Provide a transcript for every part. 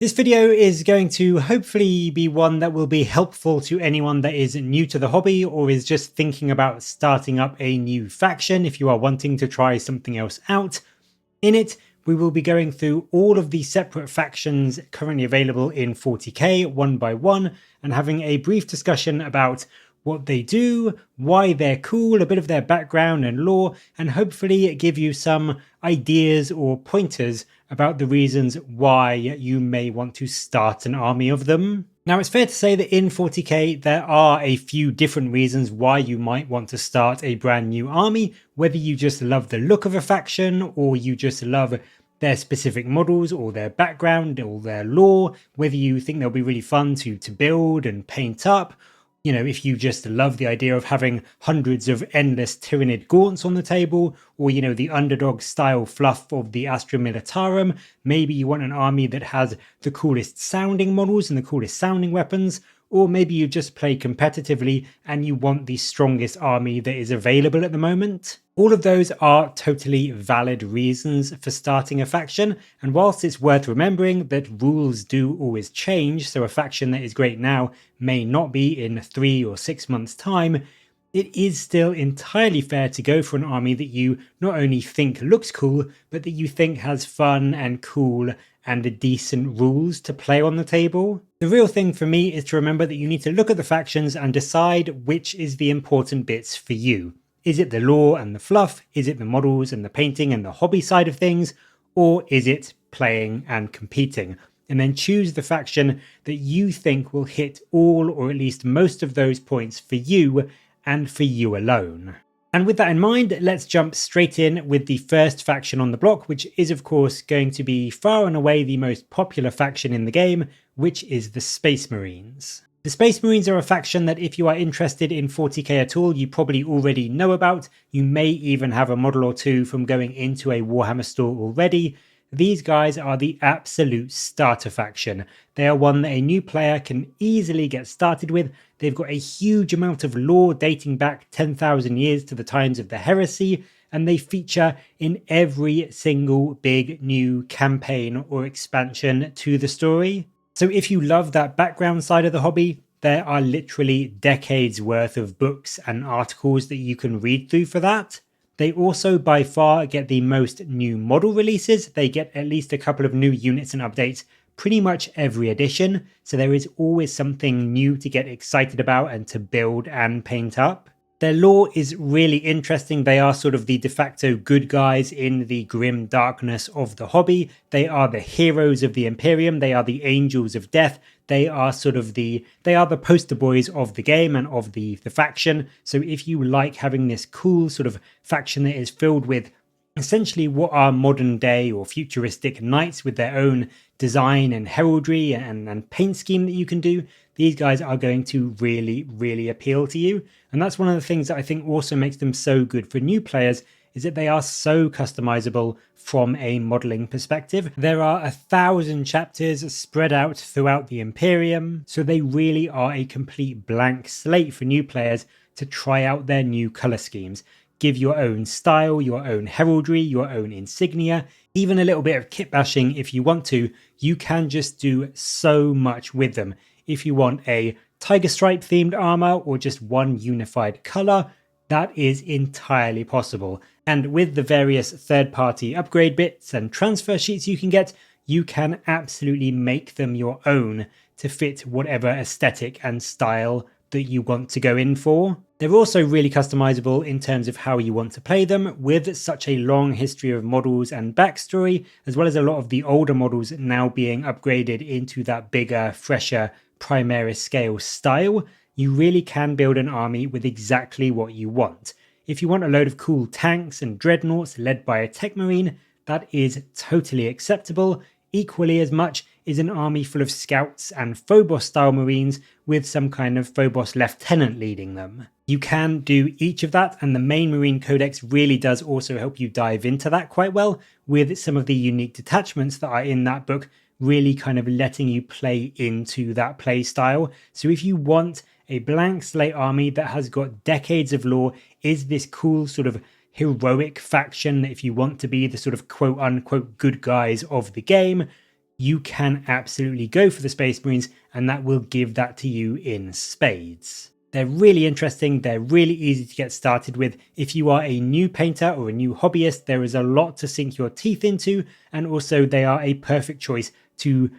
This video is going to hopefully be one that will be helpful to anyone that is new to the hobby or is just thinking about starting up a new faction if you are wanting to try something else out. In it, we will be going through all of the separate factions currently available in 40k one by one and having a brief discussion about what they do, why they're cool, a bit of their background and lore, and hopefully give you some ideas or pointers about the reasons why you may want to start an army of them. Now, it's fair to say that in 40k there are a few different reasons why you might want to start a brand new army, whether you just love the look of a faction or you just love their specific models or their background or their lore, whether you think they'll be really fun to build and paint up. You know, if you just love the idea of having hundreds of endless Tyranid gaunts on the table, or, you know, the underdog style fluff of the Astra Militarum, maybe you want an army that has the coolest sounding models and the coolest sounding weapons, or maybe you just play competitively and you want the strongest army that is available at the moment. All of those are totally valid reasons for starting a faction, and whilst it's worth remembering that rules do always change, so a faction that is great now may not be in 3 or 6 months' time, it is still entirely fair to go for an army that you not only think looks cool, but that you think has fun and cool and decent rules to play on the table. The real thing for me is to remember that you need to look at the factions and decide which is the important bits for you. Is it the lore and the fluff? Is it the models and the painting and the hobby side of things? Or is it playing and competing? And then choose the faction that you think will hit all or at least most of those points for you and for you alone. And with that in mind, let's jump straight in with the first faction on the block, which is of course going to be far and away the most popular faction in the game, which is the Space Marines. The Space Marines are a faction that if you are interested in 40k at all, you probably already know about. You may even have a model or two from going into a Warhammer store already. These guys are the absolute starter faction. They are one that a new player can easily get started with. They've got a huge amount of lore dating back 10,000 years to the times of the heresy, and they feature in every single big new campaign or expansion to the story. So if you love that background side of the hobby, there are literally decades worth of books and articles that you can read through for that. They also by far get the most new model releases. They get at least a couple of new units and updates pretty much every edition. So there is always something new to get excited about and to build and paint up. Their lore is really interesting. They are sort of the de facto good guys in the grim darkness of the hobby. They are the heroes of the Imperium. They are the angels of death. They are the poster boys of the game and of the faction. So if you like having this cool sort of faction that is filled with essentially what are modern day or futuristic knights with their own design and heraldry and paint scheme that you can do, these guys are going to really, really appeal to you. And that's one of the things that I think also makes them so good for new players, is that they are so customizable from a modeling perspective. There are 1,000 chapters spread out throughout the Imperium, so they really are a complete blank slate for new players to try out their new color schemes. Give your own style, your own heraldry, your own insignia, even a little bit of kit bashing if you want to. You can just do so much with them. If you want a tiger stripe themed armor or just one unified color, that is entirely possible. And with the various third-party upgrade bits and transfer sheets you can get, you can absolutely make them your own to fit whatever aesthetic and style that you want to go in for. They're also really customizable in terms of how you want to play them, with such a long history of models and backstory, as well as a lot of the older models now being upgraded into that bigger, fresher, Primaris scale style. You really can build an army with exactly what you want. If you want a load of cool tanks and dreadnoughts led by a tech marine, that is totally acceptable. Equally as much is an army full of scouts and Phobos style marines with some kind of Phobos lieutenant leading them. You can do each of that, and the main Marine Codex really does also help you dive into that quite well, with some of the unique detachments that are in that book really kind of letting you play into that play style. So if you want a blank slate army that has got decades of lore, is this cool sort of heroic faction, if you want to be the sort of quote unquote good guys of the game, you can absolutely go for the Space Marines, and that will give that to you in spades. They're really interesting, they're really easy to get started with. If you are a new painter or a new hobbyist, there is a lot to sink your teeth into, and also they are a perfect choice to,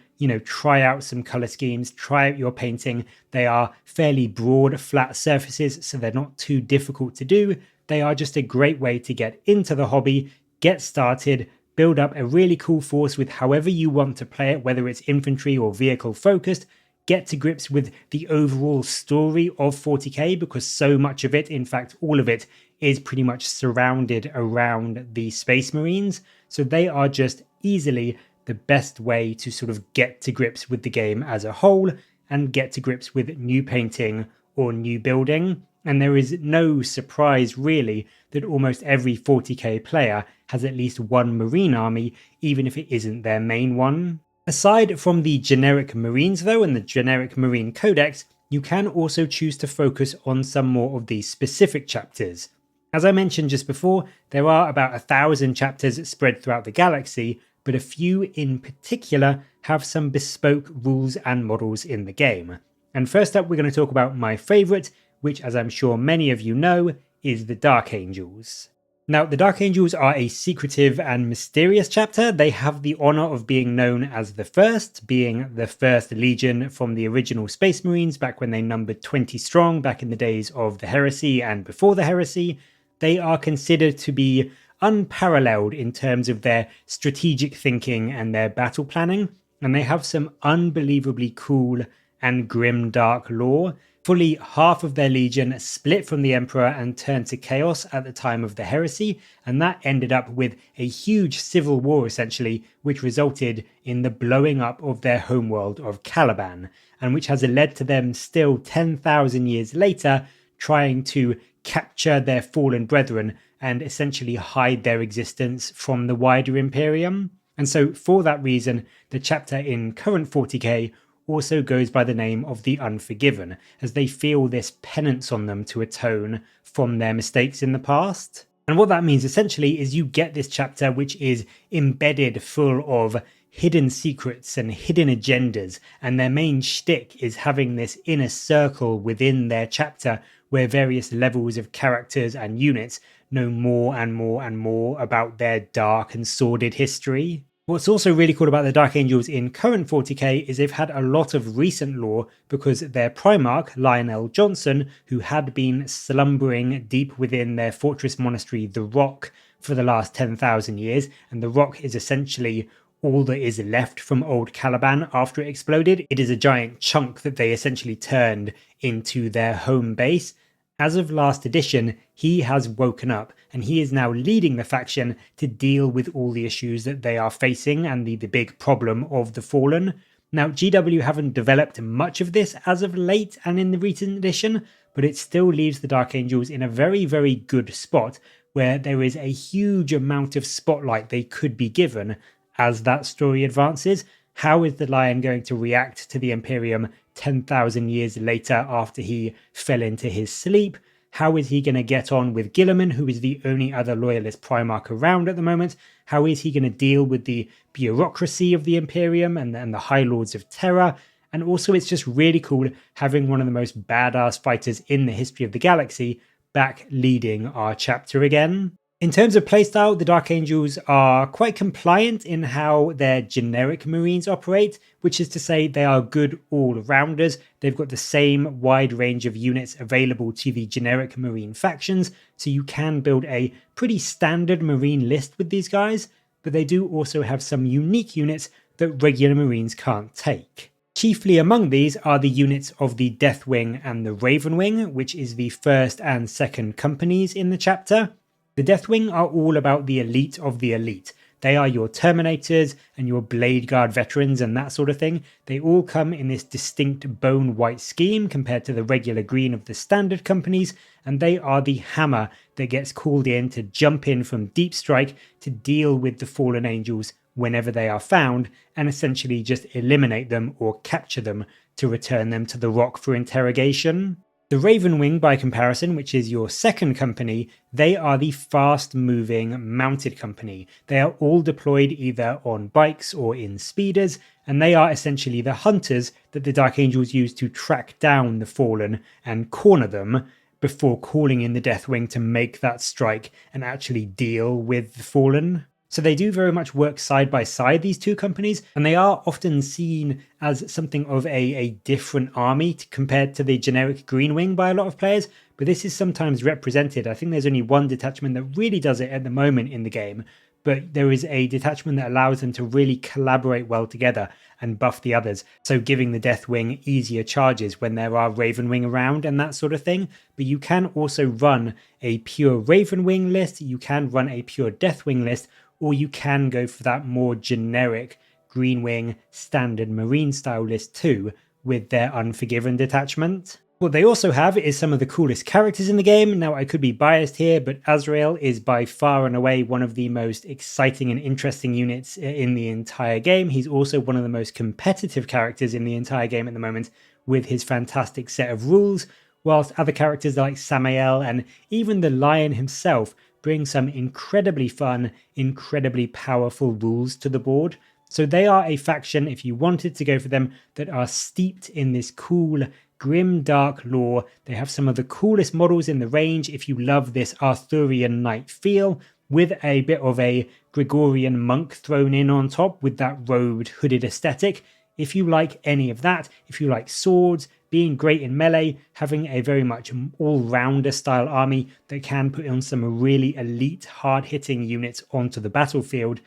try out some color schemes, try out your painting. They are fairly broad, flat surfaces, so they're not too difficult to do. They are just a great way to get into the hobby, get started, build up a really cool force with however you want to play it, whether it's infantry or vehicle focused. Get to grips with the overall story of 40k, because so much of it, in fact all of it, is pretty much surrounded around the Space Marines. So they are just easily the best way to sort of get to grips with the game as a whole and get to grips with new painting or new building. And there is no surprise really that almost every 40k player has at least one Marine army, even if it isn't their main one. Aside from the generic Marines though, and the generic Marine Codex, you can also choose to focus on some more of the specific chapters. As I mentioned just before, there are about 1,000 chapters spread throughout the galaxy, but a few in particular have some bespoke rules and models in the game. And first up, we're going to talk about my favourite, which, as I'm sure many of you know, is the Dark Angels. Now, the Dark Angels are a secretive and mysterious chapter. They have the honour of being known as the First, being the first legion from the original Space Marines back when they numbered 20 strong back in the days of the Heresy and before the Heresy. They are considered to be unparalleled in terms of their strategic thinking and their battle planning, and they have some unbelievably cool and grim dark lore. Fully half of their legion split from the Emperor and turned to chaos at the time of the Heresy, and that ended up with a huge civil war essentially, which resulted in the blowing up of their homeworld of Caliban, and which has led to them still 10,000 years later trying to capture their fallen brethren and essentially hide their existence from the wider Imperium. And so for that reason, the chapter in current 40k also goes by the name of the Unforgiven, as they feel this penance on them to atone from their mistakes in the past. And what that means essentially is you get this chapter which is embedded full of hidden secrets and hidden agendas, and their main shtick is having this inner circle within their chapter where various levels of characters and units know more and more and more about their dark and sordid history. What's also really cool about the Dark Angels in current 40k is they've had a lot of recent lore, because their Primarch, Lionel Johnson, who had been slumbering deep within their fortress monastery, the Rock, for the last 10,000 years, and the Rock is essentially all that is left from old Caliban after it exploded. It is a giant chunk that they essentially turned into their home base. As of last edition, he has woken up, and he is now leading the faction to deal with all the issues that they are facing and the big problem of the Fallen. Now, GW haven't developed much of this as of late and in the recent edition, but it still leaves the Dark Angels in a very, very good spot where there is a huge amount of spotlight they could be given as that story advances. How is the Lion going to react to the Imperium 10,000 years later after he fell into his sleep? How is he going to get on with Guilliman, who is the only other loyalist Primarch around at the moment? How is he going to deal with the bureaucracy of the Imperium and the High Lords of Terror? And also, it's just really cool having one of the most badass fighters in the history of the galaxy back leading our chapter again. In terms of playstyle, the Dark Angels are quite compliant in how their generic Marines operate, which is to say they are good all-rounders. They've got the same wide range of units available to the generic Marine factions, so you can build a pretty standard Marine list with these guys, but they do also have some unique units that regular Marines can't take. Chiefly among these are the units of the Deathwing and the Ravenwing, which is the first and second companies in the chapter. The Deathwing are all about the elite of the elite. They are your Terminators and your Blade Guard veterans and that sort of thing. They all come in this distinct bone white scheme compared to the regular green of the standard companies, and they are the hammer that gets called in to jump in from deep strike to deal with the fallen angels whenever they are found, and essentially just eliminate them or capture them to return them to the Rock for interrogation. The Ravenwing, by comparison, which is your second company, they are the fast-moving mounted company. They are all deployed either on bikes or in speeders, and they are essentially the hunters that the Dark Angels use to track down the Fallen and corner them before calling in the Deathwing to make that strike and actually deal with the Fallen. So they do very much work side by side, these two companies, and they are often seen as something of a different army compared to the generic Green Wing by a lot of players, but this is sometimes represented. I think there's only one detachment that really does it at the moment in the game, but there is a detachment that allows them to really collaborate well together and buff the others, so giving the Deathwing easier charges when there are Ravenwing around and that sort of thing. But you can also run a pure Ravenwing list, you can run a pure Deathwing list, or you can go for that more generic Green Wing standard Marine style list too, with their Unforgiven detachment. What they also have is some of the coolest characters in the game. Now, I could be biased here, but Azrael is by far and away one of the most exciting and interesting units in the entire game. He's also one of the most competitive characters in the entire game at the moment, with his fantastic set of rules, whilst other characters like Samael and even the Lion himself bring some incredibly fun, incredibly powerful rules to the board. So they are a faction, if you wanted to go for them, that are steeped in this cool, grim, dark lore. They have some of the coolest models in the range if you love this Arthurian knight feel, with a bit of a Gregorian monk thrown in on top with that robed, hooded aesthetic. If you like any of that, if you like swords, being great in melee, having a very much all-rounder style army that can put on some really elite, hard-hitting units onto the battlefield,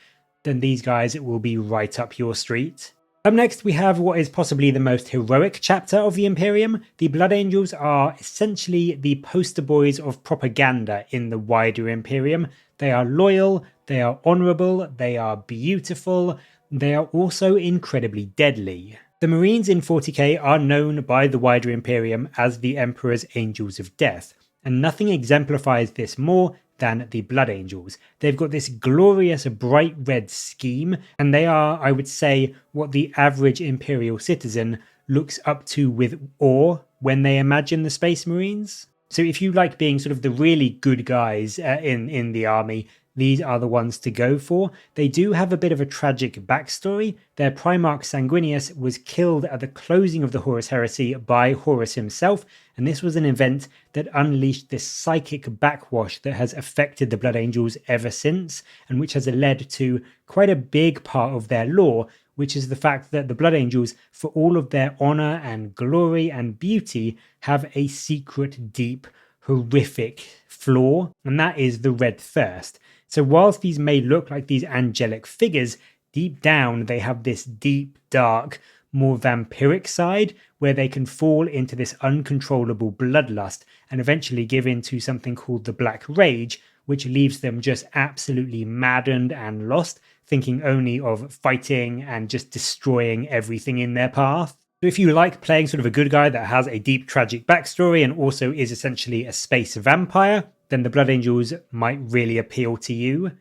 then these guys will be right up your street. Up next, we have what is possibly the most heroic chapter of the Imperium. The Blood Angels are essentially the poster boys of propaganda in the wider Imperium. They are loyal, they are honourable, they are beautiful, they are also incredibly deadly. The Marines in 40k are known by the wider Imperium as the Emperor's Angels of Death, and nothing exemplifies this more than the Blood Angels. They've got this glorious bright red scheme, and they are, I would say, what the average Imperial citizen looks up to with awe when they imagine the Space Marines. So if you like being sort of the really good guys in the army, these are the ones to go for. They do have a bit of a tragic backstory. Their Primarch Sanguinius was killed at the closing of the Horus Heresy by Horus himself, and this was an event that unleashed this psychic backwash that has affected the Blood Angels ever since, and which has led to quite a big part of their lore, which is the fact that the Blood Angels, for all of their honor and glory and beauty, have a secret, deep, horrific flaw, and that is the Red Thirst. So whilst these may look like these angelic figures, deep down they have this deep, dark, more vampiric side where they can fall into this uncontrollable bloodlust and eventually give in to something called the Black Rage, which leaves them just absolutely maddened and lost, thinking only of fighting and just destroying everything in their path. So if you like playing sort of a good guy that has a deep tragic backstory and also is essentially a space vampire, then the Blood Angels might really appeal to you.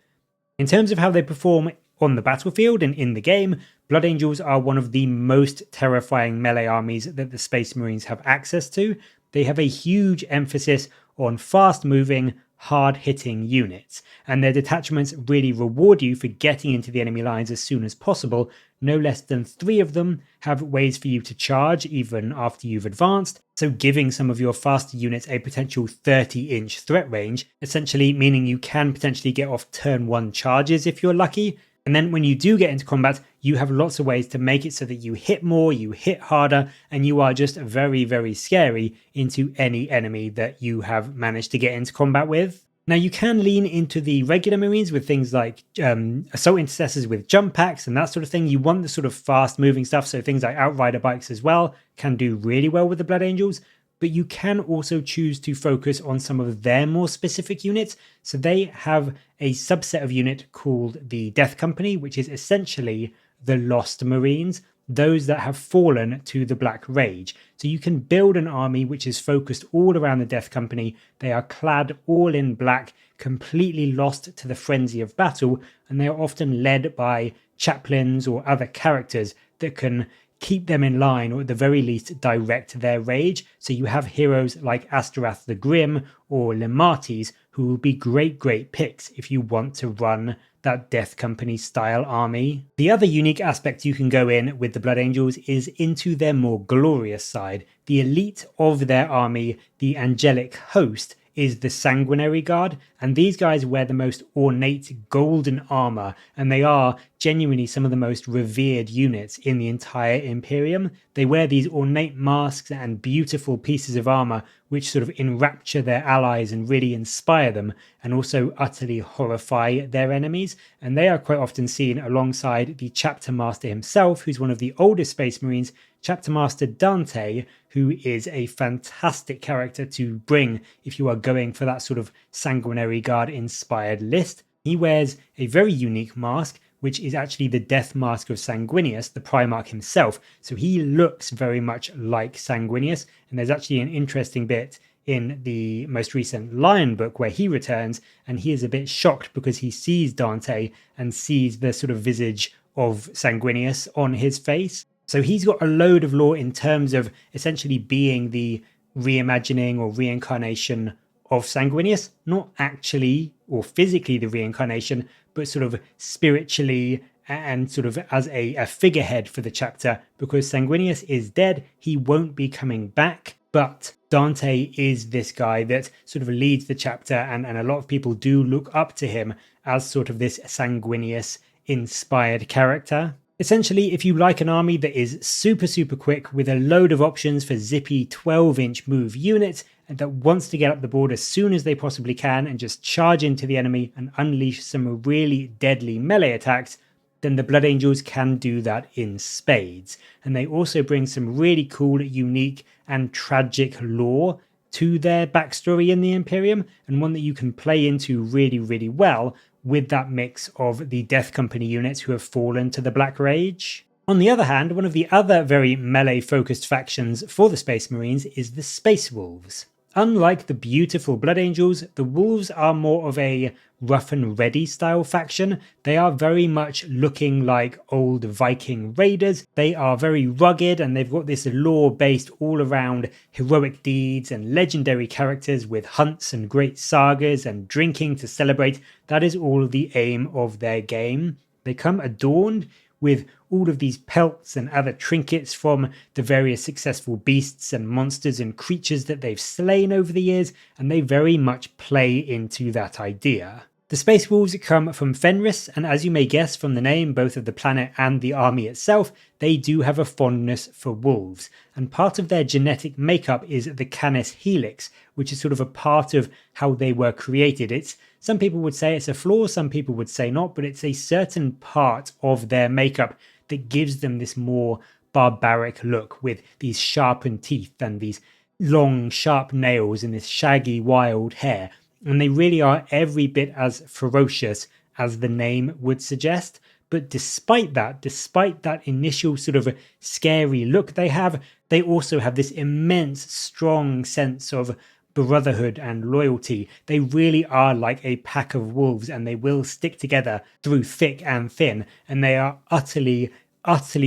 In terms of how they perform on the battlefield and in the game, Blood Angels are one of the most terrifying melee armies that the Space Marines have access to. They have a huge emphasis on fast-moving, hard-hitting units, and their detachments really reward you for getting into the enemy lines as soon as possible. No less than 3 of them have ways for you to charge even after you've advanced, so giving some of your faster units a potential 30-inch threat range, essentially meaning you can potentially get off turn 1 charges if you're lucky. And then when you do get into combat, you have lots of ways to make it so that you hit more, you hit harder, and you are just very, very scary into any enemy that you have managed to get into combat with. Now, you can lean into the regular Marines with things like Assault Intercessors with jump packs and that sort of thing. You want the sort of fast-moving stuff, so things like Outrider bikes as well can do really well with the Blood Angels. But you can also choose to focus on some of their more specific units. So they have a subset of unit called the Death Company, which is essentially the Lost Marines, those that have fallen to the Black Rage. So you can build an army which is focused all around the Death Company. They are clad all in black, completely lost to the frenzy of battle, and they are often led by chaplains or other characters that can keep them in line, or at the very least direct their rage. So you have heroes like Astarath the Grim or Lemates who will be great picks if you want to run that Death Company style army. The other unique aspect you can go in with the Blood Angels is into their more glorious side. The elite of their army, the Angelic Host, is the Sanguinary Guard, and these guys wear the most ornate golden armor, and they are genuinely some of the most revered units in the entire Imperium. They wear these ornate masks and beautiful pieces of armor which sort of enrapture their allies and really inspire them, and also utterly horrify their enemies. And they are quite often seen alongside the Chapter Master himself, who's one of the oldest Space Marines, Chapter Master Dante, who is a fantastic character to bring if you are going for that sort of Sanguinary Guard inspired list. He wears a very unique mask, which is actually the death mask of Sanguinius, the Primarch himself. So he looks very much like Sanguinius, and there's actually an interesting bit in the most recent Lion book where he returns, and he is a bit shocked because he sees Dante and sees the sort of visage of Sanguinius on his face. So he's got a load of lore in terms of essentially being the reimagining or reincarnation of Sanguinius, not actually or physically the reincarnation, but sort of spiritually and sort of as a figurehead for the chapter, because Sanguinius is dead, he won't be coming back, but Dante is this guy that sort of leads the chapter, and a lot of people do look up to him as sort of this Sanguinius inspired character. Essentially, if you like an army that is super quick with a load of options for zippy 12-inch move units and that wants to get up the board as soon as they possibly can and just charge into the enemy and unleash some really deadly melee attacks, then the Blood Angels can do that in spades. And they also bring some really cool, unique and tragic lore to their backstory in the Imperium, and one that you can play into really well with that mix of the Death Company units who have fallen to the Black Rage. On the other hand, one of the other very melee-focused factions for the Space Marines is the Space Wolves. Unlike the beautiful Blood Angels, the Wolves are more of a rough and ready style faction. They are very much looking like old Viking raiders. They are very rugged, and they've got this lore based all around heroic deeds and legendary characters with hunts and great sagas and drinking to celebrate. That is all the aim of their game. They come adorned with all of these pelts and other trinkets from the various successful beasts and monsters and creatures that they've slain over the years, and they very much play into that idea. The Space Wolves come from Fenris, and as you may guess from the name, both of the planet and the army itself, they do have a fondness for wolves, and part of their genetic makeup is the Canis Helix, which is sort of a part of how they were created. Some people would say it's a flaw, some people would say not, but it's a certain part of their makeup that gives them this more barbaric look with these sharpened teeth and these long sharp nails and this shaggy wild hair. And they really are every bit as ferocious as the name would suggest. But despite that initial sort of scary look they also have this immense strong sense of brotherhood and loyalty. They really are like a pack of wolves, and they will stick together through thick and thin, and they are utterly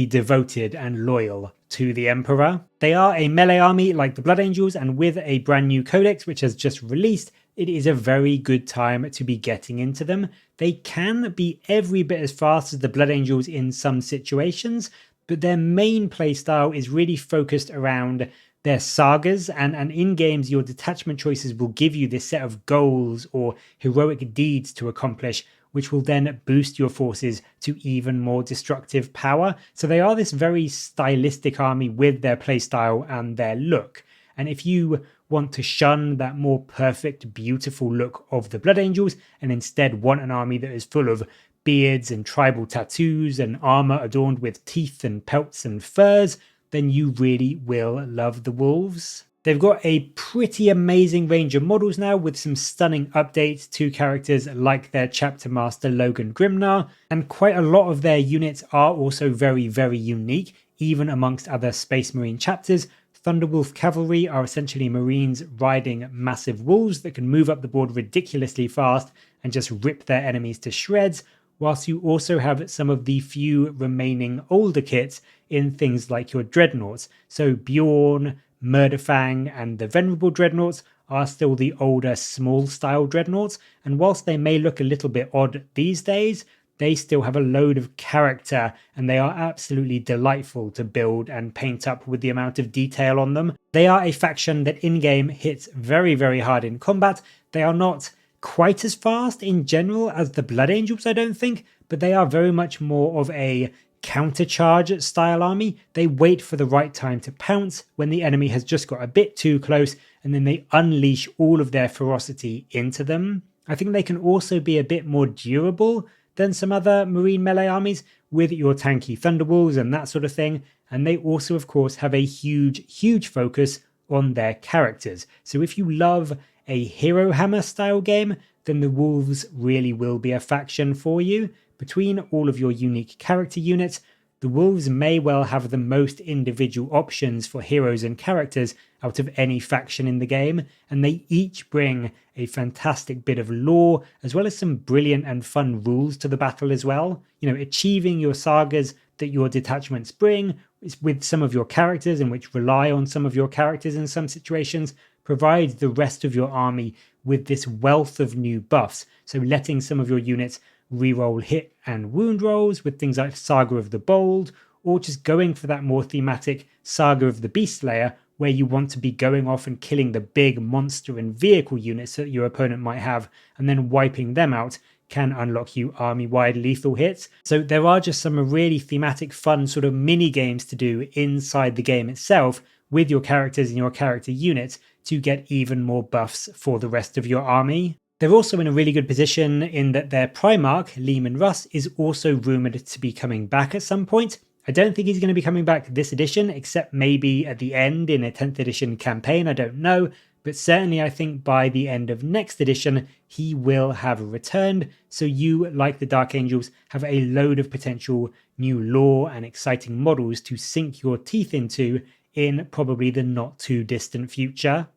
devoted and loyal to the Emperor. They are a melee army like the Blood Angels, and with a brand new codex which has just released, it is a very good time to be getting into them. They can be every bit as fast as the Blood Angels in some situations, but their main playstyle is really focused around their sagas, and in games your detachment choices will give you this set of goals or heroic deeds to accomplish, which will then boost your forces to even more destructive power. So they are this very stylistic army with their playstyle and their look. And if you want to shun that more perfect, beautiful look of the Blood Angels and instead want an army that is full of beards and tribal tattoos and armor adorned with teeth and pelts and furs, then you really will love the Wolves. They've got a pretty amazing range of models now, with some stunning updates to characters like their Chapter Master Logan Grimnar, and quite a lot of their units are also very unique, even amongst other Space Marine chapters. Thunderwolf Cavalry are essentially Marines riding massive wolves that can move up the board ridiculously fast and just rip their enemies to shreds, whilst you also have some of the few remaining older kits in things like your Dreadnoughts. So Bjorn, Murderfang and the Venerable Dreadnoughts are still the older small style dreadnoughts, and whilst they may look a little bit odd these days, they still have a load of character and they are absolutely delightful to build and paint up with the amount of detail on them. They are a faction that in-game hits very, very hard in combat. They are not quite as fast in general as the Blood Angels, I don't think, but they are very much more of a countercharge style army. They wait for the right time to pounce when the enemy has just got a bit too close, and then they unleash all of their ferocity into them. I think they can also be a bit more durable than some other Marine melee armies with your tanky Thunderwolves and that sort of thing. And they also, of course, have a huge focus on their characters. So if you love a Hero Hammer style game, then the Wolves really will be a faction for you. Between all of your unique character units, the Wolves may well have the most individual options for heroes and characters out of any faction in the game, and they each bring a fantastic bit of lore, as well as some brilliant and fun rules to the battle as well. You know, achieving your sagas that your detachments bring with some of your characters and which rely on some of your characters in some situations, provides the rest of your army with this wealth of new buffs. So letting some of your units reroll hit and wound rolls with things like Saga of the Bold, or just going for that more thematic Saga of the Beast Slayer, where you want to be going off and killing the big monster and vehicle units that your opponent might have, and then wiping them out can unlock you army-wide lethal hits. So there are just some really thematic, fun sort of mini games to do inside the game itself with your characters and your character units to get even more buffs for the rest of your army. They're also in a really good position in that their Primarch, Leman Russ, is also rumoured to be coming back at some point. I don't think he's going to be coming back this edition, except maybe at the end in a 10th edition campaign, I don't know. But certainly I think by the end of next edition, he will have returned. So you, like the Dark Angels, have a load of potential new lore and exciting models to sink your teeth into in probably the not too distant future.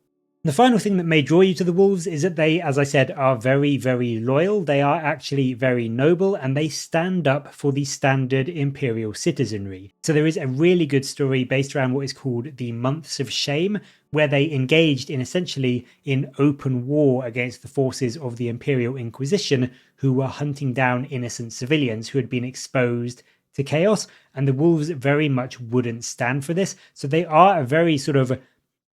The final thing that may draw you to the Wolves is that they, as I said, are very, very loyal. They are actually very noble and they stand up for the standard Imperial citizenry. So there is a really good story based around what is called the Months of Shame, where they engaged in essentially in open war against the forces of the Imperial Inquisition, who were hunting down innocent civilians who had been exposed to chaos. And the Wolves very much wouldn't stand for this. So they are a very sort of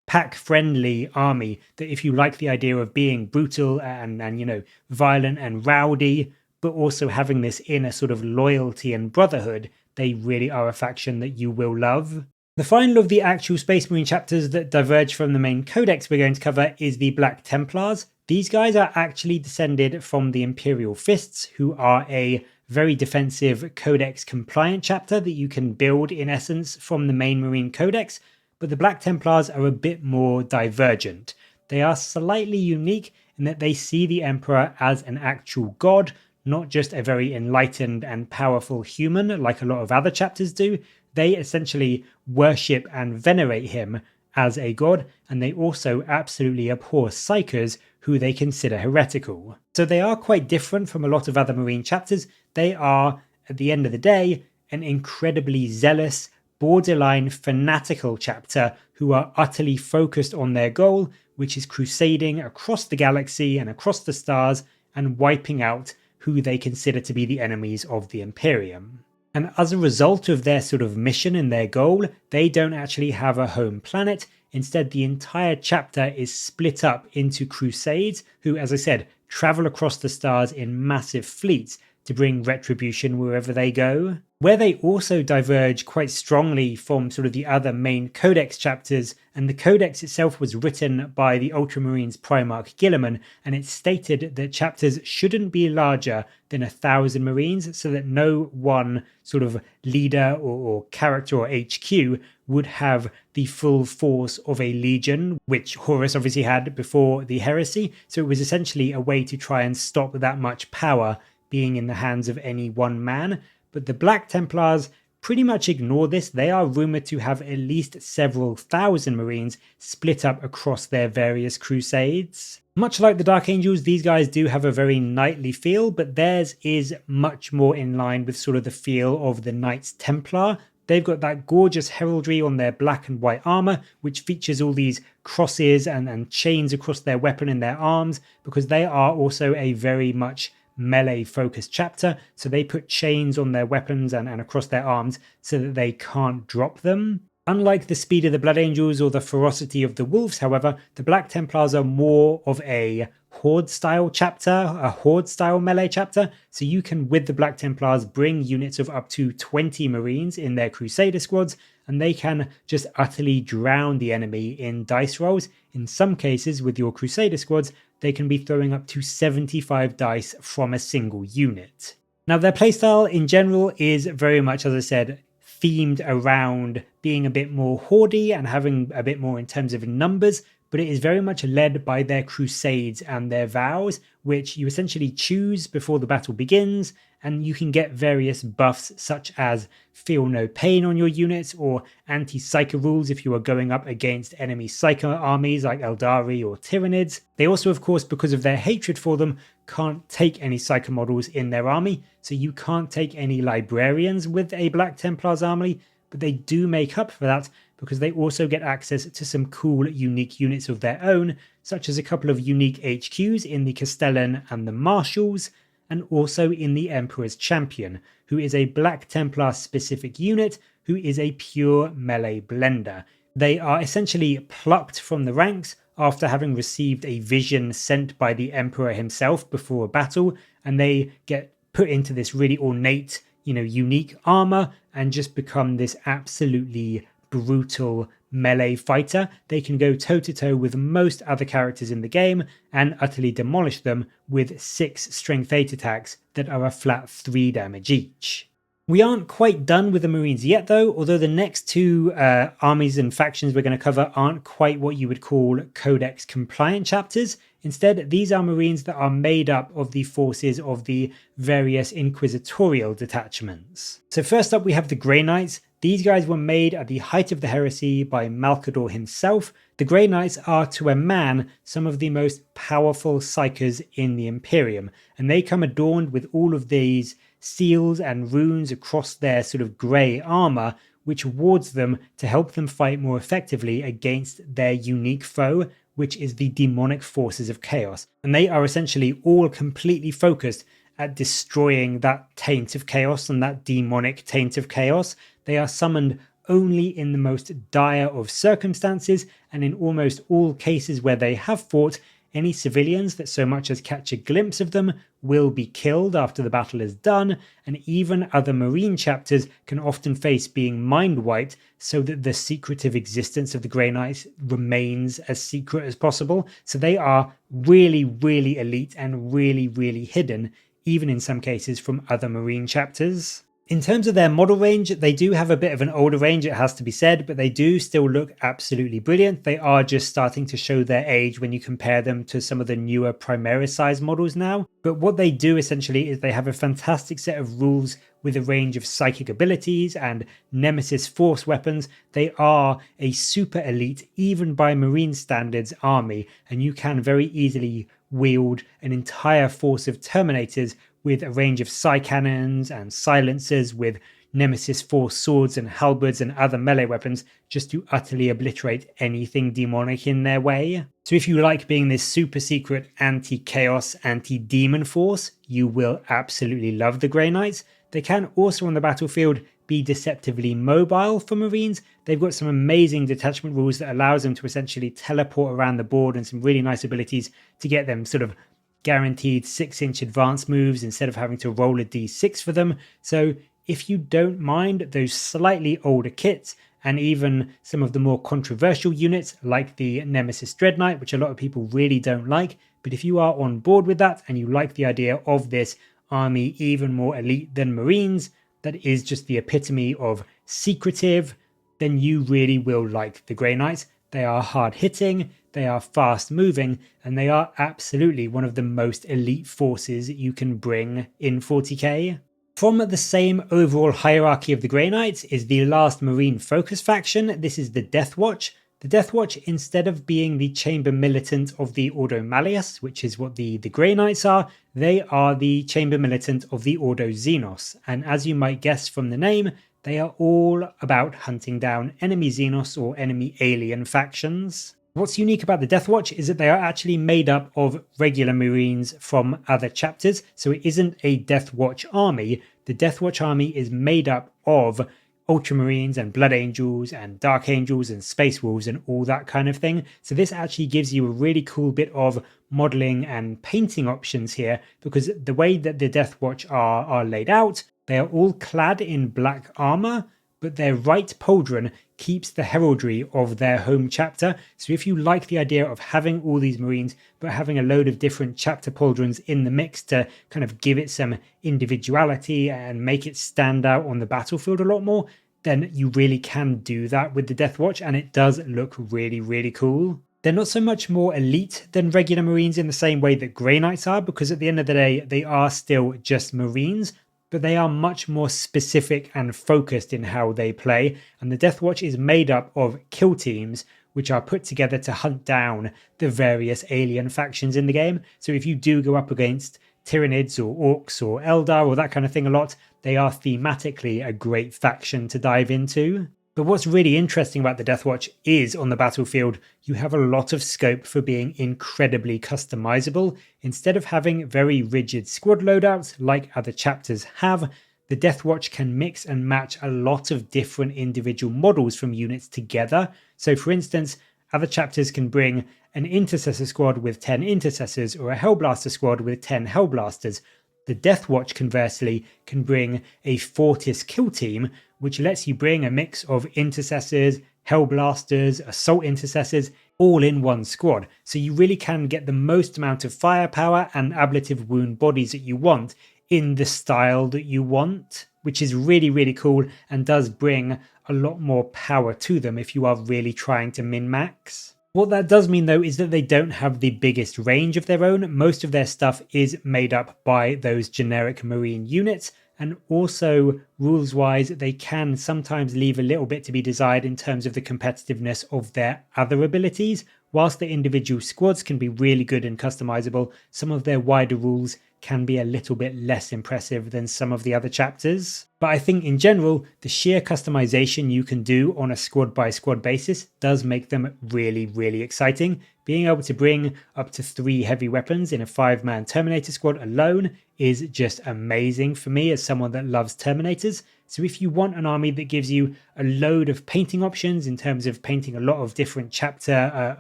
pack-friendly army that if you like the idea of being brutal and you know, violent and rowdy, but also having this inner sort of loyalty and brotherhood, they really are a faction that you will love. The final of the actual Space Marine chapters that diverge from the main codex we're going to cover is the Black Templars. These guys are actually descended from the Imperial Fists, who are a very defensive codex compliant chapter that you can build in essence from the main Marine codex. But the Black Templars are a bit more divergent. They are slightly unique in that they see the Emperor as an actual god, not just a very enlightened and powerful human like a lot of other chapters do. They essentially worship and venerate him as a god, and they also absolutely abhor psychers who they consider heretical. So they are quite different from a lot of other Marine chapters. They are, at the end of the day, an incredibly zealous, borderline fanatical chapter who are utterly focused on their goal, which is crusading across the galaxy and across the stars and wiping out who they consider to be the enemies of the Imperium. And as a result of their sort of mission and their goal, they don't actually have a home planet. Instead, the entire chapter is split up into crusades who, as I said, travel across the stars in massive fleets to bring retribution wherever they go. Where they also diverge quite strongly from sort of the other main codex chapters, and the codex itself was written by the Ultramarines Primarch Guilliman, and it stated that chapters shouldn't be larger than 1,000 Marines, so that no one sort of leader or character or HQ would have the full force of a legion, which Horus obviously had before the heresy. So it was essentially a way to try and stop that much power being in the hands of any one man. But the Black Templars pretty much ignore this. They are rumoured to have at least several thousand Marines split up across their various crusades. Much like the Dark Angels, these guys do have a very knightly feel, but theirs is much more in line with sort of the feel of the Knights Templar they've got that gorgeous heraldry on their black and white armor, which features all these crosses and chains across their weapon and their arms, because they are also a very much melee focused chapter. So they put chains on their weapons and across their arms so that they can't drop them. Unlike the speed of the Blood Angels or the ferocity of the Wolves, however, the Black Templars are more of a Horde-style chapter, a Horde-style melee chapter, so you can, with the Black Templars, bring units of up to 20 Marines in their Crusader squads, and they can just utterly drown the enemy in dice rolls. In some cases, with your Crusader squads, they can be throwing up to 75 dice from a single unit. Now, their playstyle in general is very much, as I said, themed around being a bit more hoardy and having a bit more in terms of numbers, but it is very much led by their crusades and their vows, which you essentially choose before the battle begins, and you can get various buffs such as Feel No Pain on your units or anti-Psyker rules if you are going up against enemy Psyker armies like Aeldari or Tyranids. They also, of course, because of their hatred for them, can't take any Psyker models in their army, so you can't take any Librarians with a Black Templars army, but they do make up for that because they also get access to some cool unique units of their own, such as a couple of unique HQs in the Castellan and the Marshals, and also in the Emperor's Champion, who is a Black Templar specific unit who is a pure melee blender. They are essentially plucked from the ranks after having received a vision sent by the Emperor himself before a battle, and they get put into this really ornate, unique armor and just become this absolutely brutal melee fighter. They can go toe-to-toe with most other characters in the game and utterly demolish them with 6 strength 8 attacks that are a flat 3 damage each. We aren't quite done with the Marines yet though, although the next 2 armies and factions we're going to cover aren't quite what you would call Codex compliant chapters. Instead, these are Marines that are made up of the forces of the various inquisitorial detachments. So first up we have the Grey Knights. These guys were made at the height of the heresy by Malcador himself. The Grey Knights are, to a man, some of the most powerful psychers in the Imperium, and they come adorned with all of these seals and runes across their sort of grey armour, which wards them to help them fight more effectively against their unique foe, which is the demonic forces of chaos. And they are essentially all completely focused at destroying that taint of chaos and that demonic taint of chaos. They are summoned only in the most dire of circumstances, and in almost all cases where they have fought, any civilians that so much as catch a glimpse of them will be killed after the battle is done, and even other Marine chapters can often face being mind-wiped so that the secretive existence of the Grey Knights remains as secret as possible. So they are really, really elite and really, really hidden, even in some cases from other Marine chapters. In terms of their model range, they do have a bit of an older range, it has to be said, but they do still look absolutely brilliant. They are just starting to show their age when you compare them to some of the newer Primaris size models now. But what they do essentially is they have a fantastic set of rules with a range of psychic abilities and Nemesis force weapons. They are a super elite, even by Marine standards, army, and you can very easily wield an entire force of Terminators with a range of psi cannons and silencers with Nemesis force swords and halberds and other melee weapons just to utterly obliterate anything demonic in their way. So if you like being this super secret anti-chaos, anti-demon force, you will absolutely love the Grey Knights. They can also on the battlefield be deceptively mobile for Marines. They've got some amazing detachment rules that allows them to essentially teleport around the board and some really nice abilities to get them sort of guaranteed 6-inch advance moves instead of having to roll a d6 for them. So if you don't mind those slightly older kits and even some of the more controversial units like the Nemesis Dread Knight, which a lot of people really don't like, but if you are on board with that and you like the idea of this army even more elite than Marines, that is just the epitome of secretive, then you really will like the Grey Knights. They are hard hitting, they are fast moving, and they are absolutely one of the most elite forces you can bring in 40k. From the same overall hierarchy of the Grey Knights is the last Marine focus faction. This is the Deathwatch. The Deathwatch, instead of being the Chamber Militant of the Ordo Malleus, which is what the Grey Knights are, they are the Chamber Militant of the Ordo Xenos. And as you might guess from the name, they are all about hunting down enemy Xenos or enemy alien factions. What's unique about the Deathwatch is that they are actually made up of regular Marines from other chapters, so it isn't a Deathwatch army. The Deathwatch army is made up of Ultramarines and Blood Angels and Dark Angels and Space Wolves and all that kind of thing. So this actually gives you a really cool bit of modeling and painting options here, because the way that the Deathwatch are laid out, they are all clad in black armor, but their right pauldron keeps the heraldry of their home chapter. So if you like the idea of having all these Marines, but having a load of different chapter pauldrons in the mix to kind of give it some individuality and make it stand out on the battlefield a lot more, then you really can do that with the Deathwatch, and it does look really, really cool. They're not so much more elite than regular Marines in the same way that Grey Knights are, because at the end of the day, they are still just Marines, but they are much more specific and focused in how they play, and the Deathwatch is made up of kill teams which are put together to hunt down the various alien factions in the game. So if you do go up against Tyranids or Orks or Aeldari or that kind of thing a lot, they are thematically a great faction to dive into. But what's really interesting about the Deathwatch is on the battlefield, you have a lot of scope for being incredibly customizable. Instead of having very rigid squad loadouts like other chapters have, the Deathwatch can mix and match a lot of different individual models from units together. So for instance, other chapters can bring an Intercessor squad with 10 Intercessors or a Hellblaster squad with 10 Hellblasters. The Deathwatch, conversely, can bring a Fortis kill team, which lets you bring a mix of Intercessors, Hellblasters, Assault Intercessors, all in one squad. So you really can get the most amount of firepower and ablative wound bodies that you want in the style that you want, which is really, really cool and does bring a lot more power to them if you are really trying to min-max. What that does mean though is that they don't have the biggest range of their own. Most of their stuff is made up by those generic Marine units, and also rules wise they can sometimes leave a little bit to be desired in terms of the competitiveness of their other abilities. Whilst the individual squads can be really good and customizable, some of their wider rules can be a little bit less impressive than some of the other chapters. But I think in general, the sheer customization you can do on a squad by squad basis does make them really, really exciting. Being able to bring up to 3 heavy weapons in a 5-man Terminator squad alone is just amazing for me as someone that loves Terminators. So if you want an army that gives you a load of painting options in terms of painting a lot of different chapter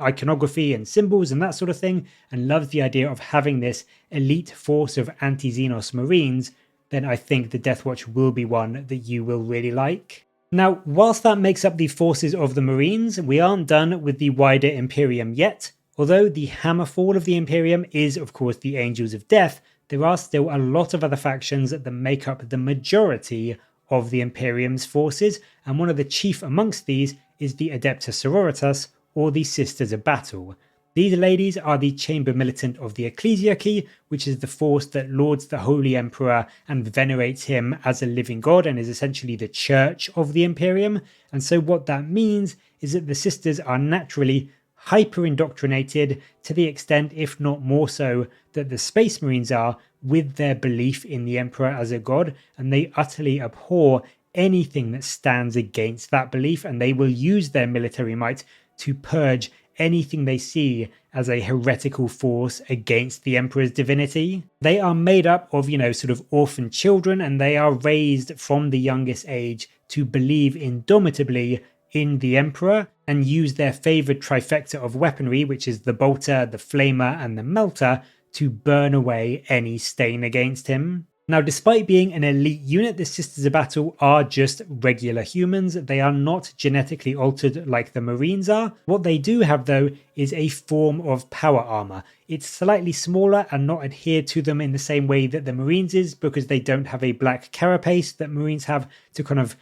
iconography and symbols and that sort of thing, and loves the idea of having this elite force of anti-Xenos Marines, then I think the Deathwatch will be one that you will really like. Now, whilst that makes up the forces of the Marines, we aren't done with the wider Imperium yet. Although the hammerfall of the Imperium is of course the Angels of Death, there are still a lot of other factions that make up the majority of the Imperium's forces, and one of the chief amongst these is the Adepta Sororitas, or the Sisters of Battle. These ladies are the Chamber Militant of the Ecclesiarchy, which is the force that lauds the Holy Emperor and venerates him as a living god and is essentially the church of the Imperium. And so what that means is that the Sisters are naturally hyper-indoctrinated to the extent, if not more so, that the Space Marines are, with their belief in the Emperor as a god, and they utterly abhor anything that stands against that belief, and they will use their military might to purge anything they see as a heretical force against the Emperor's divinity. They are made up of, sort of orphan children, and they are raised from the youngest age to believe indomitably in the Emperor and use their favoured trifecta of weaponry, which is the bolter, the flamer, and the melter, to burn away any stain against him. Now, despite being an elite unit, the Sisters of Battle are just regular humans. They are not genetically altered like the Marines are. What they do have, though, is a form of power armor. It's slightly smaller and not adhered to them in the same way that the Marines is, because they don't have a black carapace that Marines have to kind of,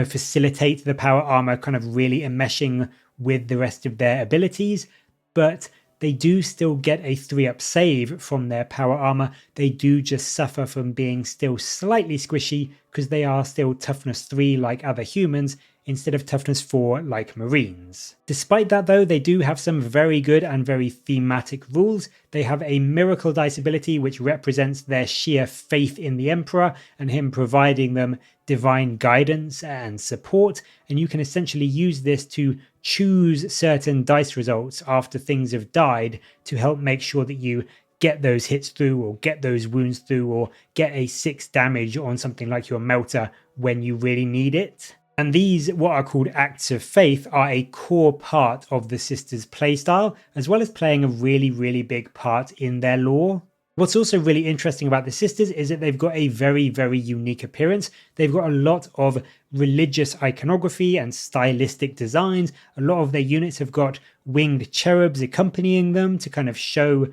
facilitate the power armor kind of really enmeshing with the rest of their abilities. But they do still get a 3-up save from their power armor. They do just suffer from being still slightly squishy because they are still toughness 3 like other humans instead of toughness 4 like Marines. Despite that though, they do have some very good and very thematic rules. They have a miracle dice ability which represents their sheer faith in the Emperor and him providing them divine guidance and support, and you can essentially use this to choose certain dice results after things have died to help make sure that you get those hits through or get those wounds through or get a 6 damage on something like your melter when you really need it. And these, what are called acts of faith, are a core part of the Sisters' playstyle, as well as playing a really, really big part in their lore. What's also really interesting about the Sisters is that they've got a very, very unique appearance. They've got a lot of religious iconography and stylistic designs. A lot of their units have got winged cherubs accompanying them to kind of show,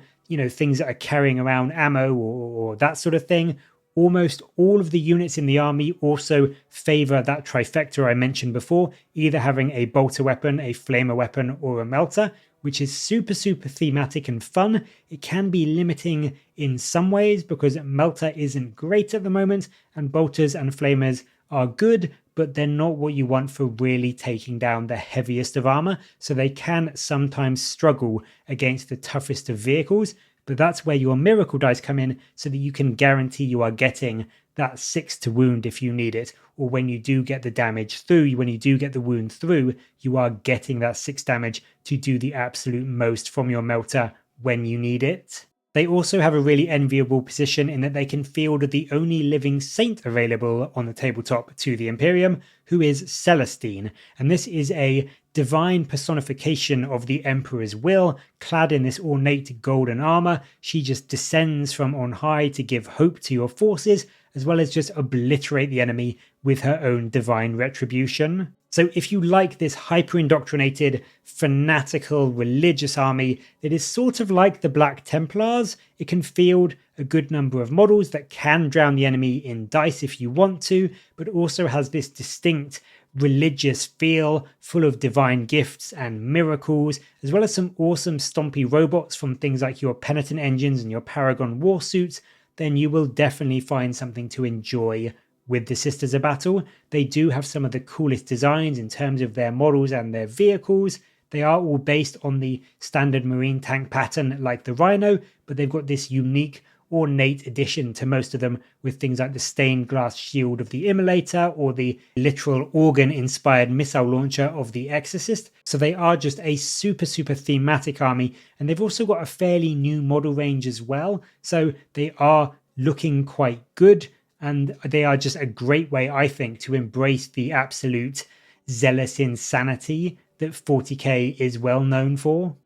things that are carrying around ammo or that sort of thing. Almost all of the units in the army also favor that trifecta I mentioned before, either having a bolter weapon, a flamer weapon, or a melter, which is super, super thematic and fun. It can be limiting in some ways because melter isn't great at the moment, and bolters and flamers are good, but they're not what you want for really taking down the heaviest of armor, so they can sometimes struggle against the toughest of vehicles. But that's where your miracle dice come in, so that you can guarantee you are getting that 6 to wound if you need it, or when you do get the damage through, when you do get the wound through, you are getting that 6 damage to do the absolute most from your melter when you need it. They also have a really enviable position in that they can field the only living saint available on the tabletop to the Imperium, who is Celestine, and this is a divine personification of the Emperor's will, clad in this ornate golden armor. She just descends from on high to give hope to your forces, as well as just obliterate the enemy with her own divine retribution. So if you like this hyper-indoctrinated, fanatical, religious army that is sort of like the Black Templars, it can field a good number of models that can drown the enemy in dice if you want to, but also has this distinct religious feel, full of divine gifts and miracles, as well as some awesome stompy robots from things like your Penitent engines and your Paragon warsuits, then you will definitely find something to enjoy with the Sisters of Battle. They do have some of the coolest designs in terms of their models and their vehicles. They are all based on the standard marine tank pattern like the Rhino, but they've got this unique ornate addition to most of them with things like the stained glass shield of the Immolator or the literal organ-inspired missile launcher of the Exorcist. So they are just a super, super thematic army, and they've also got a fairly new model range as well. So they are looking quite good, and they are just a great way, I think, to embrace the absolute zealous insanity that 40k is well known for.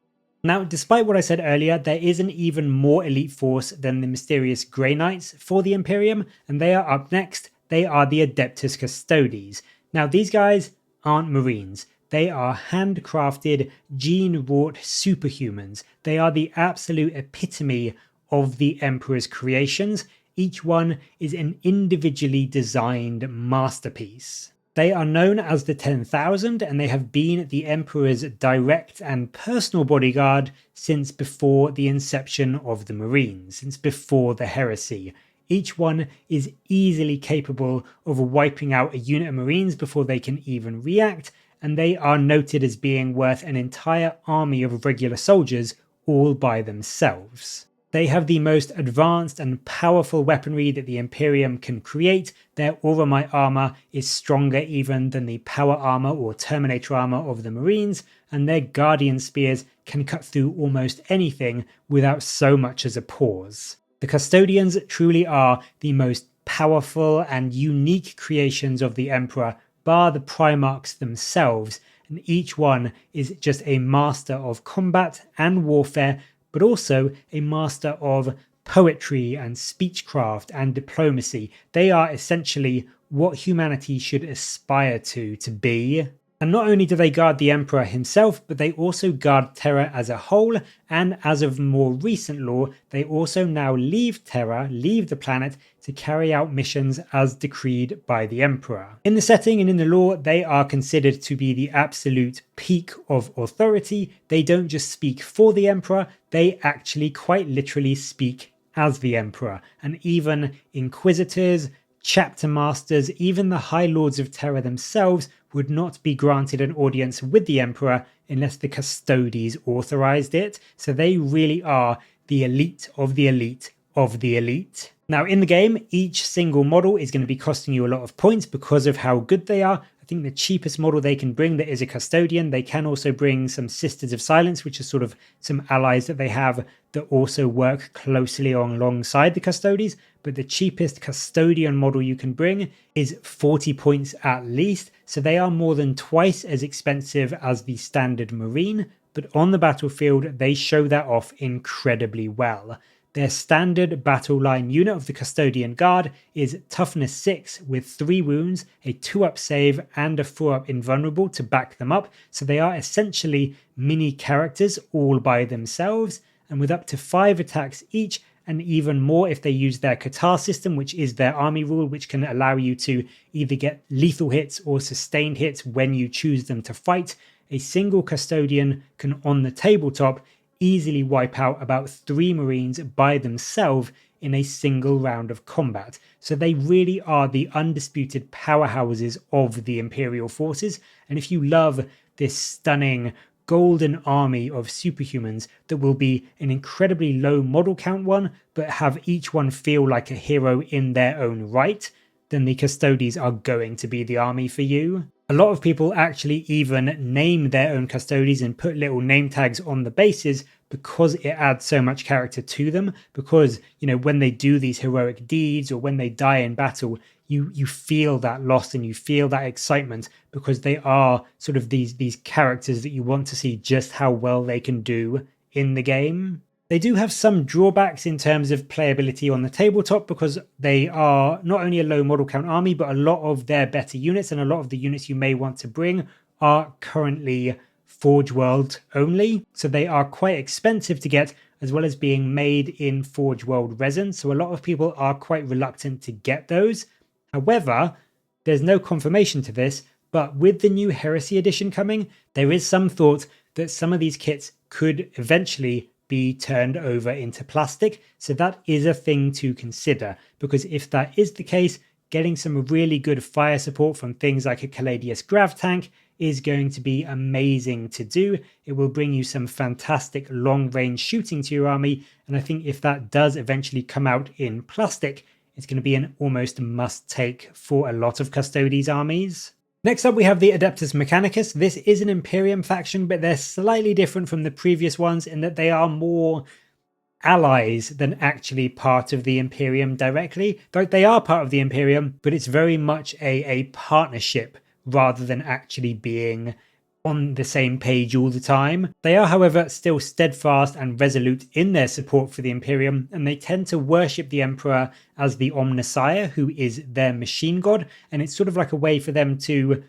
Now, despite what I said earlier, there is an even more elite force than the mysterious Grey Knights for the Imperium, and they are up next. They are the Adeptus Custodes. Now, these guys aren't Marines. They are handcrafted, gene-wrought superhumans. They are the absolute epitome of the Emperor's creations. Each one is an individually designed masterpiece. They are known as the 10,000, and they have been the Emperor's direct and personal bodyguard since before the inception of the Marines, since before the heresy. Each one is easily capable of wiping out a unit of Marines before they can even react, and they are noted as being worth an entire army of regular soldiers all by themselves. They have the most advanced and powerful weaponry that the Imperium can create. Their Auramite armor is stronger even than the power armor or Terminator armor of the Marines, and their Guardian spears can cut through almost anything without so much as a pause. The Custodians truly are the most powerful and unique creations of the Emperor, bar the Primarchs themselves, and each one is just a master of combat and warfare, but also a master of poetry and speechcraft and diplomacy. They are essentially what humanity should aspire to be. And not only do they guard the Emperor himself, but they also guard Terra as a whole, and as of more recent lore, they also now leave Terra, leave the planet, to carry out missions as decreed by the Emperor. In the setting and in the lore, they are considered to be the absolute peak of authority. They don't just speak for the Emperor, they actually quite literally speak as the Emperor, and even Inquisitors, Chapter Masters, even the High Lords of Terra themselves would not be granted an audience with the Emperor unless the Custodes authorized it. So they really are the elite of the elite of the elite. Now in the game, each single model is going to be costing you a lot of points because of how good they are. I think the cheapest model they can bring that is a custodian. They can also bring some Sisters of Silence, which is sort of some allies that they have that also work closely alongside the Custodes. But the cheapest custodian model you can bring is 40 points at least. So they are more than twice as expensive as the standard Marine. But on the battlefield, they show that off incredibly well. Their standard battle line unit of the Custodian Guard is toughness 6 with 3 wounds, a 2-up save and a 4-up invulnerable to back them up, so they are essentially mini characters all by themselves, and with up to 5 attacks each, and even more if they use their Qatar system, which is their army rule, which can allow you to either get lethal hits or sustained hits when you choose them to fight. A single Custodian can, on the tabletop, easily wipe out about 3 Marines by themselves in a single round of combat. So they really are the undisputed powerhouses of the Imperial forces. And if you love this stunning golden army of superhumans that will be an incredibly low model count one, but have each one feel like a hero in their own right, then the Custodes are going to be the army for you. A lot of people actually even name their own Custodes and put little name tags on the bases because it adds so much character to them. Because, you know, when they do these heroic deeds or when they die in battle, you feel that loss and you feel that excitement because they are sort of these characters that you want to see just how well they can do in the game. They do have some drawbacks in terms of playability on the tabletop because they are not only a low model count army, but a lot of their better units and a lot of the units you may want to bring are currently Forge World only. So they are quite expensive to get, as well as being made in Forge World resin. So a lot of people are quite reluctant to get those. However, there's no confirmation to this, but with the new Heresy edition coming, there is some thought that some of these kits could eventually be turned over into plastic. So that is a thing to consider, because if that is the case, getting some really good fire support from things like a Caladius Grav tank is going to be amazing to do. It will bring you some fantastic long range shooting to your army, and I think if that does eventually come out in plastic, it's going to be an almost must take for a lot of Custodes armies. Next up we have the Adeptus Mechanicus. This is an Imperium faction, but they're slightly different from the previous ones in that they are more allies than actually part of the Imperium directly. Though they are part of the Imperium, but it's very much a partnership rather than actually being on the same page all the time. They are, however, still steadfast and resolute in their support for the Imperium, and they tend to worship the Emperor as the Omnissiah, who is their machine god, and it's sort of like a way for them to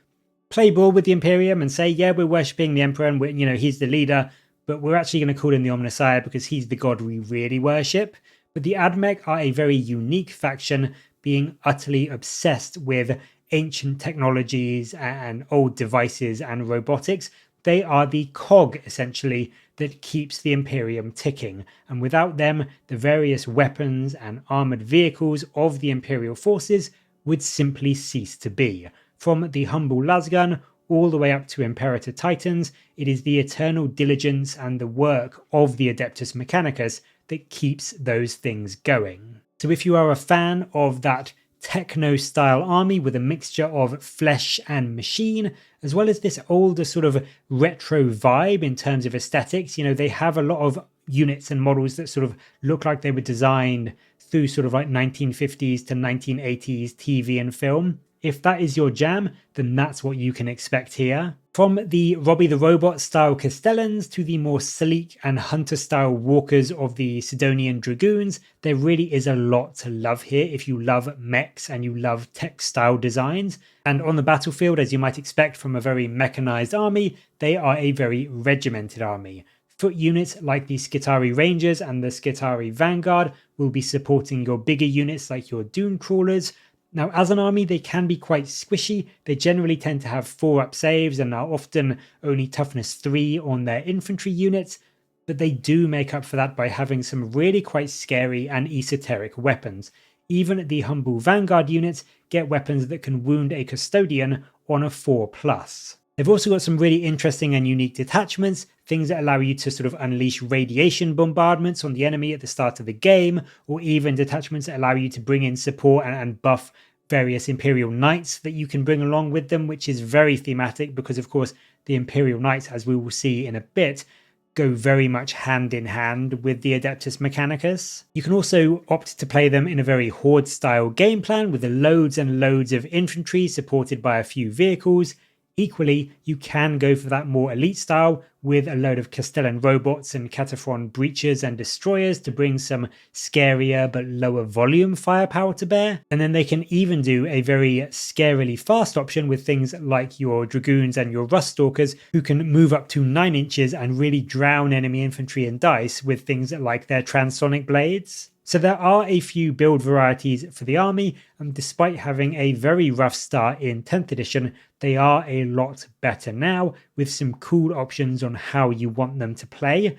play ball with the Imperium and say, yeah, we're worshipping the Emperor and he's the leader, but we're actually going to call him the Omnissiah because he's the god we really worship. But the Admech are a very unique faction, being utterly obsessed with ancient technologies and old devices and robotics. They are the cog, essentially, that keeps the Imperium ticking. And without them, the various weapons and armoured vehicles of the Imperial forces would simply cease to be. From the humble lasgun all the way up to Imperator Titans, it is the eternal diligence and the work of the Adeptus Mechanicus that keeps those things going. So if you are a fan of that techno-style army with a mixture of flesh and machine, as well as this older sort of retro vibe in terms of aesthetics, they have a lot of units and models that sort of look like they were designed through sort of like 1950s to 1980s TV and film. If that is your jam, then that's what you can expect here. From the Robbie the Robot style Castellans to the more sleek and hunter style walkers of the Sidonian Dragoons, there really is a lot to love here if you love mechs and you love tech style designs. And on the battlefield, as you might expect from a very mechanized army, they are a very regimented army. Foot units like the Skitarii Rangers and the Skitarii Vanguard will be supporting your bigger units like your Dune Crawlers. Now, as an army, they can be quite squishy. They generally tend to have 4-up saves and are often only toughness 3 on their infantry units, but they do make up for that by having some really quite scary and esoteric weapons. Even the humble Vanguard units get weapons that can wound a Custodian on a 4+. They've also got some really interesting and unique detachments, things that allow you to sort of unleash radiation bombardments on the enemy at the start of the game, or even detachments that allow you to bring in support and buff various Imperial Knights that you can bring along with them, which is very thematic because, of course, the Imperial Knights, as we will see in a bit, go very much hand in hand with the Adeptus Mechanicus. You can also opt to play them in a very Horde style game plan with loads and loads of infantry supported by a few vehicles. Equally, you can go for that more elite style with a load of Castellan robots and Cataphron breachers and destroyers to bring some scarier but lower volume firepower to bear. And then they can even do a very scarily fast option with things like your Dragoons and your Rust Stalkers, who can move up to 9 inches and really drown enemy infantry and dice with things like their transonic blades. So there are a few build varieties for the army, and despite having a very rough start in 10th edition, they are a lot better now, with some cool options on how you want them to play.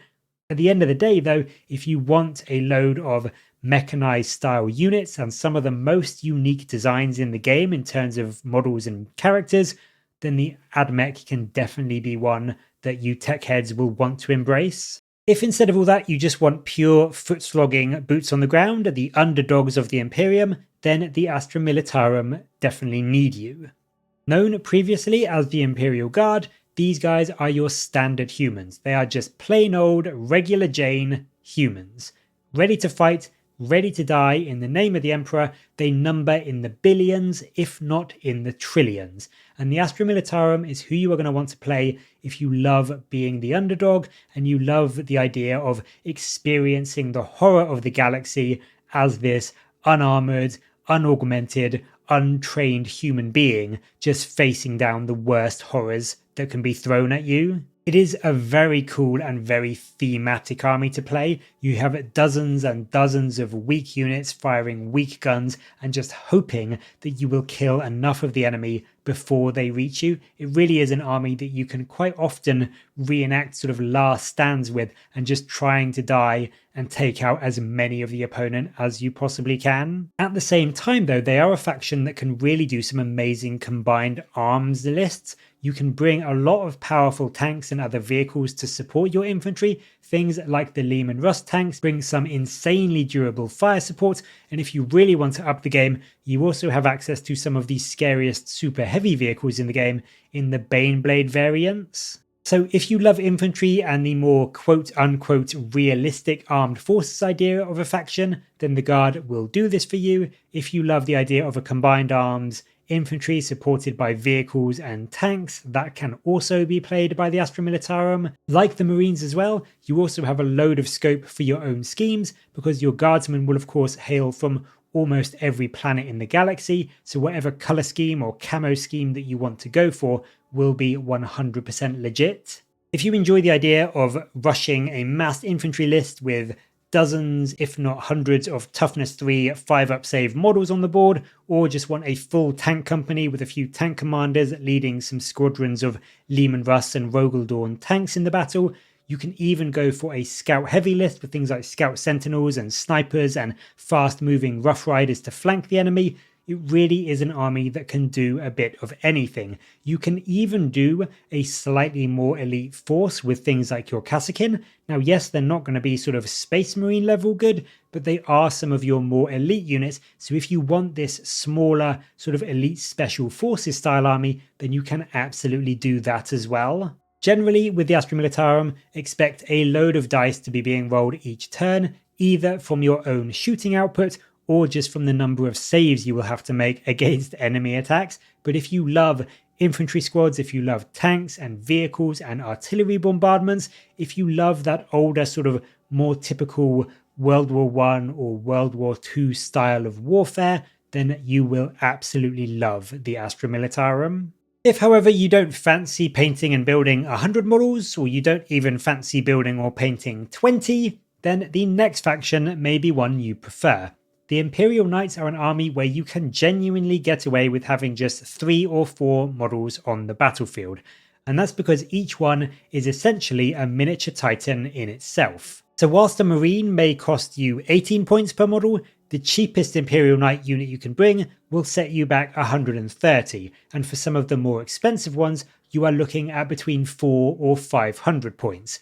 At the end of the day though, if you want a load of mechanized style units and some of the most unique designs in the game in terms of models and characters, then the AdMech can definitely be one that you tech heads will want to embrace. If instead of all that you just want pure foot-slogging boots on the ground, the underdogs of the Imperium, then the Astra Militarum definitely need you. Known previously as the Imperial Guard, these guys are your standard humans. They are just plain old, regular Jane humans. Ready to fight, ready to die in the name of the Emperor. They number in the billions, if not in the trillions. And the Astra Militarum is who you are going to want to play if you love being the underdog and you love the idea of experiencing the horror of the galaxy as this unarmored, unaugmented, untrained human being just facing down the worst horrors that can be thrown at you. It is a very cool and very thematic army to play. You have dozens and dozens of weak units firing weak guns and just hoping that you will kill enough of the enemy before they reach you. It really is an army that you can quite often reenact sort of last stands with and just trying to die and take out as many of the opponent as you possibly can. At the same time though, they are a faction that can really do some amazing combined arms lists. You can bring a lot of powerful tanks and other vehicles to support your infantry. Things like the Leman Rust tanks bring some insanely durable fire support, and if you really want to up the game, you also have access to some of the scariest super heavy vehicles in the game in the Baneblade variants. So if you love infantry and the more quote-unquote realistic armed forces idea of a faction, then the Guard will do this for you. If you love the idea of a combined arms infantry supported by vehicles and tanks, that can also be played by the Astra Militarum. Like the Marines as well, you also have a load of scope for your own schemes because your guardsmen will of course hail from almost every planet in the galaxy, so whatever color scheme or camo scheme that you want to go for will be 100% legit. If you enjoy the idea of rushing a massed infantry list with dozens, if not hundreds of toughness 3 5-up save models on the board, or just want a full tank company with a few tank commanders leading some squadrons of Leman Russ and Rogaldorn tanks in the battle, you can even go for a scout heavy list with things like scout sentinels and snipers and fast moving rough riders to flank the enemy. It really is an army that can do a bit of anything. You can even do a slightly more elite force with things like your Kassakin. Now, yes, they're not going to be sort of Space Marine level good, but they are some of your more elite units. So if you want this smaller sort of elite special forces style army, then you can absolutely do that as well. Generally, with the Astra Militarum, expect a load of dice to be being rolled each turn, either from your own shooting output or just from the number of saves you will have to make against enemy attacks. But if you love infantry squads, if you love tanks and vehicles and artillery bombardments, if you love that older sort of more typical World War I or World War II style of warfare, then you will absolutely love the Astra Militarum. If, however, you don't fancy painting and building 100 models, or you don't even fancy building or painting 20, then the next faction may be one you prefer. The Imperial Knights are an army where you can genuinely get away with having just 3 or 4 models on the battlefield, and that's because each one is essentially a miniature titan in itself. So whilst a Marine may cost you 18 points per model, the cheapest Imperial Knight unit you can bring will set you back 130, and for some of the more expensive ones, you are looking at between 400 or 500 points.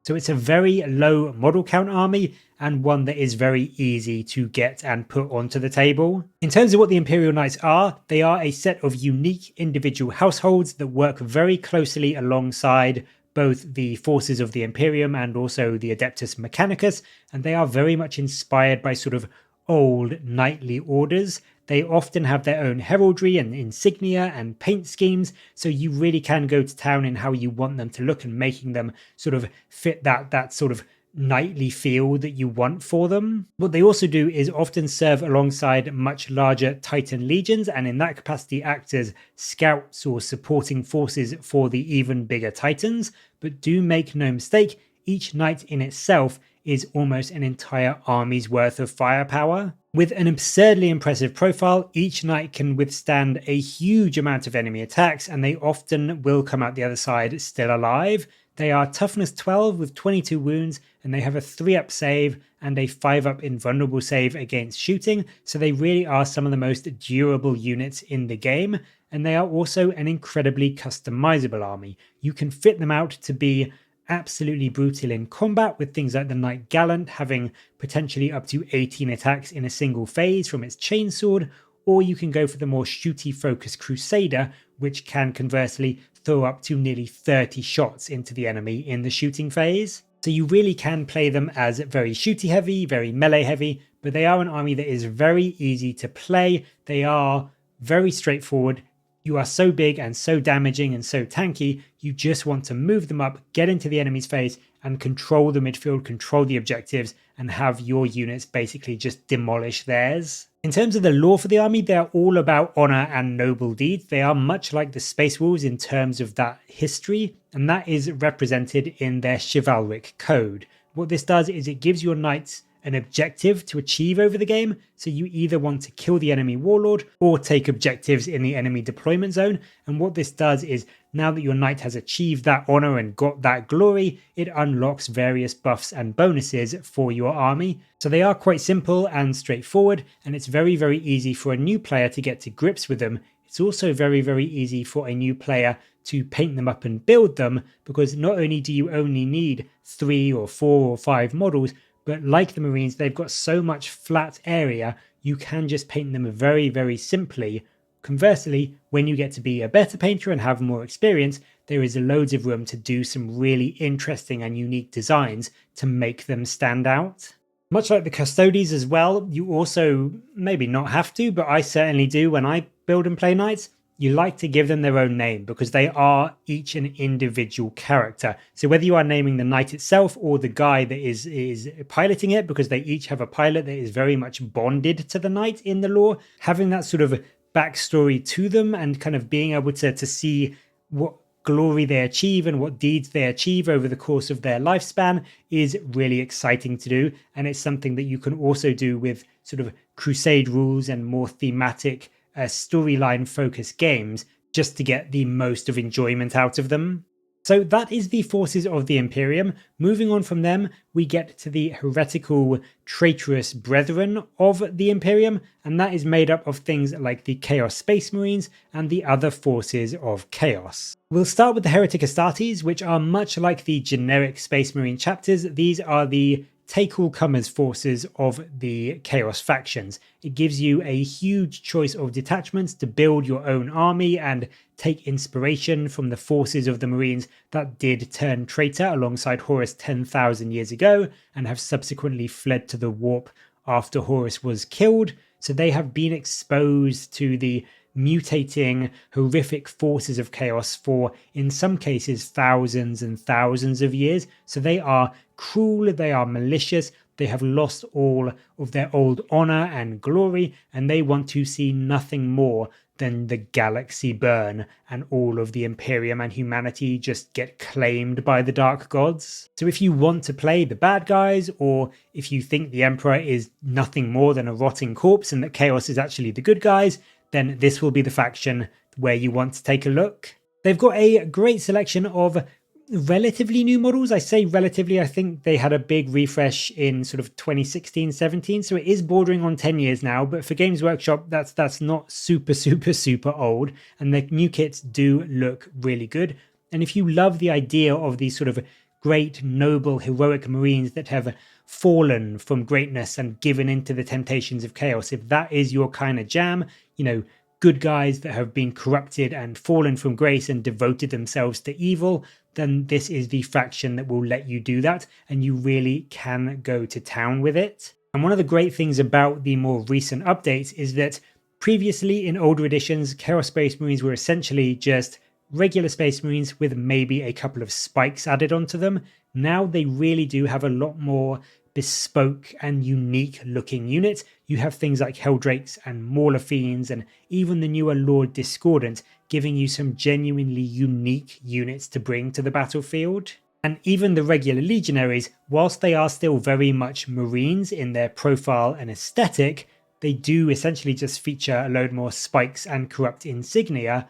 So it's a very low model count army, and one that is very easy to get and put onto the table. In terms of what the Imperial Knights are, they are a set of unique individual households that work very closely alongside both the forces of the Imperium and also the Adeptus Mechanicus, and they are very much inspired by sort of old knightly orders. They often have their own heraldry and insignia and paint schemes, so you really can go to town in how you want them to look and making them sort of fit that sort of knightly feel that you want for them. What they also do is often serve alongside much larger Titan legions, and in that capacity act as scouts or supporting forces for the even bigger Titans. But do make no mistake, each knight in itself is almost an entire army's worth of firepower. With an absurdly impressive profile, each knight can withstand a huge amount of enemy attacks, and they often will come out the other side still alive. They are toughness 12 with 22 wounds, and they have a 3-up save and a 5-up invulnerable save against shooting, so they really are some of the most durable units in the game, and they are also an incredibly customizable army. You can fit them out to be absolutely brutal in combat, with things like the Knight Gallant having potentially up to 18 attacks in a single phase from its chainsword, or you can go for the more shooty focused Crusader, which can conversely throw up to nearly 30 shots into the enemy in the shooting phase. So you really can play them as very shooty heavy, very melee heavy, but they are an army that is very easy to play. They are very straightforward. You are so big and so damaging and so tanky, you just want to move them up, get into the enemy's face, and control the midfield, control the objectives, and have your units basically just demolish theirs. In terms of the lore for the army, they are all about honor and noble deeds. They are much like the Space Wolves in terms of that history, and that is represented in their chivalric code. What this does is it gives your knights an objective to achieve over the game, so you either want to kill the enemy warlord or take objectives in the enemy deployment zone. And what this does is, now that your knight has achieved that honor and got that glory, it unlocks various buffs and bonuses for your army. So they are quite simple and straightforward, and it's very, very easy for a new player to get to grips with them. It's also very, very easy for a new player to paint them up and build them, because not only do you only need 3 or 4 or 5 models, but like the Marines, they've got so much flat area, you can just paint them very, very simply. Conversely, when you get to be a better painter and have more experience, there is loads of room to do some really interesting and unique designs to make them stand out. Much like the Custodes as well, you also maybe not have to, but I certainly do when I build and play knights. You like to give them their own name because they are each an individual character. So whether you are naming the knight itself or the guy that is piloting it, because they each have a pilot that is very much bonded to the knight in the lore, having that sort of backstory to them and kind of being able to see what glory they achieve and what deeds they achieve over the course of their lifespan is really exciting to do. And it's something that you can also do with sort of crusade rules and more thematic storyline focused games, just to get the most of enjoyment out of them. So that is the forces of the Imperium. Moving on from them, we get to the heretical, traitorous brethren of the Imperium, and that is made up of things like the Chaos Space Marines and the other forces of Chaos. We'll start with the Heretic Astartes, which are much like the generic Space Marine chapters. These are the take-all-comers forces of the Chaos factions. It gives you a huge choice of detachments to build your own army and take inspiration from the forces of the Marines that did turn traitor alongside Horus 10,000 years ago and have subsequently fled to the warp after Horus was killed. So they have been exposed to the mutating, horrific forces of chaos for, in some cases, thousands and thousands of years. So they are cruel, they are malicious, they have lost all of their old honor and glory, and they want to see nothing more than the galaxy burn and all of the Imperium and humanity just get claimed by the dark gods. So if you want to play the bad guys, or if you think the Emperor is nothing more than a rotting corpse and that Chaos is actually the good guys, then this will be the faction where you want to take a look. They've got a great selection of relatively new models. I say relatively, I think they had a big refresh in sort of 2016-17, so it is bordering on 10 years now, but for Games Workshop, that's not super old, and the new kits do look really good. And if you love the idea of these sort of great, noble, heroic Marines that have fallen from greatness and given into the temptations of chaos, if that is your kind of jam, you know, good guys that have been corrupted and fallen from grace and devoted themselves to evil, then this is the faction that will let you do that, and you really can go to town with it. And one of the great things about the more recent updates is that previously in older editions, Chaos Space Marines were essentially just regular Space Marines with maybe a couple of spikes added onto them. Now they really do have a lot more bespoke and unique looking units. You have things like Helldrakes and Mauler Fiends and even the newer Lord Discordant, giving you some genuinely unique units to bring to the battlefield. And even the regular Legionaries, whilst they are still very much Marines in their profile and aesthetic, they do essentially just feature a load more spikes and corrupt insignia,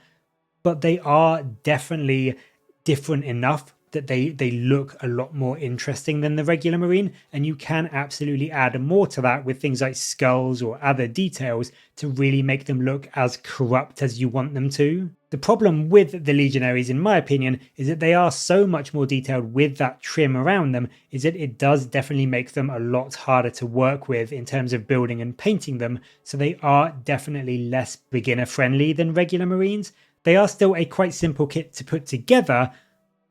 but they are definitely different enough that they look a lot more interesting than the regular Marine, and you can absolutely add more to that with things like skulls or other details to really make them look as corrupt as you want them to. The problem with the Legionaries, in my opinion, is that they are so much more detailed with that trim around them, is that it does definitely make them a lot harder to work with in terms of building and painting them, so they are definitely less beginner friendly than regular Marines. They are still a quite simple kit to put together,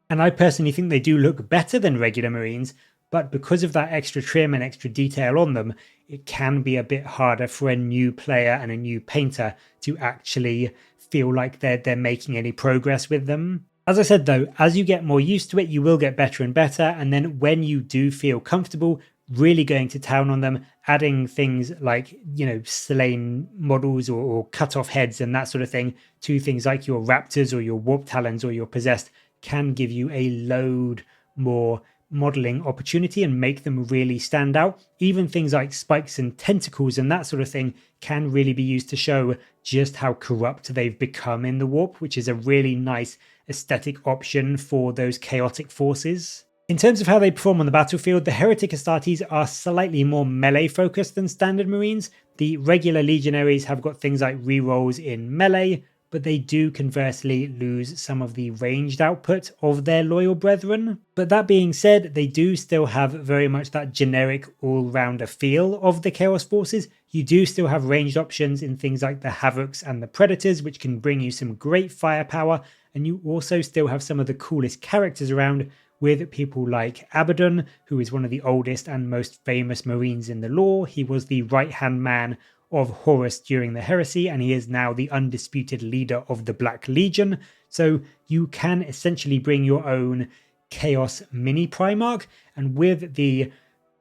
and I personally think they do look better than regular Marines, but because of that extra trim and extra detail on them, it can be a bit harder for a new player and a new painter to actually feel like they're making any progress with them. As I said though, as you get more used to it, you will get better and better, and then when you do feel comfortable really going to town on them, adding things like, you know, slain models or cut off heads and that sort of thing to things like your Raptors or your Warp Talons or your Possessed can give you a load more modeling opportunity and make them really stand out. Even things like spikes and tentacles and that sort of thing can really be used to show just how corrupt they've become in the warp, which is a really nice aesthetic option for those chaotic forces. In terms of how they perform on the battlefield, the Heretic Astartes are slightly more melee focused than standard Marines. The regular Legionaries have got things like rerolls in melee, but they do conversely lose some of the ranged output of their loyal brethren. But that being said, they do still have very much that generic all-rounder feel of the Chaos Forces. You do still have ranged options in things like the Havocs and the Predators, which can bring you some great firepower, and you also still have some of the coolest characters around, with people like Abaddon, who is one of the oldest and most famous Marines in the lore. He was the right-hand man of Horus during the Heresy, and he is now the undisputed leader of the Black Legion. So you can essentially bring your own Chaos mini Primarch, and with the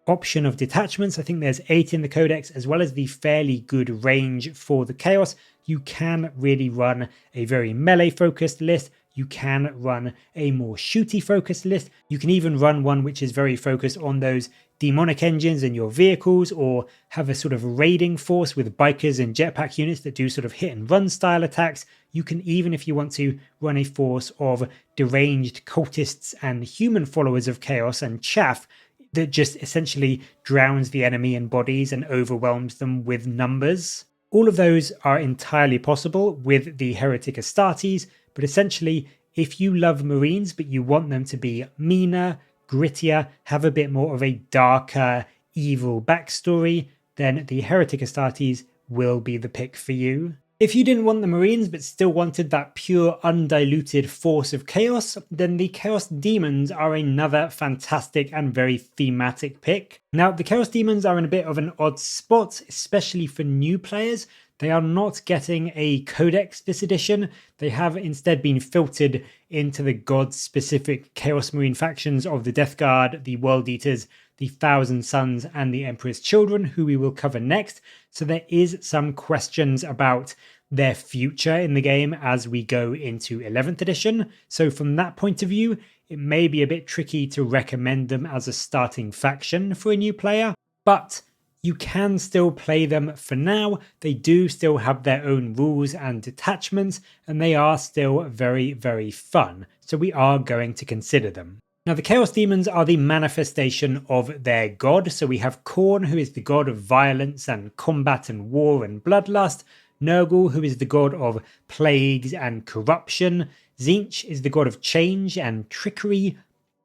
option of detachments, I think there's 8 in the Codex, as well as the fairly good range for the Chaos, you can really run a very melee focused list. You can run a more shooty focused list. You can even run one which is very focused on those demonic engines in your vehicles, or have a sort of raiding force with bikers and jetpack units that do sort of hit and run style attacks. You can even, if you want to, run a force of deranged cultists and human followers of chaos and chaff that just essentially drowns the enemy in bodies and overwhelms them with numbers. All of those are entirely possible with the Heretic Astartes, but essentially, if you love Marines but you want them to be meaner, grittier, have a bit more of a darker, evil backstory, then the Heretic Astartes will be the pick for you. If you didn't want the Marines but still wanted that pure undiluted force of chaos, then the Chaos Demons are another fantastic and very thematic pick. Now, the Chaos Demons are in a bit of an odd spot, especially for new players. They are not getting a codex this edition. They have instead been filtered into the god-specific Chaos Marine factions of the Death Guard, the World Eaters, the Thousand Sons, and the Emperor's Children, who we will cover next. So there is some questions about their future in the game as we go into 11th edition. So from that point of view, it may be a bit tricky to recommend them as a starting faction for a new player, but you can still play them for now. They do still have their own rules and detachments, and they are still very, very fun. so we are going to consider them. Now, the Chaos Demons are the manifestation of their god. So we have Khorne, who is the god of violence and combat and war and bloodlust. Nurgle, who is the god of plagues and corruption. Tzeentch is the god of change and trickery,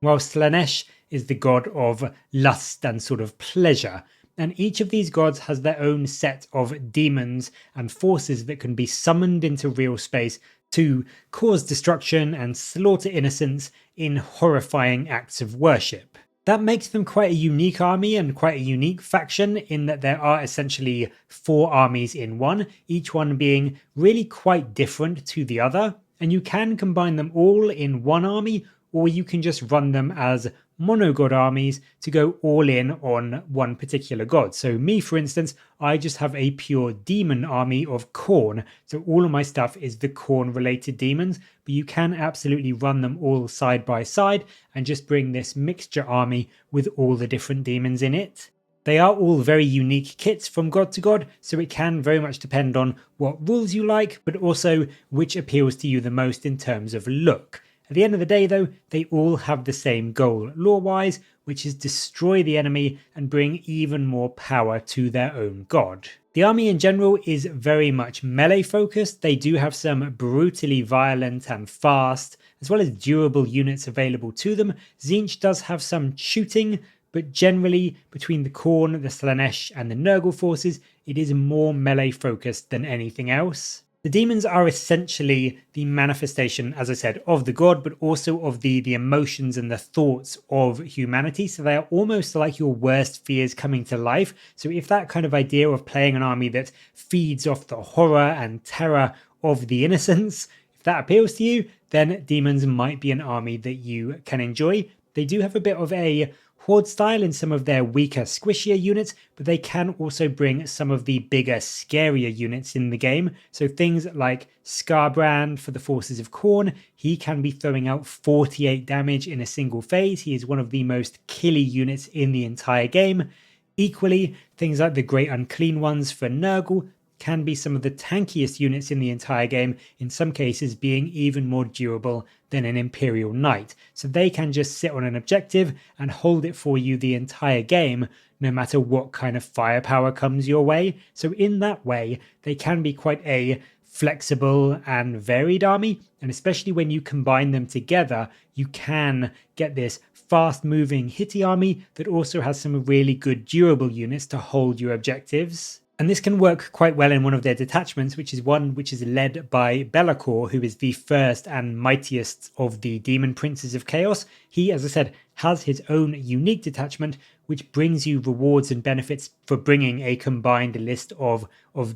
while Slaanesh is the god of lust and sort of pleasure. And each of these gods has their own set of demons and forces that can be summoned into real space to cause destruction and slaughter innocents in horrifying acts of worship. That makes them quite a unique army and quite a unique faction in that there are essentially 4 armies in one, each one being really quite different to the other, and you can combine them all in one army, or you can just run them as monogod armies to go all in on one particular god. So me, for instance, I just have a pure demon army of Khorne, so all of my stuff is the Khorne related demons, but you can absolutely run them all side by side and just bring this mixture army with all the different demons in it. They are all very unique kits from god to god, so it can very much depend on what rules you like, but also which appeals to you the most in terms of look. At the end of the day, though, they all have the same goal lore-wise, which is destroy the enemy and bring even more power to their own god. The army in general is very much melee focused. They do have some brutally violent and fast, as well as durable units available to them. Tzeentch does have some shooting, but generally between the Khorne, the Slaanesh and the Nurgle forces, it is more melee focused than anything else. The demons are essentially the manifestation, as I said, of the god, but also of the emotions and the thoughts of humanity. So they are almost like your worst fears coming to life. So if that kind of idea of playing an army that feeds off the horror and terror of the innocents, if that appeals to you, then demons might be an army that you can enjoy. They do have a bit of a horde style in some of their weaker, squishier units, but they can also bring some of the bigger, scarier units in the game. So things like Skarbrand for the forces of Khorne, he can be throwing out 48 damage in a single phase. He is one of the most killy units in the entire game. Equally, things like the Great Unclean Ones for Nurgle can be some of the tankiest units in the entire game, in some cases being even more durable than an Imperial Knight. So they can just sit on an objective and hold it for you the entire game, no matter what kind of firepower comes your way. So in that way, they can be quite a flexible and varied army, and especially when you combine them together, you can get this fast-moving hitty army that also has some really good durable units to hold your objectives. And this can work quite well in one of their detachments, which is one which is led by Be'lakor, who is the first and mightiest of the Demon Princes of Chaos. He, as I said, has his own unique detachment, which brings you rewards and benefits for bringing a combined list of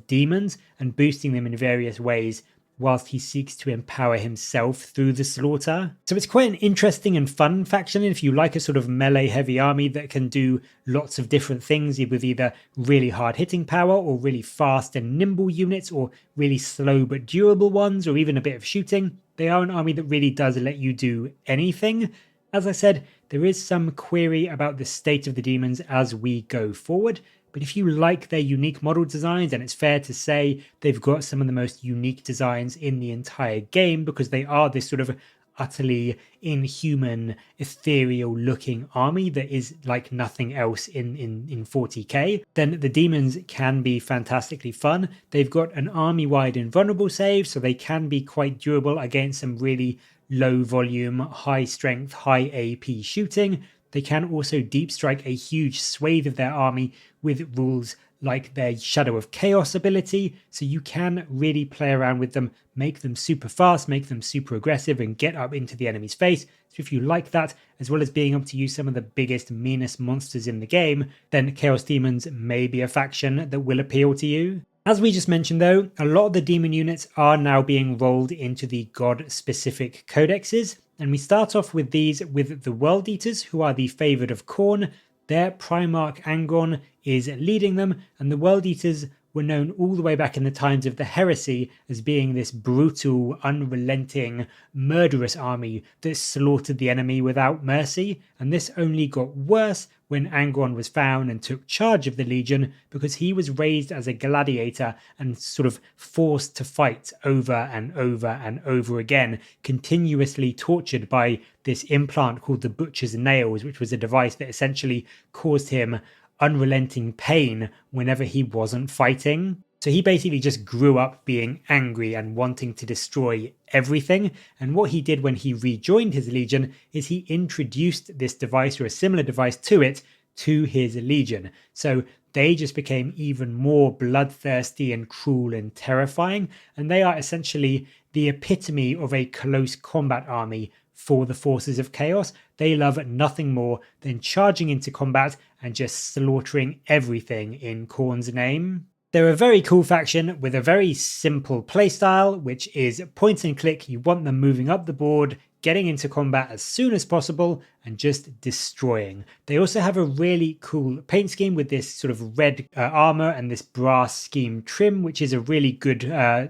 demons and boosting them in various ways, whilst he seeks to empower himself through the slaughter. So it's quite an interesting and fun faction if you like a sort of melee heavy army that can do lots of different things with either really hard hitting power or really fast and nimble units, or really slow but durable ones, or even a bit of shooting. They are an army that really does let you do anything. As I said, there is some query about the state of the demons as we go forward, but if you like their unique model designs, and it's fair to say they've got some of the most unique designs in the entire game, because they are this sort of utterly inhuman, ethereal looking army that is like nothing else in 40k, then the demons can be fantastically fun. They've got an army-wide invulnerable save, so they can be quite durable against some really low volume, high strength, high AP shooting. They can also deep strike a huge swathe of their army with rules like their Shadow of Chaos ability, so you can really play around with them, make them super fast, make them super aggressive, and get up into the enemy's face. So if you like that, as well as being able to use some of the biggest, meanest monsters in the game, then Chaos Demons may be a faction that will appeal to you. As we just mentioned though, a lot of the demon units are now being rolled into the god-specific codexes, and we start off with these with the World Eaters, who are the favoured of Khorne. Their Primarch Angron is leading them, and the World Eaters were known all the way back in the times of the Heresy as being this brutal, unrelenting, murderous army that slaughtered the enemy without mercy, and this only got worse when Angron was found and took charge of the Legion, because he was raised as a gladiator and sort of forced to fight over and over and over again, continuously tortured by this implant called the Butcher's Nails, which was a device that essentially caused him unrelenting pain whenever he wasn't fighting. So he basically just grew up being angry and wanting to destroy everything. And what he did when he rejoined his legion is he introduced this device, or a similar device to it, to his legion. So they just became even more bloodthirsty and cruel and terrifying. And they are essentially the epitome of a close combat army for the forces of chaos. They love nothing more than charging into combat and just slaughtering everything in Khorne's name. They're a very cool faction with a very simple playstyle, which is point and click. You want them moving up the board, getting into combat as soon as possible, and just destroying. They also have a really cool paint scheme with this sort of red armor and this brass scheme trim, which is a really good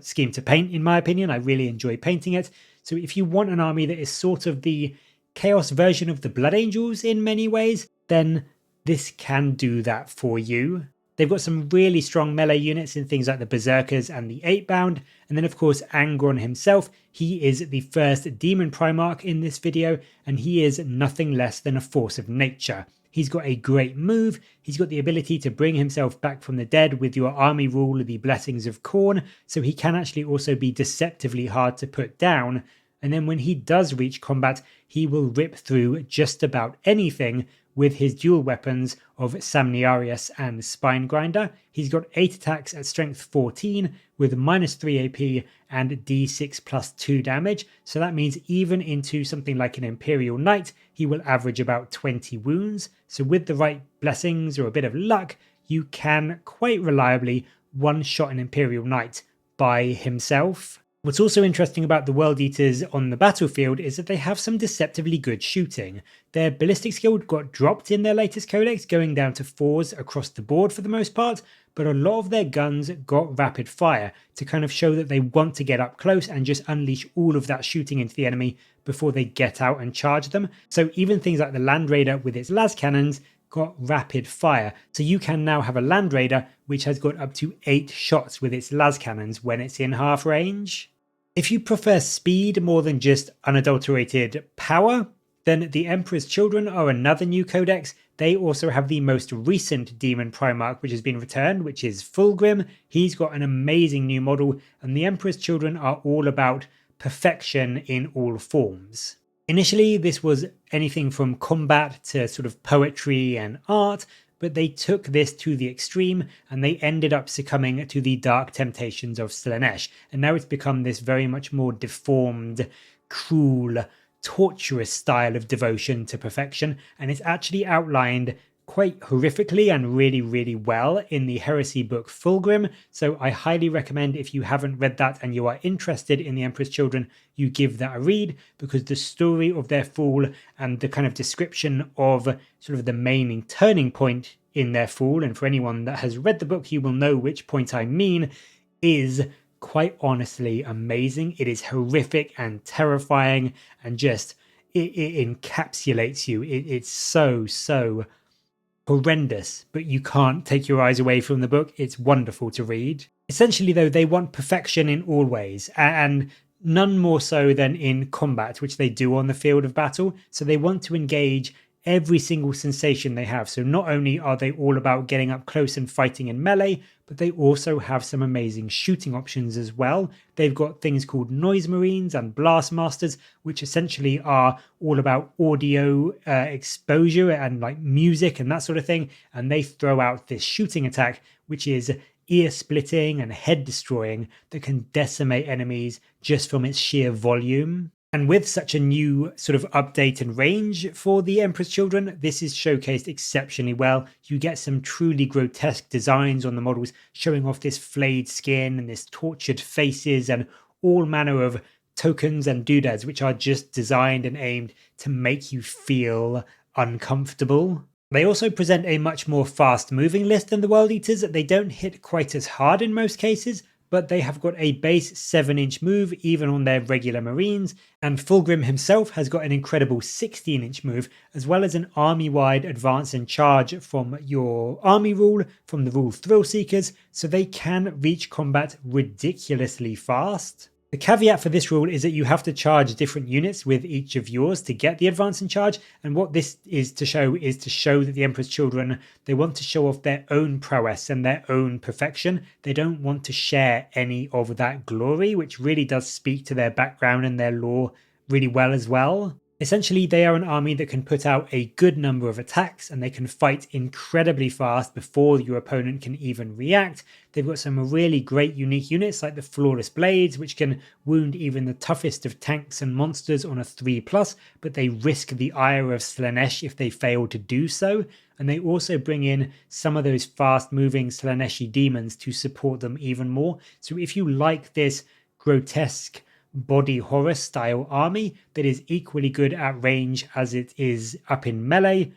scheme to paint, in my opinion. I really enjoy painting it. So if you want an army that is sort of the chaos version of the Blood Angels in many ways, then this can do that for you. They've got some really strong melee units in things like the Berserkers and the 8-bound. And then, of course, Angron himself. He is the first Demon Primarch in this video, and he is nothing less than a force of nature. He's got a great move. He's got the ability to bring himself back from the dead with your army rule, the Blessings of Khorne. So he can actually also be deceptively hard to put down. And then when he does reach combat, he will rip through just about anything with his dual weapons of Samniarius and Spinegrinder. He's got 8 attacks at strength 14 with -3 AP and D6 plus 2 damage. So that means even into something like an Imperial Knight, he will average about 20 wounds. So with the right blessings or a bit of luck, you can quite reliably one-shot an Imperial Knight by himself. What's also interesting about the World Eaters on the battlefield is that they have some deceptively good shooting. Their ballistic skill got dropped in their latest codex, going down to 4s across the board for the most part, but a lot of their guns got rapid fire to kind of show that they want to get up close and just unleash all of that shooting into the enemy before they get out and charge them. So even things like the Land Raider with its las cannons got rapid fire. So you can now have a Land Raider which has got up to 8 shots with its las cannons when it's in half range. If you prefer speed more than just unadulterated power, then the Emperor's Children are another new codex. They also have the most recent Demon Primarch which has been returned, which is Fulgrim. He's got an amazing new model, and the Emperor's Children are all about perfection in all forms. Initially, this was anything from combat to sort of poetry and art, but they took this to the extreme and they ended up succumbing to the dark temptations of Slaanesh. And now it's become this very much more deformed, cruel, torturous style of devotion to perfection. And it's actually outlined quite horrifically and really, really well in the Heresy book Fulgrim. So I highly recommend, if you haven't read that and you are interested in the Emperor's Children, you give that a read, because the story of their fall and the kind of description of sort of the main turning point in their fall, and for anyone that has read the book, you will know which point I mean, is quite honestly amazing. It is horrific and terrifying, and just it encapsulates you. It's so horrendous, but you can't take your eyes away from the book. It's wonderful to read. Essentially, though, they want perfection in all ways, and none more so than in combat, which they do on the field of battle. So they want to engage every single sensation they have. So not only are they all about getting up close and fighting in melee, but they also have some amazing shooting options as well. They've got things called Noise Marines and Blast Masters, which essentially are all about audio exposure and like music and that sort of thing. And they throw out this shooting attack, which is ear splitting and head destroying, that can decimate enemies just from its sheer volume. And with such a new sort of update and range for the Emperor's Children, this is showcased exceptionally well. You get some truly grotesque designs on the models, showing off this flayed skin and this tortured faces and all manner of tokens and doodads, which are just designed and aimed to make you feel uncomfortable. They also present a much more fast moving list than the World Eaters. They don't hit quite as hard in most cases, but they have got a base 7-inch move even on their regular Marines, and Fulgrim himself has got an incredible 16-inch move, as well as an army-wide advance and charge from your army rule, from the rule Thrill Seekers, so they can reach combat ridiculously fast. The caveat for this rule is that you have to charge different units with each of yours to get the advance and charge, and what this is to show that the Emperor's Children, they want to show off their own prowess and their own perfection. They don't want to share any of that glory, which really does speak to their background and their lore really well as well. Essentially, they are an army that can put out a good number of attacks and they can fight incredibly fast before your opponent can even react. They've got some really great unique units like the Flawless Blades, which can wound even the toughest of tanks and monsters on a 3+, but they risk the ire of Slaanesh if they fail to do so. And they also bring in some of those fast-moving Slaaneshi demons to support them even more. So if you like this grotesque body horror style army that is equally good at range as it is up in melee,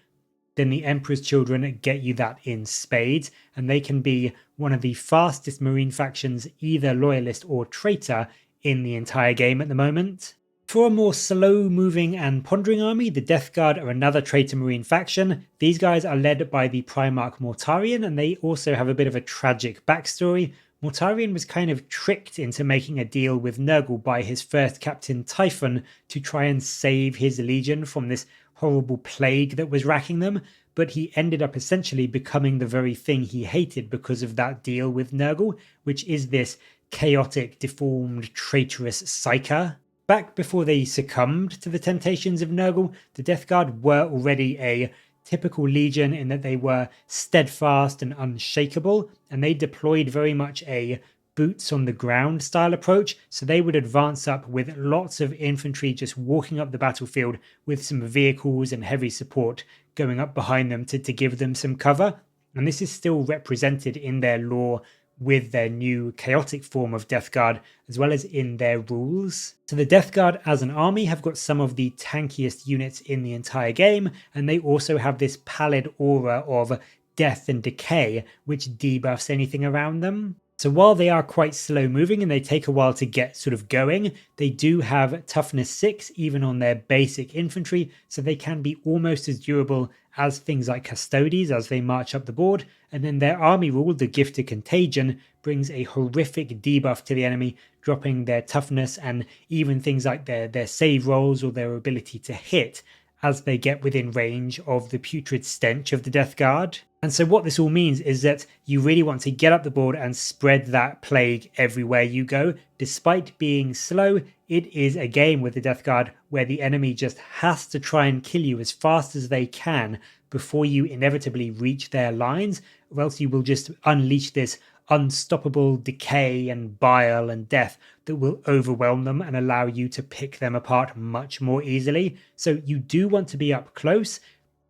then the Emperor's Children get you that in spades, and they can be one of the fastest Marine factions, either Loyalist or Traitor, in the entire game at the moment. For a more slow moving and pondering army, the Death Guard are another Traitor Marine faction. These guys are led by the Primarch Mortarion, and they also have a bit of a tragic backstory. Mortarion was kind of tricked into making a deal with Nurgle by his first captain Typhon to try and save his legion from this horrible plague that was racking them, but he ended up essentially becoming the very thing he hated because of that deal with Nurgle, which is this chaotic, deformed, traitorous psyker. Back before they succumbed to the temptations of Nurgle, the Death Guard were already a typical legion in that they were steadfast and unshakable, and they deployed very much a boots on the ground style approach, so they would advance up with lots of infantry just walking up the battlefield with some vehicles and heavy support going up behind them to give them some cover. And this is still represented in their lore with their new chaotic form of Death Guard, as well as in their rules. So the Death Guard as an army have got some of the tankiest units in the entire game, and they also have this pallid aura of death and decay, which debuffs anything around them. So while they are quite slow moving and they take a while to get sort of going, they do have toughness 6 even on their basic infantry, so they can be almost as durable as things like Custodes as they march up the board. And then their army rule, the Gift of Contagion, brings a horrific debuff to the enemy, dropping their toughness and even things like their save rolls or their ability to hit as they get within range of the putrid stench of the Death Guard. And so what this all means is that you really want to get up the board and spread that plague everywhere you go. Despite being slow, it is a game with the Death Guard where the enemy just has to try and kill you as fast as they can before you inevitably reach their lines, or else you will just unleash this unstoppable decay and bile and death that will overwhelm them and allow you to pick them apart much more easily. So you do want to be up close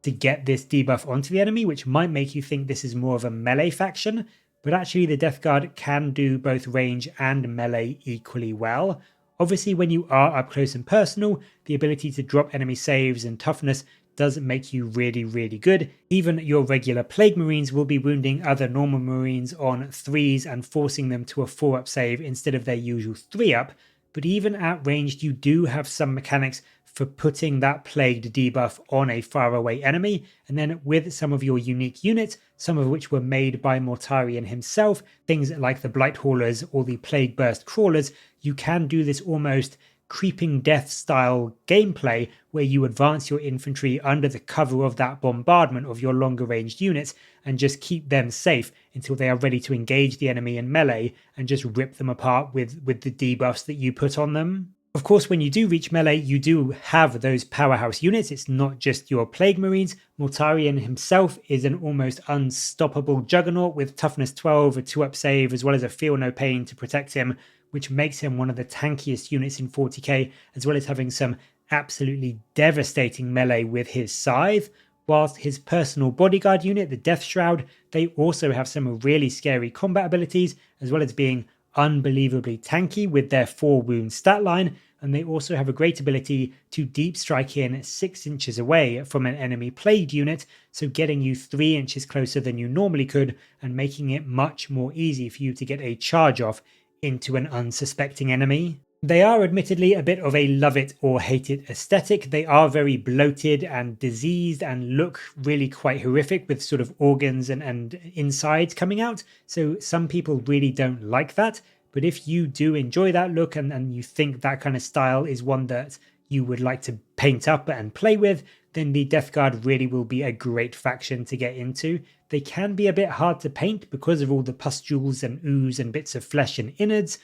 to get this debuff onto the enemy, which might make you think this is more of a melee faction, but actually the Death Guard can do both range and melee equally well. Obviously, when you are up close and personal, the ability to drop enemy saves and toughness does make you really, really good. Even your regular Plague Marines will be wounding other normal Marines on 3s and forcing them to a 4-up save instead of their usual 3-up, but even at ranged you do have some mechanics for putting that plagued debuff on a faraway enemy, and then with some of your unique units, some of which were made by Mortarion himself, things like the Blight Haulers or the Plague Burst Crawlers, you can do this almost creeping death style gameplay where you advance your infantry under the cover of that bombardment of your longer ranged units and just keep them safe until they are ready to engage the enemy in melee and just rip them apart with the debuffs that you put on them. Of course, when you do reach melee, you do have those powerhouse units. It's not just your Plague Marines. Mortarion himself is an almost unstoppable juggernaut with toughness 12, a 2-up save, as well as a feel no pain to protect him, which makes him one of the tankiest units in 40k, as well as having some absolutely devastating melee with his scythe. Whilst his personal bodyguard unit, the Death Shroud, they also have some really scary combat abilities, as well as being unbelievably tanky with their 4 wound stat line, and they also have a great ability to deep strike in 6 inches away from an enemy plagued unit, so getting you 3 inches closer than you normally could and making it much more easy for you to get a charge off into an unsuspecting enemy. They are admittedly a bit of a love it or hate it aesthetic. They are very bloated and diseased and look really quite horrific with sort of organs and insides coming out. So some people really don't like that. But if you do enjoy that look and you think that kind of style is one that you would like to paint up and play with, then the Death Guard really will be a great faction to get into. They can be a bit hard to paint because of all the pustules and ooze and bits of flesh and innards,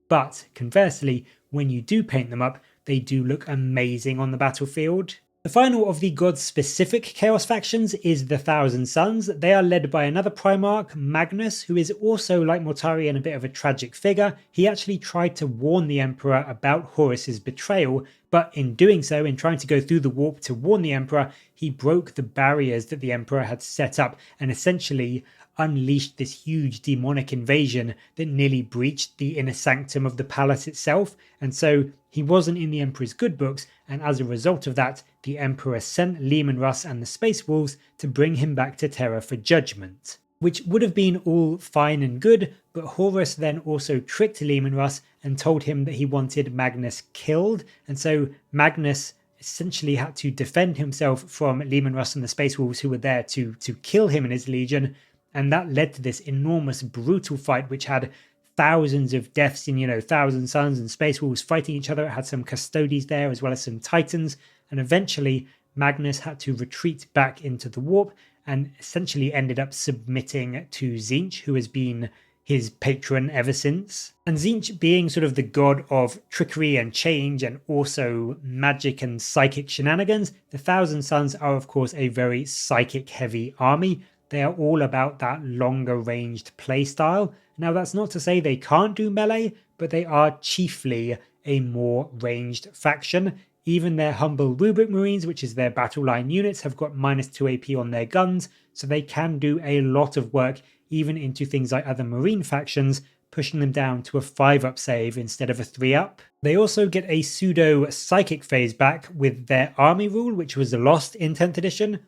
but conversely, when you do paint them up, they do look amazing on the battlefield. The final of the god-specific Chaos factions is the Thousand Sons. They are led by another Primarch, Magnus, who is also, like Mortarion, a bit of a tragic figure. He actually tried to warn the Emperor about Horus's betrayal, but in doing so, in trying to go through the warp to warn the Emperor, he broke the barriers that the Emperor had set up and essentially unleashed this huge demonic invasion that nearly breached the inner sanctum of the palace itself, and so he wasn't in the Emperor's good books, and as a result of that, the Emperor sent Leman Russ and the Space Wolves to bring him back to Terra for judgment. Which would have been all fine and good, but Horus then also tricked Leman Russ and told him that he wanted Magnus killed, and so Magnus essentially had to defend himself from Leman Russ and the Space Wolves who were there to kill him and his legion. And that led to this enormous, brutal fight, which had thousands of deaths in, Thousand Sons and Space Wolves fighting each other. It had some Custodes there, as well as some Titans. And eventually, Magnus had to retreat back into the warp and essentially ended up submitting to Tzeentch, who has been his patron ever since. And Tzeentch being sort of the god of trickery and change and also magic and psychic shenanigans, the Thousand Sons are, of course, a very psychic-heavy army. They are all about that longer ranged playstyle. Now that's not to say they can't do melee, but they are chiefly a more ranged faction. Even their humble Rubric Marines, which is their battle line units, have got -2 AP on their guns, so they can do a lot of work even into things like other Marine factions, pushing them down to a 5-up save instead of a 3-up. They also get a pseudo psychic phase back with their army rule, which was lost in 10th edition.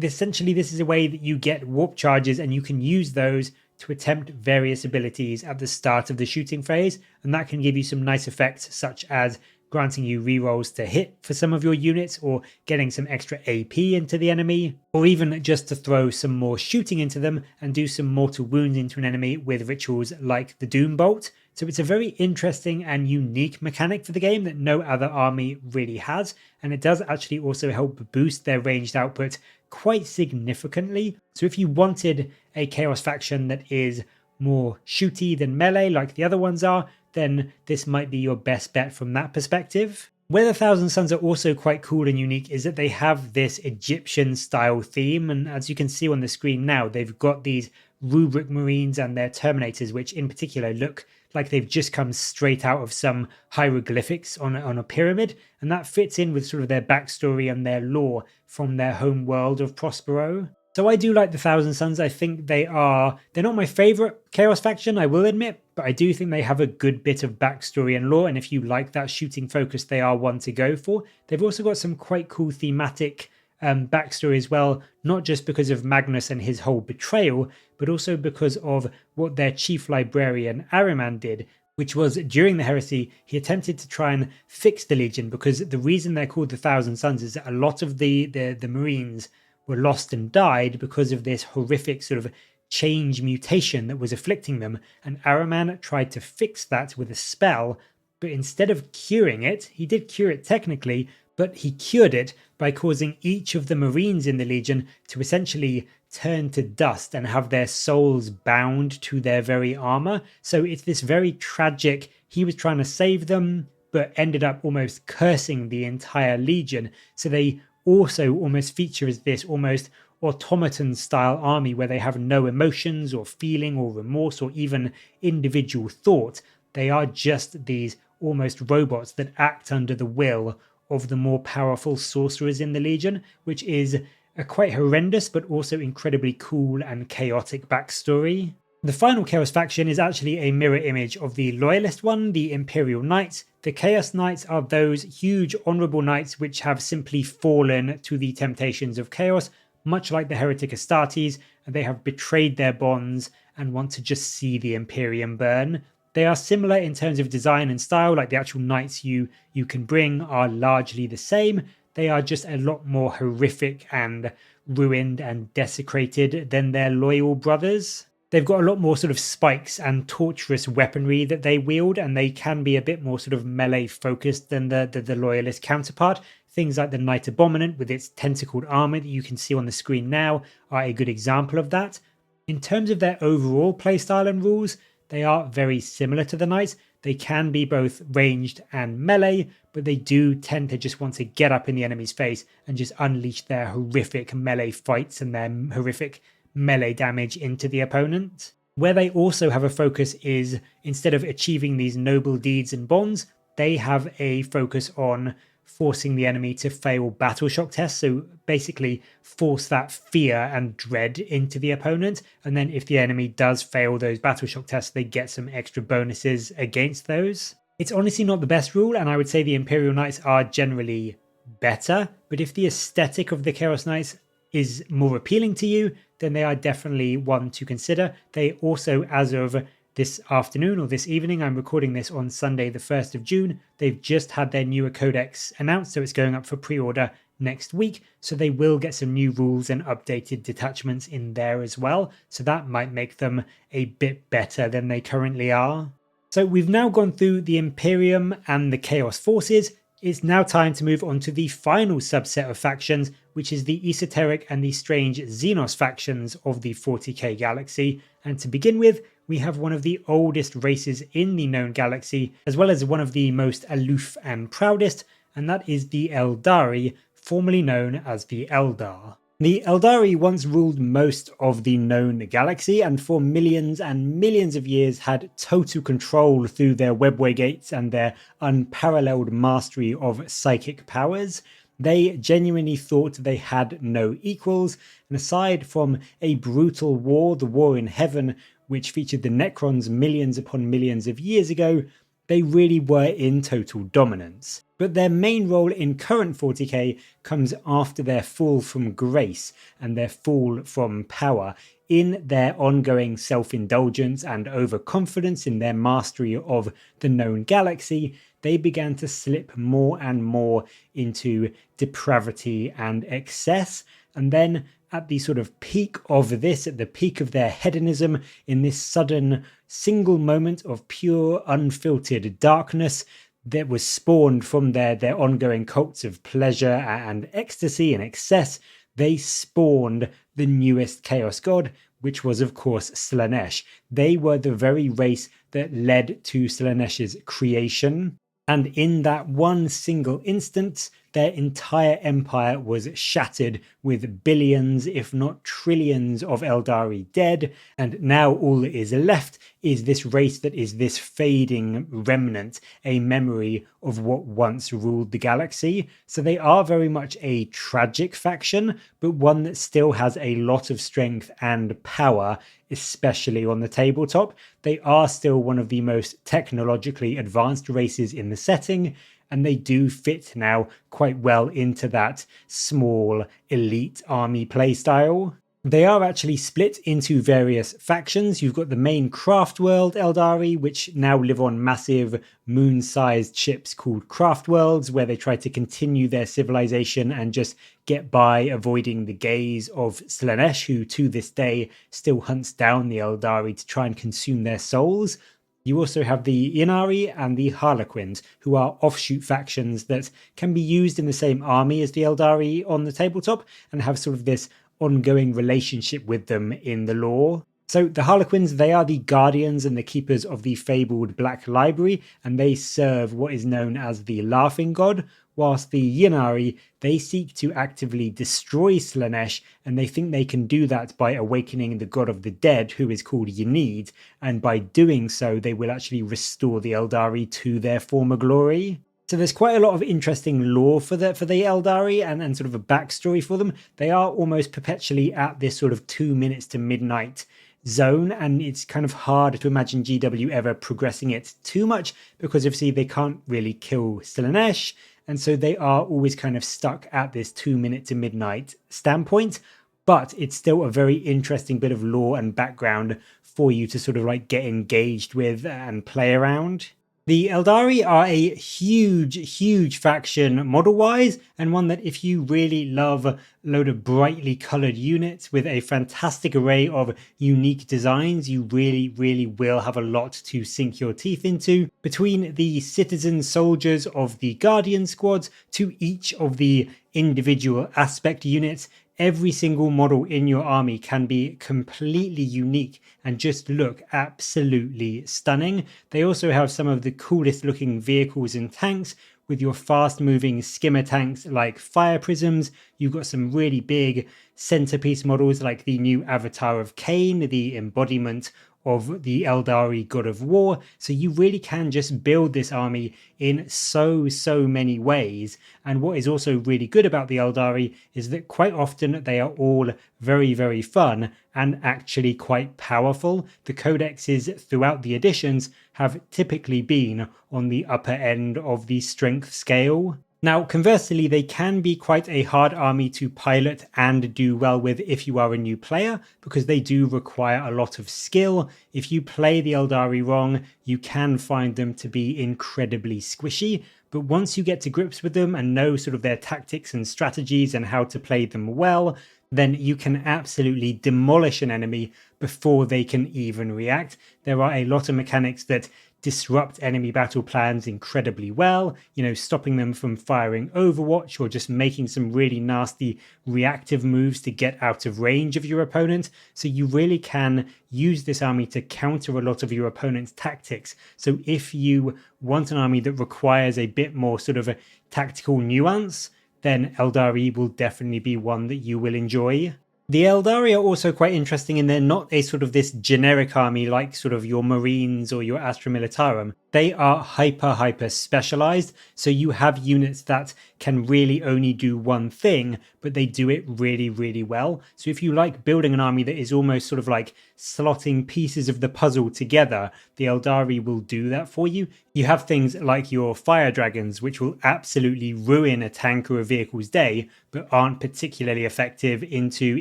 Essentially, this is a way that you get warp charges and you can use those to attempt various abilities at the start of the shooting phase, and that can give you some nice effects such as granting you rerolls to hit for some of your units, or getting some extra AP into the enemy, or even just to throw some more shooting into them and do some mortal wounds into an enemy with rituals like the Doom Bolt. So it's a very interesting and unique mechanic for the game that no other army really has, and it does actually also help boost their ranged output quite significantly. So if you wanted a Chaos faction that is more shooty than melee like the other ones are, then this might be your best bet from that perspective. Where the Thousand Sons are also quite cool and unique is that they have this Egyptian style theme, and as you can see on the screen now, they've got these Rubric Marines and their Terminators, which in particular look like they've just come straight out of some hieroglyphics on a pyramid, and that fits in with sort of their backstory and their lore from their home world of Prospero. So I do like the Thousand Sons. I think they're not my favourite Chaos faction, I will admit, but I do think they have a good bit of backstory and lore, and if you like that shooting focus, they are one to go for. They've also got some quite cool thematic backstory as well, not just because of Magnus and his whole betrayal, but also because of what their chief librarian Ahriman did, which was during the heresy, he attempted to try and fix the Legion, because the reason they're called the Thousand Sons is that a lot of the Marines were lost and died because of this horrific sort of change mutation that was afflicting them, and Ahriman tried to fix that with a spell, but instead of curing it, he did cure it technically, but he cured it by causing each of the Marines in the Legion to essentially turn to dust and have their souls bound to their very armor. So it's this very tragic, he was trying to save them, but ended up almost cursing the entire Legion. So they also almost feature as this almost automaton style army where they have no emotions or feeling or remorse or even individual thought. They are just these almost robots that act under the will of the more powerful sorcerers in the Legion, which is a quite horrendous but also incredibly cool and chaotic backstory. The final Chaos faction is actually a mirror image of the Loyalist one, the Imperial Knights. The Chaos Knights are those huge honourable knights which have simply fallen to the temptations of Chaos, much like the Heretic Astartes, and they have betrayed their bonds and want to just see the Imperium burn. They are similar in terms of design and style, like the actual knights you can bring are largely the same. They are just a lot more horrific and ruined and desecrated than their loyal brothers. They've got a lot more sort of spikes and torturous weaponry that they wield, and they can be a bit more sort of melee focused than the loyalist counterpart. Things like the Knight Abominant with its tentacled armor that you can see on the screen now are a good example of that. In terms of their overall playstyle and rules, they are very similar to the Knights. They can be both ranged and melee, but they do tend to just want to get up in the enemy's face and just unleash their horrific melee fights and their horrific melee damage into the opponent. Where they also have a focus is, instead of achieving these noble deeds and bonds, they have a focus on forcing the enemy to fail battle shock tests, so basically force that fear and dread into the opponent, and then if the enemy does fail those battle shock tests, they get some extra bonuses against those. It's honestly not the best rule, and I would say the Imperial Knights are generally better, but if the aesthetic of the Chaos Knights is more appealing to you, then they are definitely one to consider. They also, as of this afternoon or this evening, I'm recording this on Sunday the 1st of June, they've just had their newer codex announced, so it's going up for pre-order next week, so they will get some new rules and updated detachments in there as well, so that might make them a bit better than they currently are. So we've now gone through the Imperium and the Chaos forces. It's now time to move on to the final subset of factions, which is the esoteric and the strange Xenos factions of the 40k galaxy. And to begin with, we have one of the oldest races in the known galaxy, as well as one of the most aloof and proudest, and that is the Aeldari, formerly known as the Eldar. The Aeldari once ruled most of the known galaxy, and for millions and millions of years had total control through their webway gates and their unparalleled mastery of psychic powers. They genuinely thought they had no equals, and aside from a brutal war, the War in Heaven, which featured the Necrons millions upon millions of years ago, they really were in total dominance. But their main role in current 40k comes after their fall from grace and their fall from power. In their ongoing self-indulgence and overconfidence in their mastery of the known galaxy, they began to slip more and more into depravity and excess, and then at the sort of peak of this, at the peak of their hedonism, in this sudden single moment of pure unfiltered darkness that was spawned from their ongoing cults of pleasure and ecstasy and excess, they spawned the newest chaos god, which was of course Slaanesh. They were the very race that led to Slaanesh's creation. And in that one single instance, their entire empire was shattered with billions, if not trillions, of Aeldari dead. And now all that is left is this race that is this fading remnant, a memory of what once ruled the galaxy. So they are very much a tragic faction, but one that still has a lot of strength and power, especially on the tabletop. They are still one of the most technologically advanced races in the setting, and they do fit now quite well into that small elite army playstyle. They are actually split into various factions. You've got the main craft world Aeldari, which now live on massive moon-sized ships called craft worlds, where they try to continue their civilization and just get by, avoiding the gaze of Slaanesh, who to this day still hunts down the Aeldari to try and consume their souls. You also have the Ynnari and the Harlequins, who are offshoot factions that can be used in the same army as the Aeldari on the tabletop and have sort of this ongoing relationship with them in the lore. So the Harlequins, they are the guardians and the keepers of the fabled Black Library, and they serve what is known as the Laughing God, whilst the Ynnari, they seek to actively destroy Slaanesh, and they think they can do that by awakening the god of the dead, who is called Ynid, and by doing so they will actually restore the Aeldari to their former glory. So there's quite a lot of interesting lore for the Aeldari and sort of a backstory for them. They are almost perpetually at this sort of 2 minutes to midnight zone, and it's kind of hard to imagine GW ever progressing it too much because obviously they can't really kill Slaanesh, and so they are always kind of stuck at this 2 minute to midnight standpoint. But it's still a very interesting bit of lore and background for you to sort of like get engaged with and play around. The Aeldari are a huge faction model-wise, and one that if you really love a load of brightly coloured units with a fantastic array of unique designs, you really will have a lot to sink your teeth into. Between the citizen soldiers of the Guardian squads to each of the individual aspect units, every single model in your army can be completely unique and just look absolutely stunning. They also have some of the coolest looking vehicles and tanks with your fast moving skimmer tanks like fire prisms. You've got some really big centerpiece models like the new avatar of Cain, the embodiment of the Aeldari god of war. So you really can just build this army in so many ways. And what is also really good about the Aeldari is that quite often they are all very fun and actually quite powerful. The codexes throughout the editions have typically been on the upper end of the strength scale. Now, conversely, they can be quite a hard army to pilot and do well with if you are a new player, because they do require a lot of skill. If you play the Aeldari wrong, you can find them to be incredibly squishy. But once you get to grips with them and know sort of their tactics and strategies and how to play them well, then you can absolutely demolish an enemy before they can even react. There are a lot of mechanics that disrupt enemy battle plans incredibly well, stopping them from firing Overwatch or just making some really nasty reactive moves to get out of range of your opponent. So you really can use this army to counter a lot of your opponent's tactics. So if you want an army that requires a bit more sort of a tactical nuance, then Aeldari will definitely be one that you will enjoy. The Aeldari are also quite interesting in they're not a sort of this generic army like sort of your Marines or your Astra Militarum. They are hyper specialized, so you have units that can really only do one thing, but they do it really well. So if you like building an army that is almost sort of like slotting pieces of the puzzle together, the Aeldari will do that for you. You have things like your Fire Dragons, which will absolutely ruin a tank or a vehicle's day, but aren't particularly effective into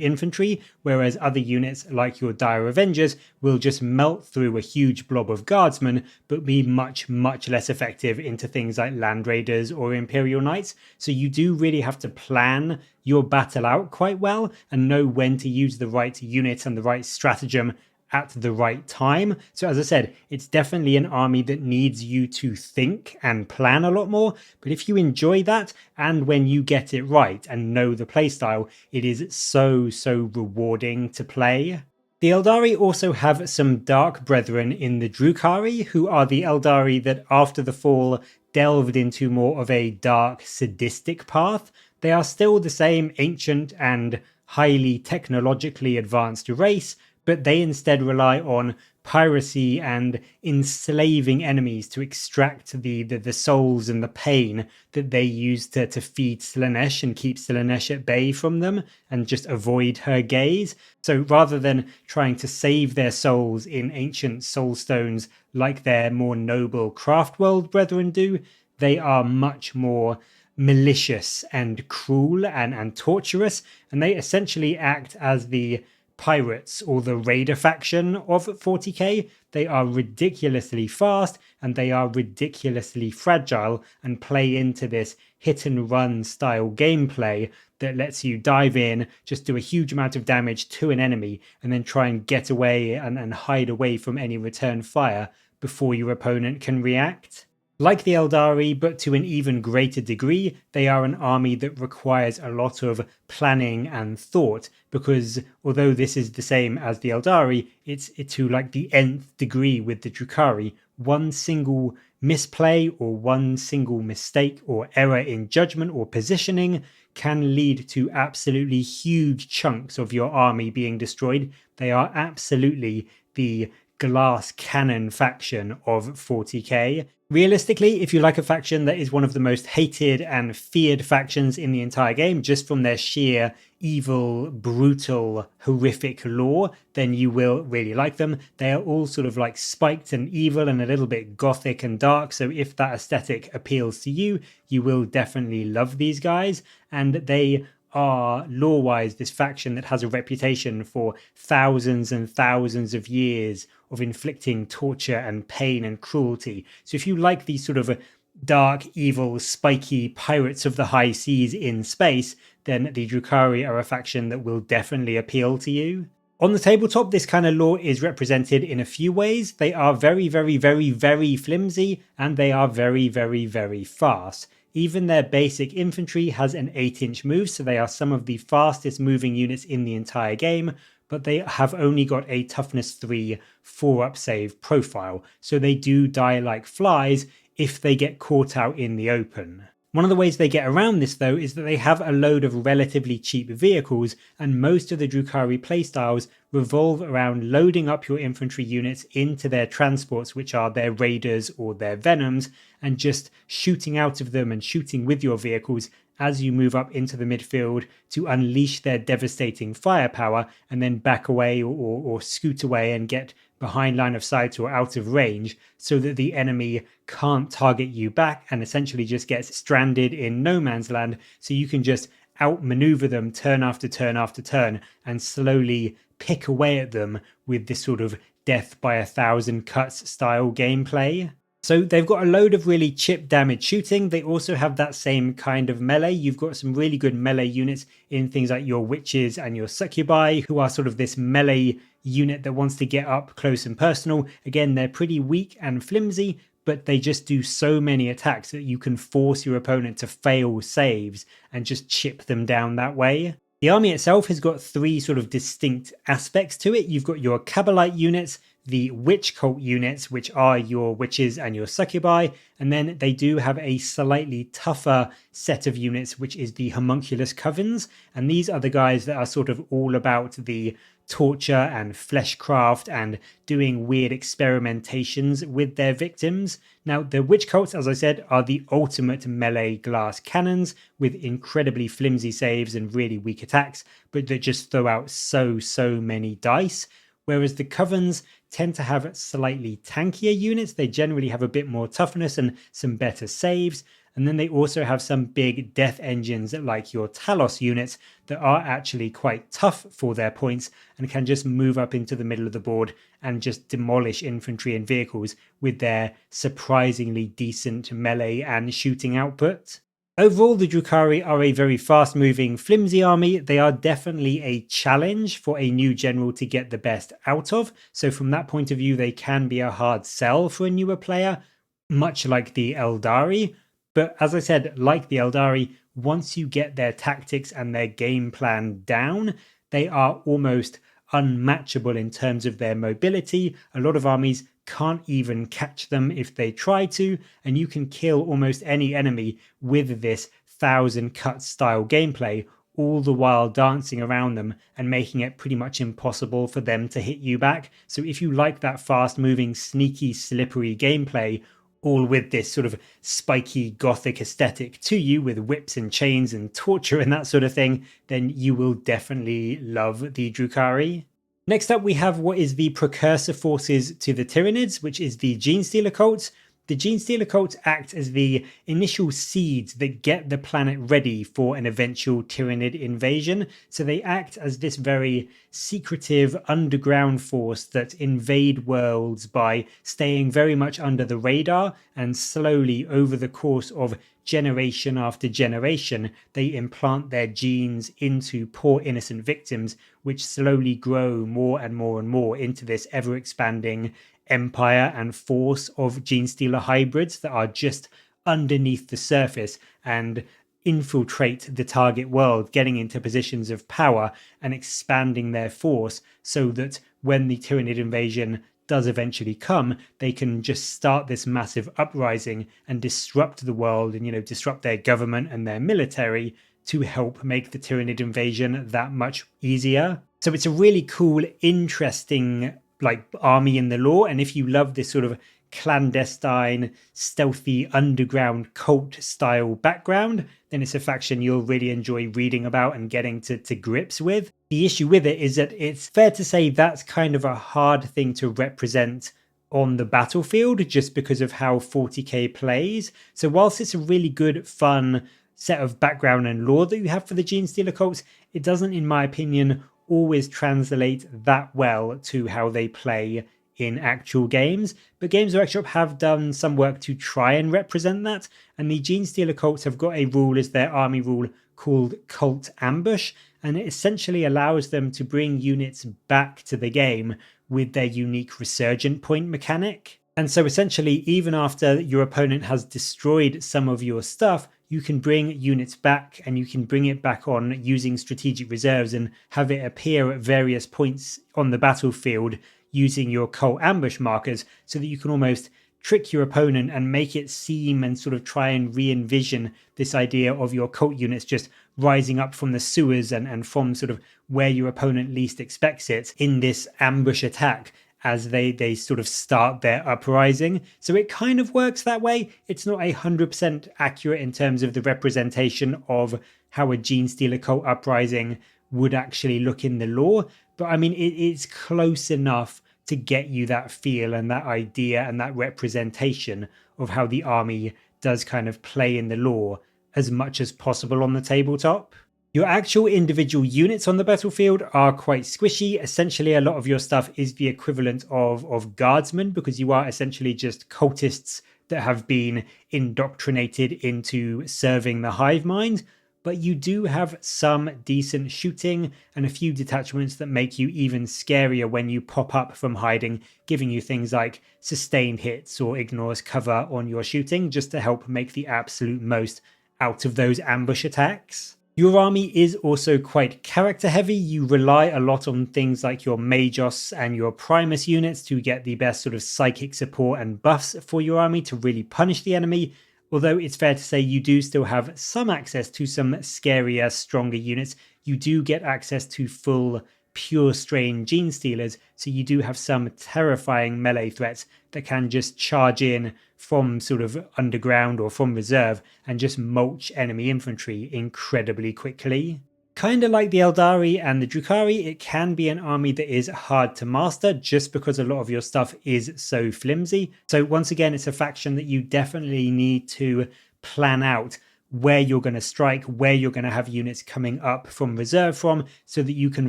infantry, whereas other units like your Dire Avengers will just melt through a huge blob of guardsmen, but be much less effective into things like Land Raiders or Imperial Knights. So you do really have to plan your battle out quite well and know when to use the right unit and the right stratagem at the right time. So as I said, it's definitely an army that needs you to think and plan a lot more. But if you enjoy that, and when you get it right and know the playstyle, it is so rewarding to play. The Aeldari also have some dark brethren in the Drukhari, who are the Aeldari that after the fall delved into more of a dark, sadistic path. They are still the same ancient and highly technologically advanced race, but they instead rely on piracy and enslaving enemies to extract the souls and the pain that they use to feed Slaanesh and keep Slaanesh at bay from them and just avoid her gaze. So rather than trying to save their souls in ancient soul stones like their more noble Craftworld brethren do, they are much more malicious and cruel and torturous, and they essentially act as the pirates or the raider faction of 40k. They are ridiculously fast and they are ridiculously fragile and play into this hit and run style gameplay that lets you dive in, just do a huge amount of damage to an enemy and then try and get away and hide away from any return fire before your opponent can react. Like the Aeldari, but to an even greater degree, they are an army that requires a lot of planning and thought, because although this is the same as the Aeldari, it's to like the nth degree with the Drukhari. One single misplay or one single mistake or error in judgment or positioning can lead to absolutely huge chunks of your army being destroyed. They are absolutely the glass cannon faction of 40k. Realistically, if you like a faction that is one of the most hated and feared factions in the entire game, just from their sheer evil, brutal, horrific lore, then you will really like them. They are all sort of like spiked and evil and a little bit gothic and dark, so if that aesthetic appeals to you, you will definitely love these guys. And they are, lore-wise, this faction that has a reputation for thousands and thousands of years of inflicting torture and pain and cruelty. So if you like these sort of dark, evil, spiky pirates of the high seas in space, then the Drukhari are a faction that will definitely appeal to you. On the tabletop, this kind of lore is represented in a few ways. They are very, very, very, very flimsy, and they are very, very, very fast. Even their basic infantry has an 8-inch move, so they are some of the fastest moving units in the entire game, but they have only got a toughness 3 4-up save profile, so they do die like flies if they get caught out in the open. One of the ways they get around this though is that they have a load of relatively cheap vehicles, and most of the Drukhari playstyles revolve around loading up your infantry units into their transports, which are their raiders or their venoms, and just shooting out of them and shooting with your vehicles as you move up into the midfield to unleash their devastating firepower, and then back away or scoot away and get behind line of sight or out of range so that the enemy can't target you back and essentially just gets stranded in no man's land, so you can just outmaneuver them turn after turn after turn and slowly pick away at them with this sort of death by 1,000 cuts style gameplay. So they've got a load of really chip damage shooting. They also have that same kind of melee. You've got some really good melee units in things like your witches and your succubi, who are sort of this melee unit that wants to get up close and personal. Again, they're pretty weak and flimsy, but they just do so many attacks that you can force your opponent to fail saves and just chip them down that way. The army itself has got 3 sort of distinct aspects to it. You've got your Kabbalite units, the witch cult units, which are your witches and your succubi, and then they do have a slightly tougher set of units, which is the homunculus covens, and these are the guys that are sort of all about the torture and fleshcraft and doing weird experimentations with their victims. Now, the witch cults, as I said, are the ultimate melee glass cannons with incredibly flimsy saves and really weak attacks, but that just throw out so many dice. Whereas the covens tend to have slightly tankier units. They generally have a bit more toughness and some better saves. And then they also have some big death engines like your Talos units that are actually quite tough for their points and can just move up into the middle of the board and just demolish infantry and vehicles with their surprisingly decent melee and shooting output. Overall, the Drukhari are a very fast-moving, flimsy army. They are definitely a challenge for a new general to get the best out of. So from that point of view, they can be a hard sell for a newer player, much like the Aeldari. But as I said, like the Aeldari, once you get their tactics and their game plan down, they are almost unmatchable in terms of their mobility. A lot of armies can't even catch them if they try to, and you can kill almost any enemy with this 1,000 cut style gameplay, all the while dancing around them and making it pretty much impossible for them to hit you back. So if you like that fast moving, sneaky, slippery gameplay, all with this sort of spiky gothic aesthetic to you with whips and chains and torture and that sort of thing, then you will definitely love the Drukhari. Next up, we have what is the precursor forces to the Tyranids, which is the Genestealer Cults. The Genestealer Cults act as the initial seeds that get the planet ready for an eventual Tyranid invasion. So they act as this very secretive underground force that invade worlds by staying very much under the radar, and slowly over the course of generation after generation, they implant their genes into poor innocent victims, which slowly grow more and more and more into this ever-expanding empire and force of Genestealer hybrids that are just underneath the surface and infiltrate the target world, getting into positions of power and expanding their force so that when the Tyranid invasion does eventually come, they can just start this massive uprising and disrupt the world and, disrupt their government and their military to help make the Tyranid invasion that much easier. So it's a really cool, interesting like army in the lore. And if you love this sort of clandestine, stealthy, underground cult style background, then it's a faction you'll really enjoy reading about and getting to grips with. The issue with it is that it's fair to say that's kind of a hard thing to represent on the battlefield just because of how 40k plays. So whilst it's a really good, fun set of background and lore that you have for the Genestealer Cults, it doesn't, in my opinion, always translate that well to how they play in actual games. But Games Workshop have done some work to try and represent that, and the Genestealer Cults have got a rule as their army rule called Cult Ambush, and it essentially allows them to bring units back to the game with their unique resurgent point mechanic. And so essentially, even after your opponent has destroyed some of your stuff, you can bring units back, and you can bring it back on using strategic reserves and have it appear at various points on the battlefield using your cult ambush markers, so that you can almost trick your opponent and make it seem and sort of try and re-envision this idea of your cult units just rising up from the sewers and from sort of where your opponent least expects it in this ambush attack as they sort of start their uprising. So it kind of works that way. It's not 100% accurate in terms of the representation of how a Genestealer cult uprising would actually look in the lore, but I mean, it's close enough to get you that feel and that idea and that representation of how the army does kind of play in the lore as much as possible on the tabletop. Your actual individual units on the battlefield are quite squishy. Essentially, a lot of your stuff is the equivalent of guardsmen, because you are essentially just cultists that have been indoctrinated into serving the hive mind. But you do have some decent shooting and a few detachments that make you even scarier when you pop up from hiding, giving you things like sustained hits or ignores cover on your shooting, just to help make the absolute most out of those ambush attacks. Your army is also quite character heavy. You rely a lot on things like your Magos and your Primus units to get the best sort of psychic support and buffs for your army to really punish the enemy. Although it's fair to say you do still have some access to some scarier, stronger units. You do get access to full pure strain Genestealers, so you do have some terrifying melee threats that can just charge in from sort of underground or from reserve and just mulch enemy infantry incredibly quickly. Kind of like the Aeldari and the Drukhari, it can be an army that is hard to master just because a lot of your stuff is so flimsy. So once again, it's a faction that you definitely need to plan out where you're going to strike, where you're going to have units coming up from reserve from, so that you can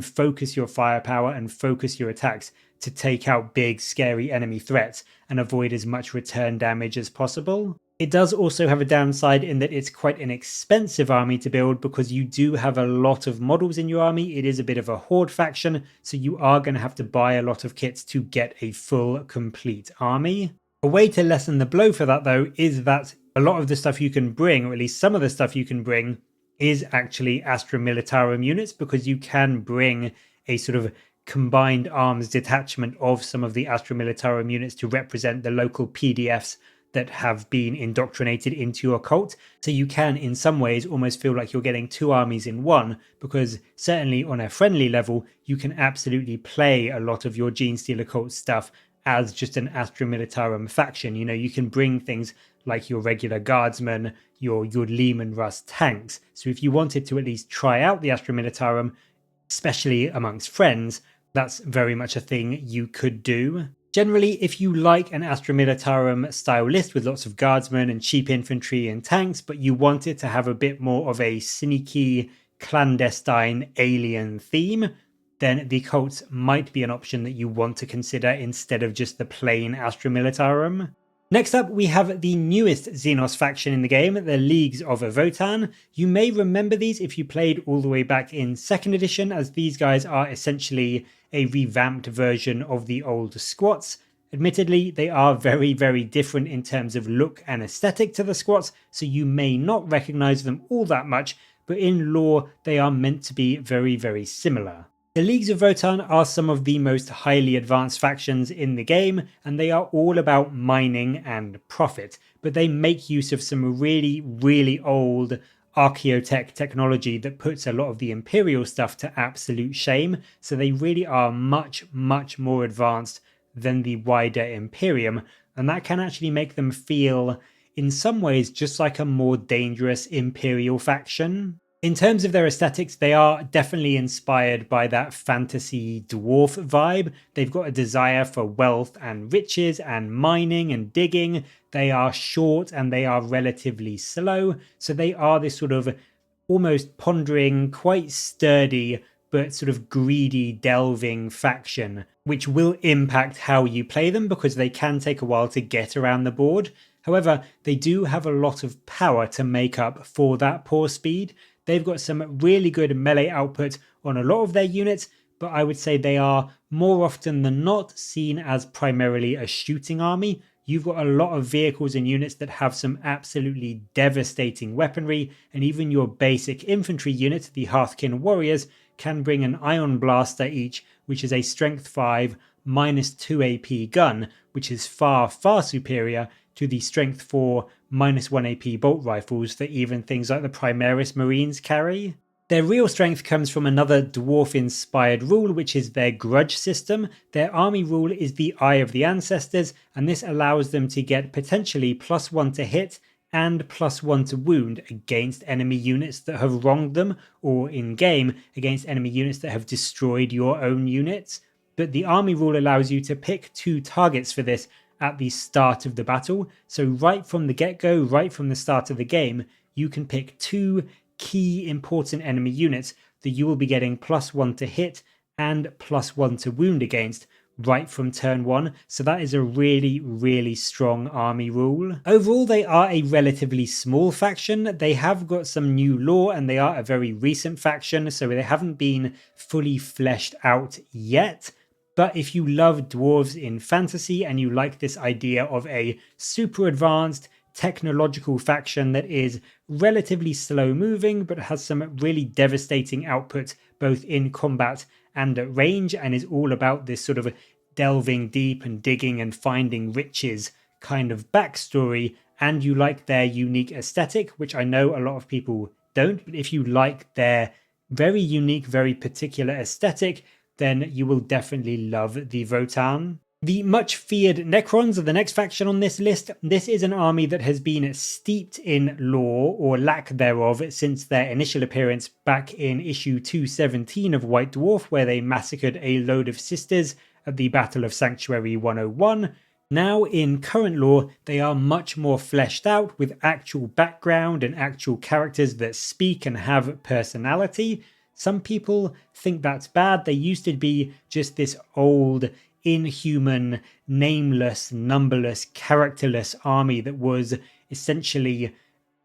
focus your firepower and focus your attacks to take out big, scary enemy threats and avoid as much return damage as possible. It does also have a downside in that it's quite an expensive army to build, because you do have a lot of models in your army. It is a bit of a horde faction, so you are going to have to buy a lot of kits to get a full, complete army. A way to lessen the blow for that, though, is that a lot of the stuff you can bring, or at least some of the stuff you can bring, is actually Astra Militarum units, because you can bring a sort of combined arms detachment of some of the Astra Militarum units to represent the local PDFs that have been indoctrinated into your cult. So you can, in some ways, almost feel like you're getting two armies in one, because certainly on a friendly level, you can absolutely play a lot of your Genestealer Cult stuff as just an Astra Militarum faction. You know, you can bring things like your regular guardsmen, your Lehman Russ tanks. So if you wanted to at least try out the Astra Militarum, especially amongst friends, that's very much a thing you could do. Generally, if you like an Astra Militarum style list with lots of guardsmen and cheap infantry and tanks, but you want it to have a bit more of a sneaky, clandestine, alien theme, then the cults might be an option that you want to consider instead of just the plain Astra Militarum. Next up, we have the newest Xenos faction in the game, the Leagues of Votann. You may remember these if you played all the way back in 2nd edition, as these guys are essentially a revamped version of the old squats. Admittedly, they are very, very different in terms of look and aesthetic to the squats, so you may not recognize them all that much, but in lore, they are meant to be very, very similar. The Leagues of Votann are some of the most highly advanced factions in the game, and they are all about mining and profit, but they make use of some really, really old archaeotech technology that puts a lot of the Imperial stuff to absolute shame. So they really are much, much more advanced than the wider Imperium. And that can actually make them feel, in some ways, just like a more dangerous Imperial faction. In terms of their aesthetics, they are definitely inspired by that fantasy dwarf vibe. They've got a desire for wealth and riches and mining and digging. They are short and they are relatively slow. So they are this sort of almost pondering, quite sturdy, but sort of greedy, delving faction, which will impact how you play them because they can take a while to get around the board. However, they do have a lot of power to make up for that poor speed. They've got some really good melee output on a lot of their units, but I would say they are more often than not seen as primarily a shooting army. You've got a lot of vehicles and units that have some absolutely devastating weaponry, and even your basic infantry unit, the Hearthkin Warriors, can bring an Ion Blaster each, which is a Strength 5 -2 AP gun, which is far, far superior to the Strength 4 -1 AP bolt rifles that even things like the Primaris Marines carry. Their real strength comes from another dwarf-inspired rule, which is their grudge system. Their army rule is the Eye of the Ancestors, and this allows them to get potentially +1 to hit and +1 to wound against enemy units that have wronged them, or in-game against enemy units that have destroyed your own units. But the army rule allows you to pick 2 targets for this at the start of the battle. So right from the get-go, right from the start of the game, you can pick 2 key important enemy units that you will be getting +1 to hit and +1 to wound against right from turn 1. So that is a really, really strong army rule. Overall, they are a relatively small faction. They have got some new lore and they are a very recent faction, so they haven't been fully fleshed out yet. But if you love dwarves in fantasy and you like this idea of a super advanced technological faction that is relatively slow moving but has some really devastating output both in combat and at range, and is all about this sort of delving deep and digging and finding riches kind of backstory, and you like their unique aesthetic, which I know a lot of people don't, but if you like their very unique, very particular aesthetic, then you will definitely love the Votann. The much feared Necrons are the next faction on this list. This is an army that has been steeped in lore, or lack thereof, since their initial appearance back in issue 217 of White Dwarf, where they massacred a load of sisters at the Battle of Sanctuary 101. Now, in current lore, they are much more fleshed out with actual background and actual characters that speak and have personality. Some people think that's bad. They used to be just this old, inhuman, nameless, numberless, characterless army that was essentially,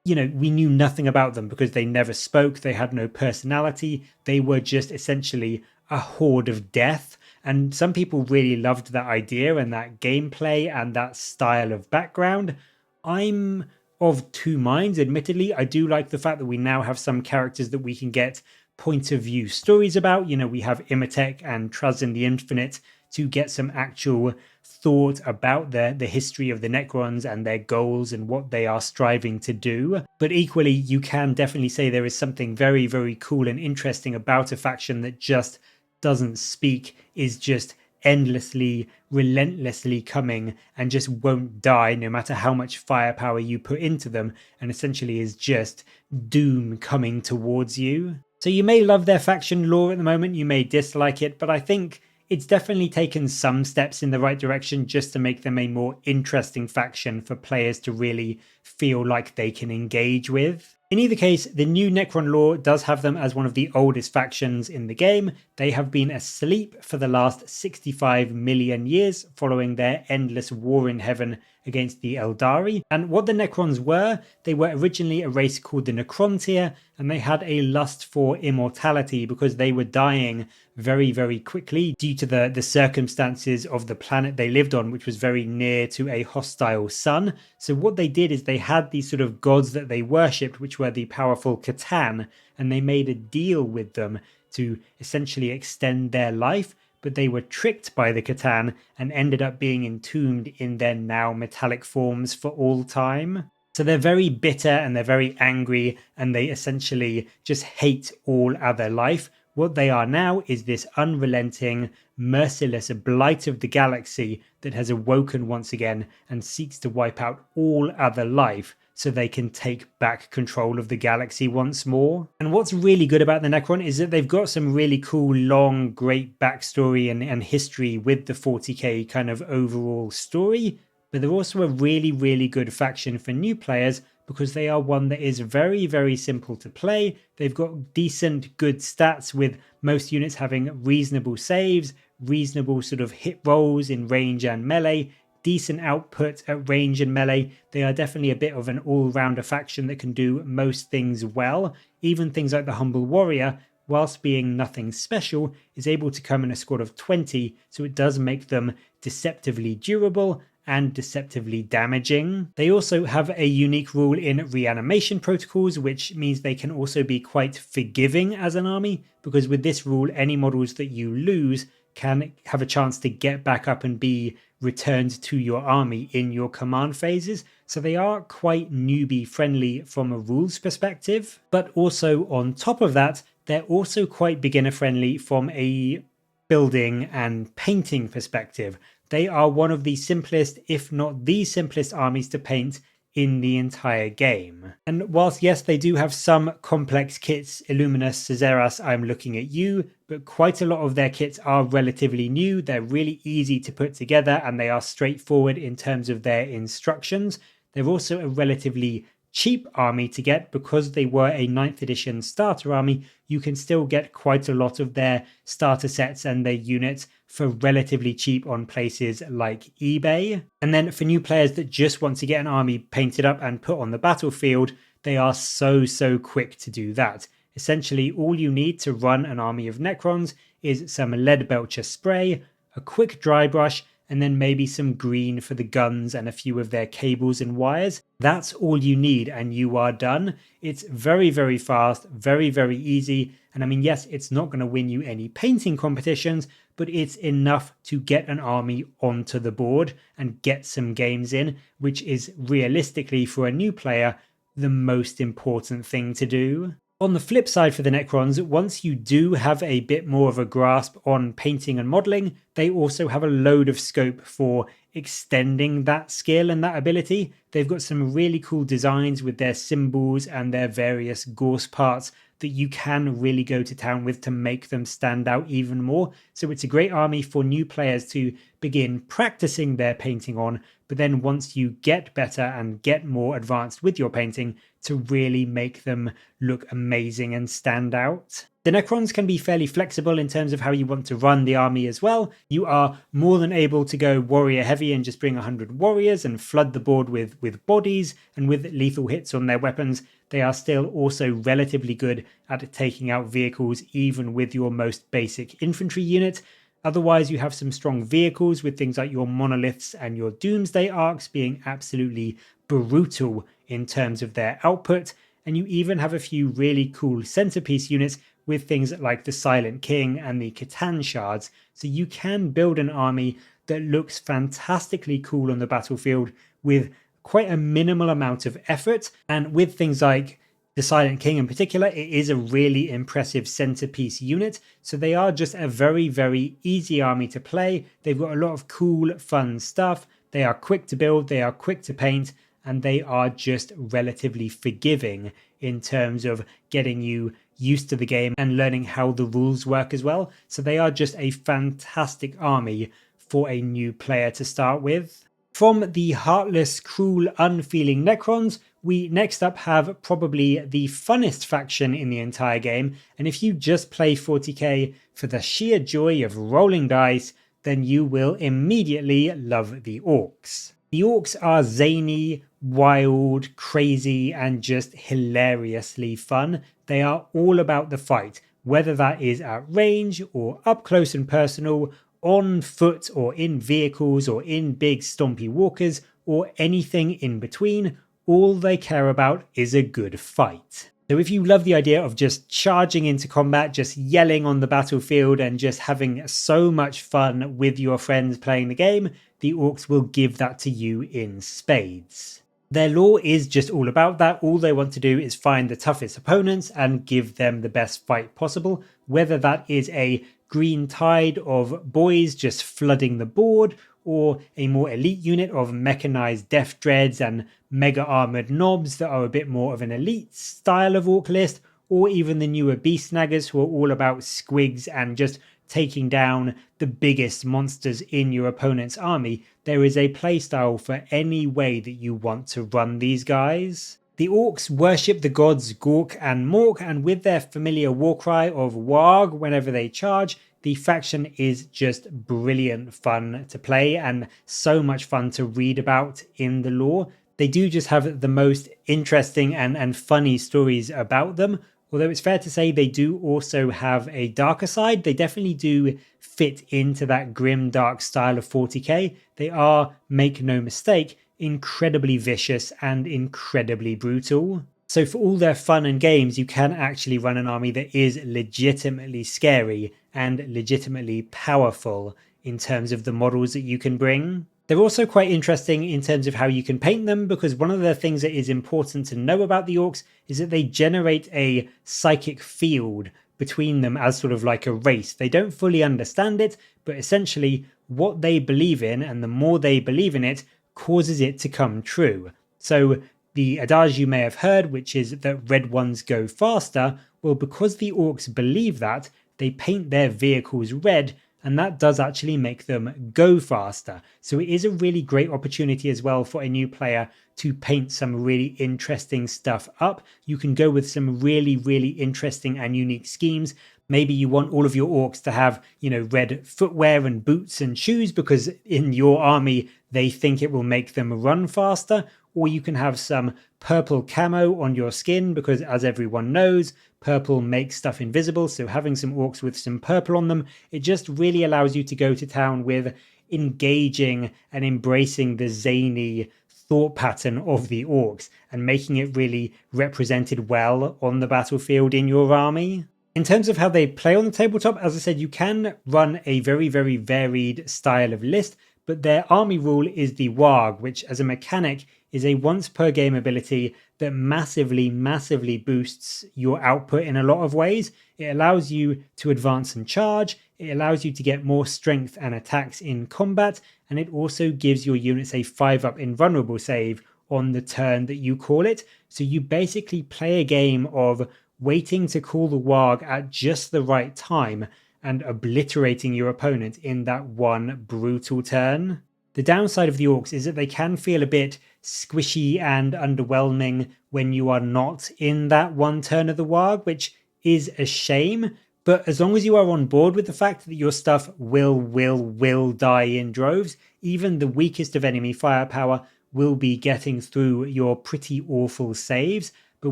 we knew nothing about them because they never spoke, they had no personality, they were just essentially a horde of death. And some people really loved that idea and that gameplay and that style of background. I'm of two minds, admittedly. I do like the fact that we now have some characters that we can get point of view stories about. We have Imatech and Trazyn the Infinite to get some actual thought about the history of the Necrons and their goals and what they are striving to do. But equally, you can definitely say there is something very, very cool and interesting about a faction that just doesn't speak, is just endlessly, relentlessly coming and just won't die no matter how much firepower you put into them, and essentially is just doom coming towards you. So you may love their faction lore at the moment, you may dislike it, but I think it's definitely taken some steps in the right direction just to make them a more interesting faction for players to really feel like they can engage with. In either case, the new Necron lore does have them as one of the oldest factions in the game. They have been asleep for the last 65 million years following their endless war in heaven against the Aeldari. And what the Necrons were, they were originally a race called the Necrontyr, and they had a lust for immortality because they were dying very, very quickly due to the circumstances of the planet they lived on, which was very near to a hostile sun. So what they did is they had these sort of gods that they worshipped, which were the powerful Catan, and they made a deal with them to essentially extend their life, but they were tricked by the Catan and ended up being entombed in their now metallic forms for all time. So they're very bitter and they're very angry, and they essentially just hate all other life. What they are now is this unrelenting, merciless blight of the galaxy that has awoken once again and seeks to wipe out all other life so they can take back control of the galaxy once more. And what's really good about the Necron is that they've got some really cool, long, great backstory and history with the 40k kind of overall story, but they're also a really, really good faction for new players because they are one that is very, very simple to play. They've got decent, good stats with most units having reasonable saves, reasonable sort of hit rolls in range and melee, decent output at range and melee. They are definitely a bit of an all-rounder faction that can do most things well. Even things like the Humble Warrior, whilst being nothing special, is able to come in a squad of 20, so it does make them deceptively durable and deceptively damaging. They also have a unique rule in reanimation protocols, which means they can also be quite forgiving as an army, because with this rule, any models that you lose can have a chance to get back up and be returned to your army in your command phases. So they are quite newbie friendly from a rules perspective, but also on top of that, they're also quite beginner friendly from a building and painting perspective. They are one of the simplest, if not the simplest armies to paint in the entire game. And whilst yes, they do have some complex kits, Illuminus, Caesaras, I'm looking at you, but quite a lot of their kits are relatively new. They're really easy to put together and they are straightforward in terms of their instructions. They're also a relatively cheap army to get because they were a 9th edition starter army. You can still get quite a lot of their starter sets and their units for relatively cheap on places like eBay. And then for new players that just want to get an army painted up and put on the battlefield, they are so quick to do that. Essentially, all you need to run an army of Necrons is some lead belcher spray, a quick dry brush, and then maybe some green for the guns and a few of their cables and wires. That's all you need and you are done. It's very fast, very easy. And I mean, yes, it's not going to win you any painting competitions, but it's enough to get an army onto the board and get some games in, which is realistically for a new player, the most important thing to do. On the flip side for the Necrons, once you do have a bit more of a grasp on painting and modelling, they also have a load of scope for extending that skill and that ability. They've got some really cool designs with their symbols and their various gorse parts that you can really go to town with to make them stand out even more. So it's a great army for new players to begin practicing their painting on, but then once you get better and get more advanced with your painting, to really make them look amazing and stand out. The Necrons can be fairly flexible in terms of how you want to run the army as well. You are more than able to go warrior heavy and just bring 100 warriors and flood the board with bodies and with lethal hits on their weapons. They are still also relatively good at taking out vehicles even with your most basic infantry unit. Otherwise, you have some strong vehicles with things like your monoliths and your doomsday arcs being absolutely brutal in terms of their output. And you even have a few really cool centerpiece units with things like the Silent King and the Catan shards. So you can build an army that looks fantastically cool on the battlefield with quite a minimal amount of effort. And with things like the Silent King in particular, it is a really impressive centerpiece unit. So they are just a very easy army to play. They've got a lot of cool, fun stuff. They are quick to build, they are quick to paint, and they are just relatively forgiving in terms of getting you used to the game and learning how the rules work as well. So they are just a fantastic army for a new player to start with. From the heartless, cruel, unfeeling Necrons, we next up have probably the funnest faction in the entire game, and if you just play 40k for the sheer joy of rolling dice, then you will immediately love the Orks. The Orks are zany, wild, crazy, and just hilariously fun. They are all about the fight, whether that is at range or up close and personal, on foot or in vehicles or in big stompy walkers or anything in between. All they care about is a good fight. So if you love the idea of just charging into combat, just yelling on the battlefield and just having so much fun with your friends playing the game, the Orks will give that to you in spades. Their lore is just all about that. All they want to do is find the toughest opponents and give them the best fight possible, whether that is a green tide of boys just flooding the board, or a more elite unit of mechanized death dreads and mega armored knobs that are a bit more of an elite style of orc list, or even the newer beast snaggers who are all about squigs and just taking down the biggest monsters in your opponent's army. There is a playstyle for any way that you want to run these guys. The orcs worship the gods Gork and Mork, and with their familiar warcry of Warg whenever they charge, the faction is just brilliant fun to play and so much fun to read about in the lore. They do just have the most interesting and funny stories about them. Although it's fair to say they do also have a darker side. They definitely do fit into that grim, dark style of 40k. They are, make no mistake, incredibly vicious and incredibly brutal. So for all their fun and games, you can actually run an army that is legitimately scary and legitimately powerful in terms of the models that you can bring. They're also quite interesting in terms of how you can paint them, because one of the things that is important to know about the orcs is that they generate a psychic field between them as sort of like a race. They don't fully understand it, but essentially what they believe in, and the more they believe in it, causes it to come true. So the adage you may have heard, which is that red ones go faster, well, because the orcs believe that, they paint their vehicles red, and that does actually make them go faster. So it is a really great opportunity as well for a new player to paint some really interesting stuff up. You can go with some really, really interesting and unique schemes. Maybe you want all of your orcs to have, red footwear and boots and shoes because in your army they think it will make them run faster. Or you can have some purple camo on your skin because, as everyone knows, purple makes stuff invisible. So having some orcs with some purple on them, it just really allows you to go to town with engaging and embracing the zany thought pattern of the orcs and making it really represented well on the battlefield in your army. In terms of how they play on the tabletop, as I said, you can run a very, very varied style of list, but their army rule is the Warg, which as a mechanic is a once per game ability that massively, massively boosts your output in a lot of ways. It allows you to advance and charge, it allows you to get more strength and attacks in combat, and it also gives your units a 5-up invulnerable save on the turn that you call it. So you basically play a game of waiting to call the Warg at just the right time and obliterating your opponent in that one brutal turn. The downside of the orcs is that they can feel a bit squishy and underwhelming when you are not in that one turn of the Warg, which is a shame. But as long as you are on board with the fact that your stuff will die in droves, even the weakest of enemy firepower will be getting through your pretty awful saves. But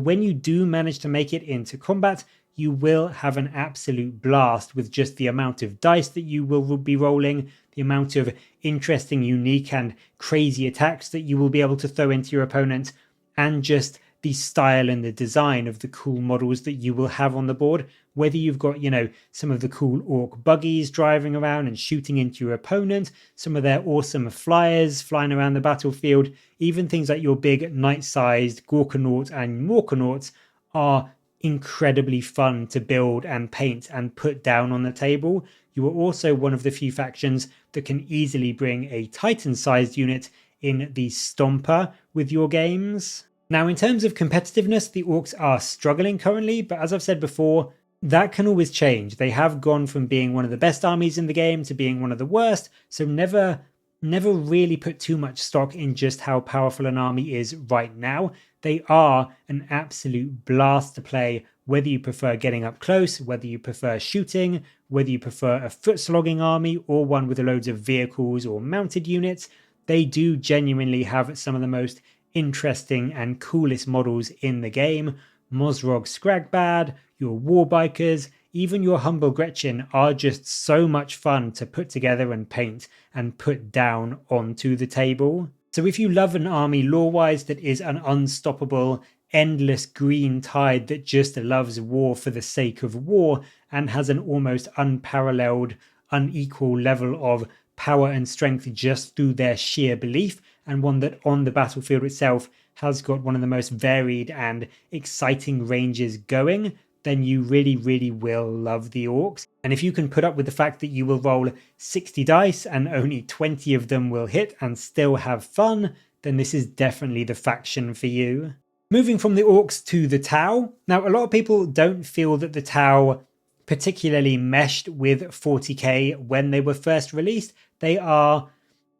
when you do manage to make it into combat, you will have an absolute blast with just the amount of dice that you will be rolling, the amount of interesting, unique, and crazy attacks that you will be able to throw into your opponent, and just the style and the design of the cool models that you will have on the board. Whether you've got, some of the cool orc buggies driving around and shooting into your opponent, some of their awesome flyers flying around the battlefield, even things like your big knight-sized Gorkanauts and Morkanauts are incredibly fun to build and paint and put down on the table. You are also one of the few factions that can easily bring a Titan-sized unit in the Stomper with your games. Now, in terms of competitiveness, the orcs are struggling currently, but as I've said before, that can always change. They have gone from being one of the best armies in the game to being one of the worst, so never really put too much stock in just how powerful an army is right now. They are an absolute blast to play, whether you prefer getting up close, whether you prefer shooting, whether you prefer a foot slogging army or one with loads of vehicles or mounted units. They do genuinely have some of the most interesting and coolest models in the game. Mosrog Scragbad, your Warbikers, even your Humble Gretchen are just so much fun to put together and paint and put down onto the table. So if you love an army lore-wise that is an unstoppable, endless green tide that just loves war for the sake of war and has an almost unparalleled, unequal level of power and strength just through their sheer belief, and one that on the battlefield itself has got one of the most varied and exciting ranges going, then you really, really will love the Orks. And if you can put up with the fact that you will roll 60 dice and only 20 of them will hit and still have fun, then this is definitely the faction for you. Moving from the Orks to the Tau. Now, a lot of people don't feel that the Tau particularly meshed with 40k when they were first released. They are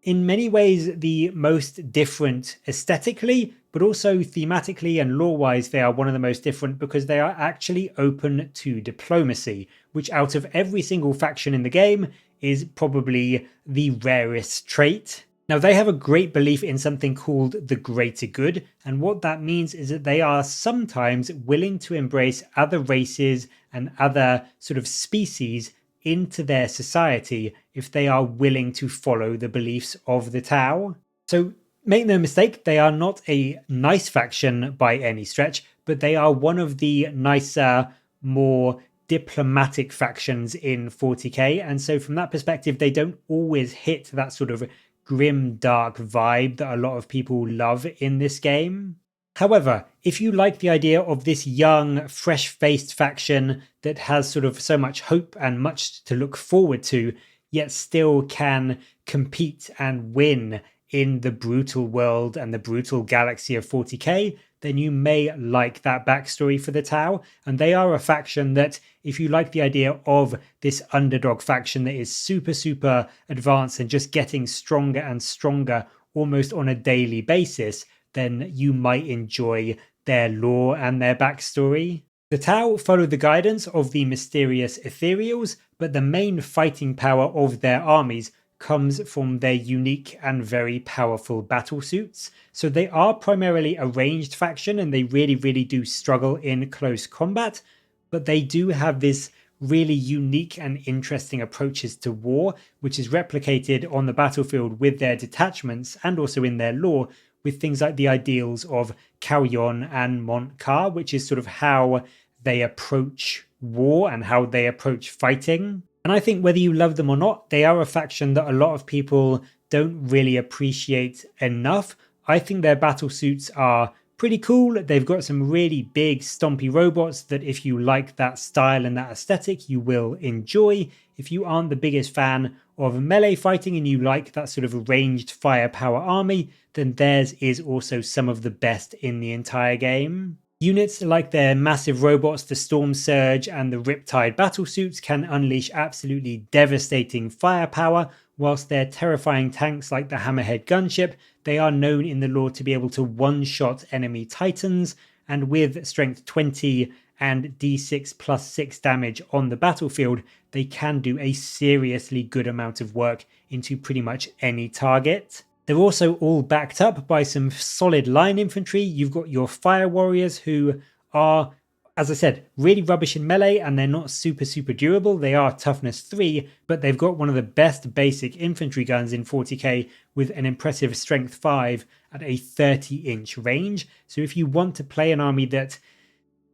in many ways the most different aesthetically, but also thematically and lore-wise they are one of the most different because they are actually open to diplomacy, which out of every single faction in the game is probably the rarest trait. Now, they have a great belief in something called the greater good, and what that means is that they are sometimes willing to embrace other races and other sort of species into their society if they are willing to follow the beliefs of the Tau. So make no mistake, they are not a nice faction by any stretch, but they are one of the nicer, more diplomatic factions in 40k, and so from that perspective they don't always hit that sort of grim, dark vibe that a lot of people love in this game. However, if you like the idea of this young, fresh-faced faction that has sort of so much hope and much to look forward to, yet still can compete and win in the brutal world and the brutal galaxy of 40k, then you may like that backstory for the Tau. And they are a faction that, if you like the idea of this underdog faction that is super, super advanced and just getting stronger and stronger almost on a daily basis, then you might enjoy their lore and their backstory. The Tau follow the guidance of the mysterious Ethereals, but the main fighting power of their armies comes from their unique and very powerful battle suits. So they are primarily a ranged faction and they really, really do struggle in close combat, but they do have this really unique and interesting approaches to war, which is replicated on the battlefield with their detachments and also in their lore with things like the ideals of Carrion and Mont-Car, which is sort of how they approach war and how they approach fighting. And I think whether you love them or not, they are a faction that a lot of people don't really appreciate enough. I think their battle suits are pretty cool. They've got some really big stompy robots that if you like that style and that aesthetic, you will enjoy. If you aren't the biggest fan of melee fighting and you like that sort of ranged firepower army, then theirs is also some of the best in the entire game. Units like their massive robots, the Storm Surge and the Riptide battlesuits can unleash absolutely devastating firepower, whilst their terrifying tanks like the Hammerhead gunship, they are known in the lore to be able to one-shot enemy titans, and with strength 20 and d6 plus 6 damage on the battlefield, they can do a seriously good amount of work into pretty much any target. They're also all backed up by some solid line infantry. You've got your fire warriors who are, as I said, really rubbish in melee and they're not super, super durable. They are toughness 3, but they've got one of the best basic infantry guns in 40k with an impressive strength 5 at a 30-inch range. So if you want to play an army that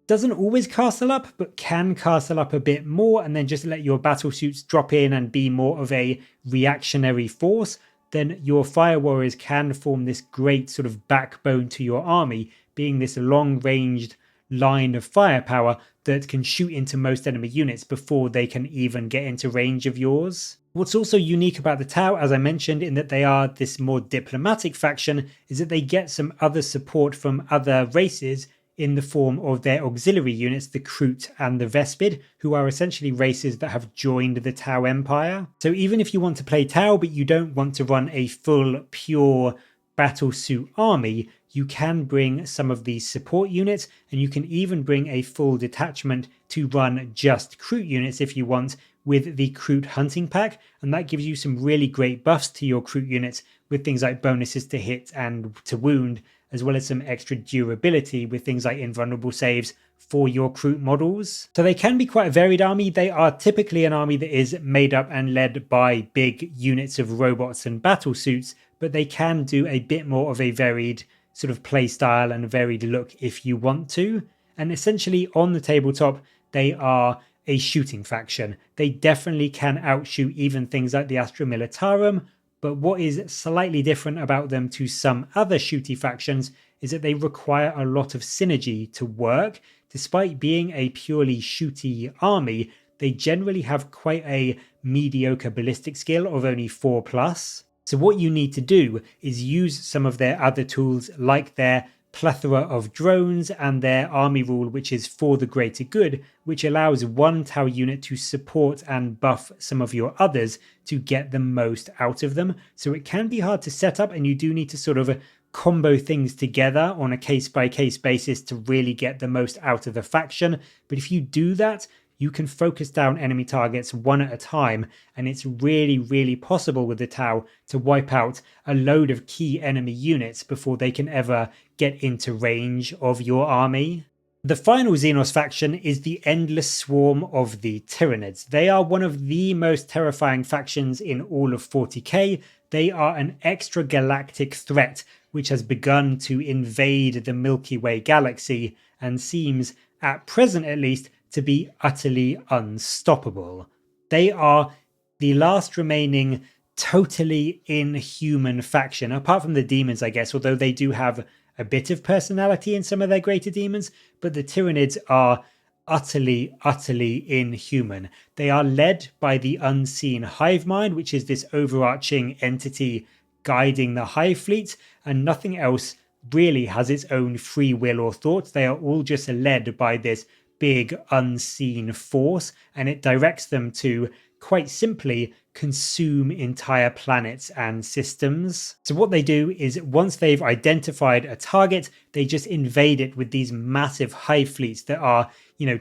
doesn't always castle up, but can castle up a bit more and then just let your battle suits drop in and be more of a reactionary force, then your fire warriors can form this great sort of backbone to your army, being this long-ranged line of firepower that can shoot into most enemy units before they can even get into range of yours. What's also unique about the Tau, as I mentioned, in that they are this more diplomatic faction, is that they get some other support from other races in the form of their auxiliary units, the Kroot and the Vespid, who are essentially races that have joined the Tau Empire. So even if you want to play Tau, but you don't want to run a full, pure battlesuit army, you can bring some of these support units, and you can even bring a full detachment to run just Kroot units if you want, with the Kroot hunting pack, and that gives you some really great buffs to your Kroot units with things like bonuses to hit and to wound, as well as some extra durability with things like invulnerable saves for your Kroot models. So they can be quite a varied army. They are typically an army that is made up and led by big units of robots and battle suits, but they can do a bit more of a varied sort of play style and varied look if you want to. And essentially on the tabletop, they are a shooting faction. They definitely can outshoot even things like the Astra Militarum, but what is slightly different about them to some other shooty factions is that they require a lot of synergy to work. Despite being a purely shooty army, they generally have quite a mediocre ballistic skill of only 4+. So what you need to do is use some of their other tools like their plethora of drones and their army rule, which is for the greater good, which allows one Tau unit to support and buff some of your others to get the most out of them. So it can be hard to set up, and you do need to sort of combo things together on a case-by-case basis to really get the most out of the faction. But if you do that, you can focus down enemy targets one at a time, and it's really, really possible with the Tau to wipe out a load of key enemy units before they can ever get into range of your army. The final Xenos faction is the Endless Swarm of the Tyranids. They are one of the most terrifying factions in all of 40k. They are an extra-galactic threat which has begun to invade the Milky Way galaxy and seems, at present at least, to be utterly unstoppable. They are the last remaining totally inhuman faction, apart from the demons, I guess, although they do have a bit of personality in some of their greater demons, but the Tyranids are utterly, utterly inhuman. They are led by the unseen hive mind, which is this overarching entity guiding the hive fleet, and nothing else really has its own free will or thoughts. They are all just led by this big unseen force, and it directs them to, quite simply, consume entire planets and systems. So what they do is, once they've identified a target, they just invade it with these massive hive fleets that are,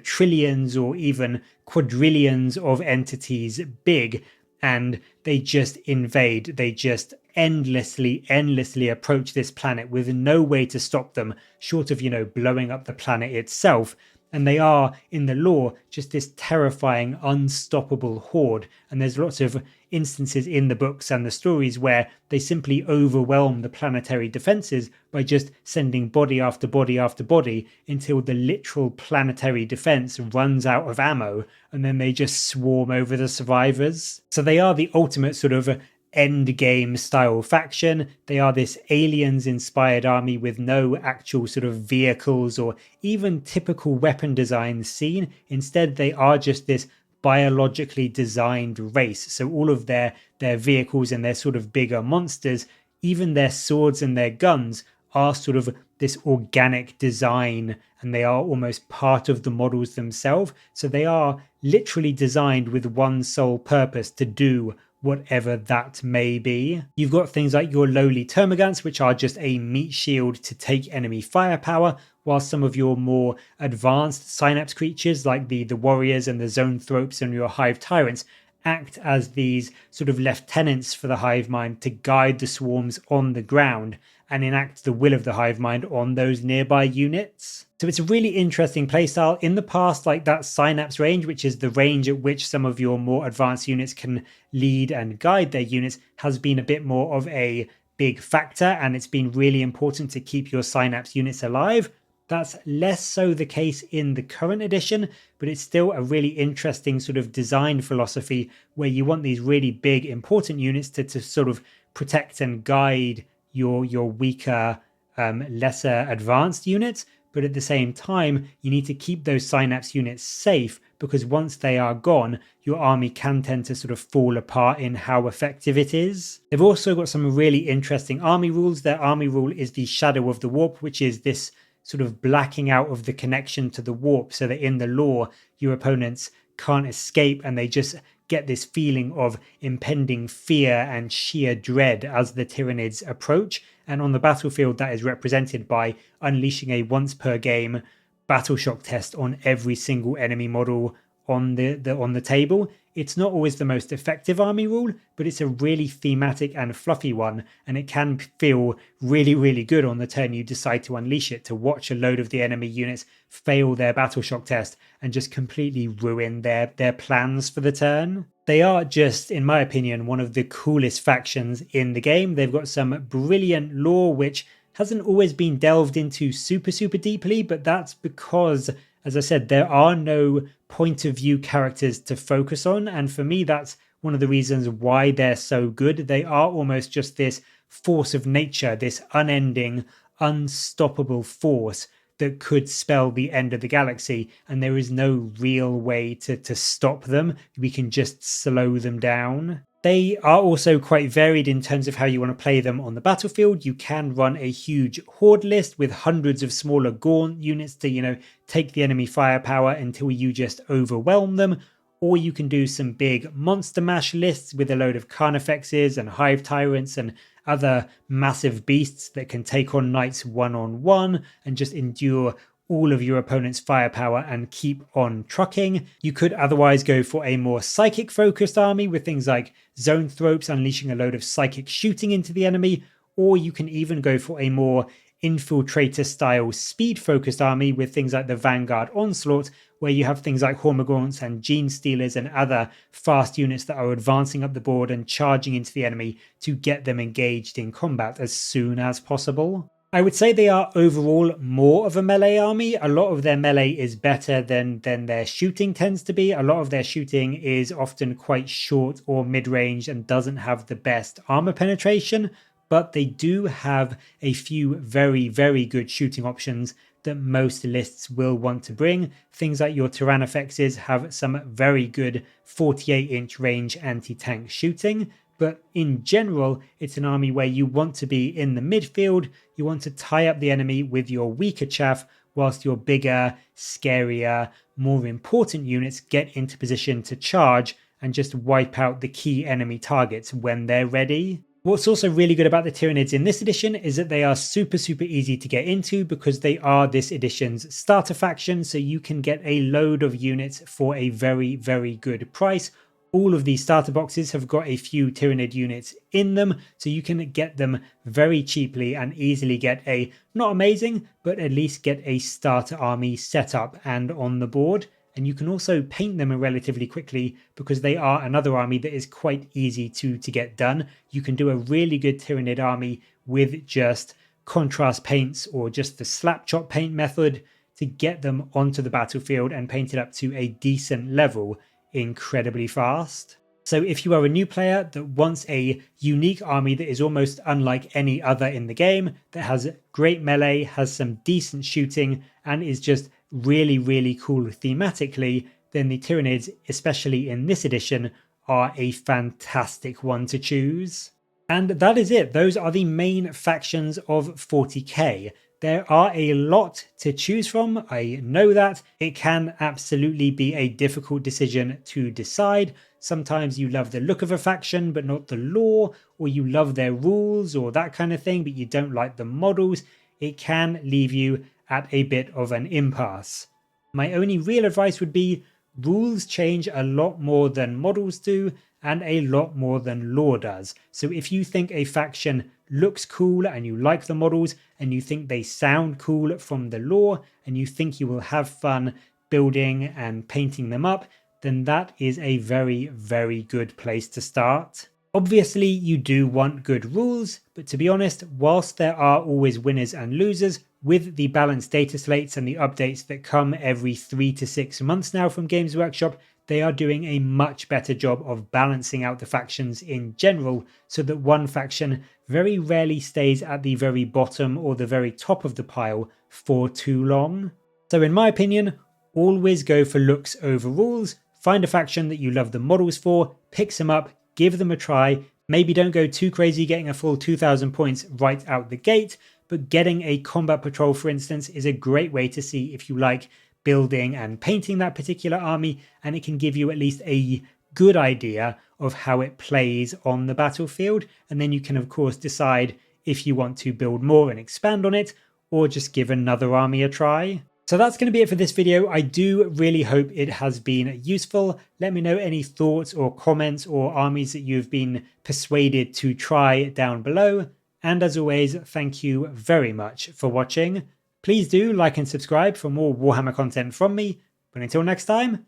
trillions or even quadrillions of entities big, and they just invade. They just endlessly approach this planet with no way to stop them, short of, blowing up the planet itself. And they are, in the lore, just this terrifying, unstoppable horde. And there's lots of instances in the books and the stories where they simply overwhelm the planetary defenses by just sending body after body after body until the literal planetary defense runs out of ammo, and then they just swarm over the survivors. So they are the ultimate sort of end game style faction. They are this aliens inspired army with no actual sort of vehicles or even typical weapon designs seen. Instead, they are just this biologically designed race. So all of their vehicles and their sort of bigger monsters, even their swords and their guns, are sort of this organic design, and they are almost part of the models themselves. So they are literally designed with one sole purpose: to do whatever that may be. You've got things like your lowly termagants, which are just a meat shield to take enemy firepower, while some of your more advanced synapse creatures like the warriors and the zoanthropes and your hive tyrants act as these sort of lieutenants for the hive mind to guide the swarms on the ground and enact the will of the hive mind on those nearby units. So it's a really interesting playstyle. In the past, like that synapse range, which is the range at which some of your more advanced units can lead and guide their units, has been a bit more of a big factor, and it's been really important to keep your synapse units alive. That's less so the case in the current edition, but it's still a really interesting sort of design philosophy where you want these really big, important units to sort of protect and guide your weaker, lesser advanced units. But at the same time, you need to keep those synapse units safe, because once they are gone, your army can tend to sort of fall apart in how effective it is. They've also got some really interesting army rules. Their army rule is the Shadow of the Warp, which is this sort of blacking out of the connection to the warp, so that in the lore, your opponents can't escape, and they just get this feeling of impending fear and sheer dread as the Tyranids approach. And on the battlefield, that is represented by unleashing a once per game battle shock test on every single enemy model on the table. It's not always the most effective army rule, but it's a really thematic and fluffy one, and it can feel really, really good on the turn you decide to unleash it, to watch a load of the enemy units fail their battle shock test and just completely ruin their plans for the turn. They are just, in my opinion, one of the coolest factions in the game. They've got some brilliant lore, which hasn't always been delved into super deeply, but that's because as I said, there are no point of view characters to focus on. And for me, that's one of the reasons why they're so good. They are almost just this force of nature, this unending, unstoppable force that could spell the end of the galaxy, and there is no real way to stop them. We can just slow them down. They are also quite varied in terms of how you want to play them on the battlefield. You can run a huge horde list with hundreds of smaller gaunt units to, take the enemy firepower until you just overwhelm them. Or you can do some big monster mash lists with a load of Carnifexes and Hive Tyrants and other massive beasts that can take on knights one-on-one and just endure all of your opponent's firepower and keep on trucking. You could otherwise go for a more psychic focused army with things like Zone Thropes unleashing a load of psychic shooting into the enemy, or you can even go for a more infiltrator style speed focused army with things like the Vanguard Onslaught, where you have things like Hormagaunts and Genestealers and other fast units that are advancing up the board and charging into the enemy to get them engaged in combat as soon as possible. I would say they are overall more of a melee army. A lot of their melee is better than their shooting tends to be. A lot of their shooting is often quite short or mid-range and doesn't have the best armor penetration, but they do have a few very, very good shooting options that most lists will want to bring. Things like your Tyrannofexes have some very good 48-inch range anti-tank shooting, but in general, it's an army where you want to be in the midfield, you want to tie up the enemy with your weaker chaff, whilst your bigger, scarier, more important units get into position to charge and just wipe out the key enemy targets when they're ready. What's also really good about the Tyranids in this edition is that they are super easy to get into because they are this edition's starter faction, so you can get a load of units for a very good price. All of these starter boxes have got a few Tyranid units in them, so you can get them very cheaply and easily get a, not amazing, but at least get a starter army set up and on the board. And you can also paint them relatively quickly because they are another army that is quite easy to get done. You can do a really good Tyranid army with just contrast paints or just the slap chop paint method to get them onto the battlefield and paint it up to a decent level incredibly fast. So if you are a new player that wants a unique army that is almost unlike any other in the game, that has great melee, has some decent shooting, and is just really cool thematically, then the Tyranids, especially in this edition, are a fantastic one to choose. And that is it. Those are the main factions of 40k. There are a lot to choose from. I know that. It can absolutely be a difficult decision to decide. Sometimes you love the look of a faction but not the lore, or you love their rules or that kind of thing but you don't like the models. It can leave you at a bit of an impasse. My only real advice would be rules change a lot more than models do and a lot more than lore does. So if you think a faction looks cool and you like the models and you think they sound cool from the lore and you think you will have fun building and painting them up, then that is a very good place to start. Obviously, you do want good rules, but to be honest, whilst there are always winners and losers, with the balanced data slates and the updates that come every 3 to 6 months now from Games Workshop, they are doing a much better job of balancing out the factions in general, so that one faction very rarely stays at the very bottom or the very top of the pile for too long. So in my opinion, always go for looks over rules. Find a faction that you love the models for, pick some up, give them a try. Maybe don't go too crazy getting a full 2000 points right out the gate, but getting a combat patrol, for instance, is a great way to see if you like building and painting that particular army, and it can give you at least a good idea of how it plays on the battlefield. And then you can, of course, decide if you want to build more and expand on it, or just give another army a try. So that's going to be it for this video. I do really hope it has been useful. Let me know any thoughts or comments or armies that you've been persuaded to try down below. And as always, thank you very much for watching. Please do like and subscribe for more Warhammer content from me. But until next time,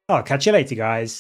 I'll catch you later, guys.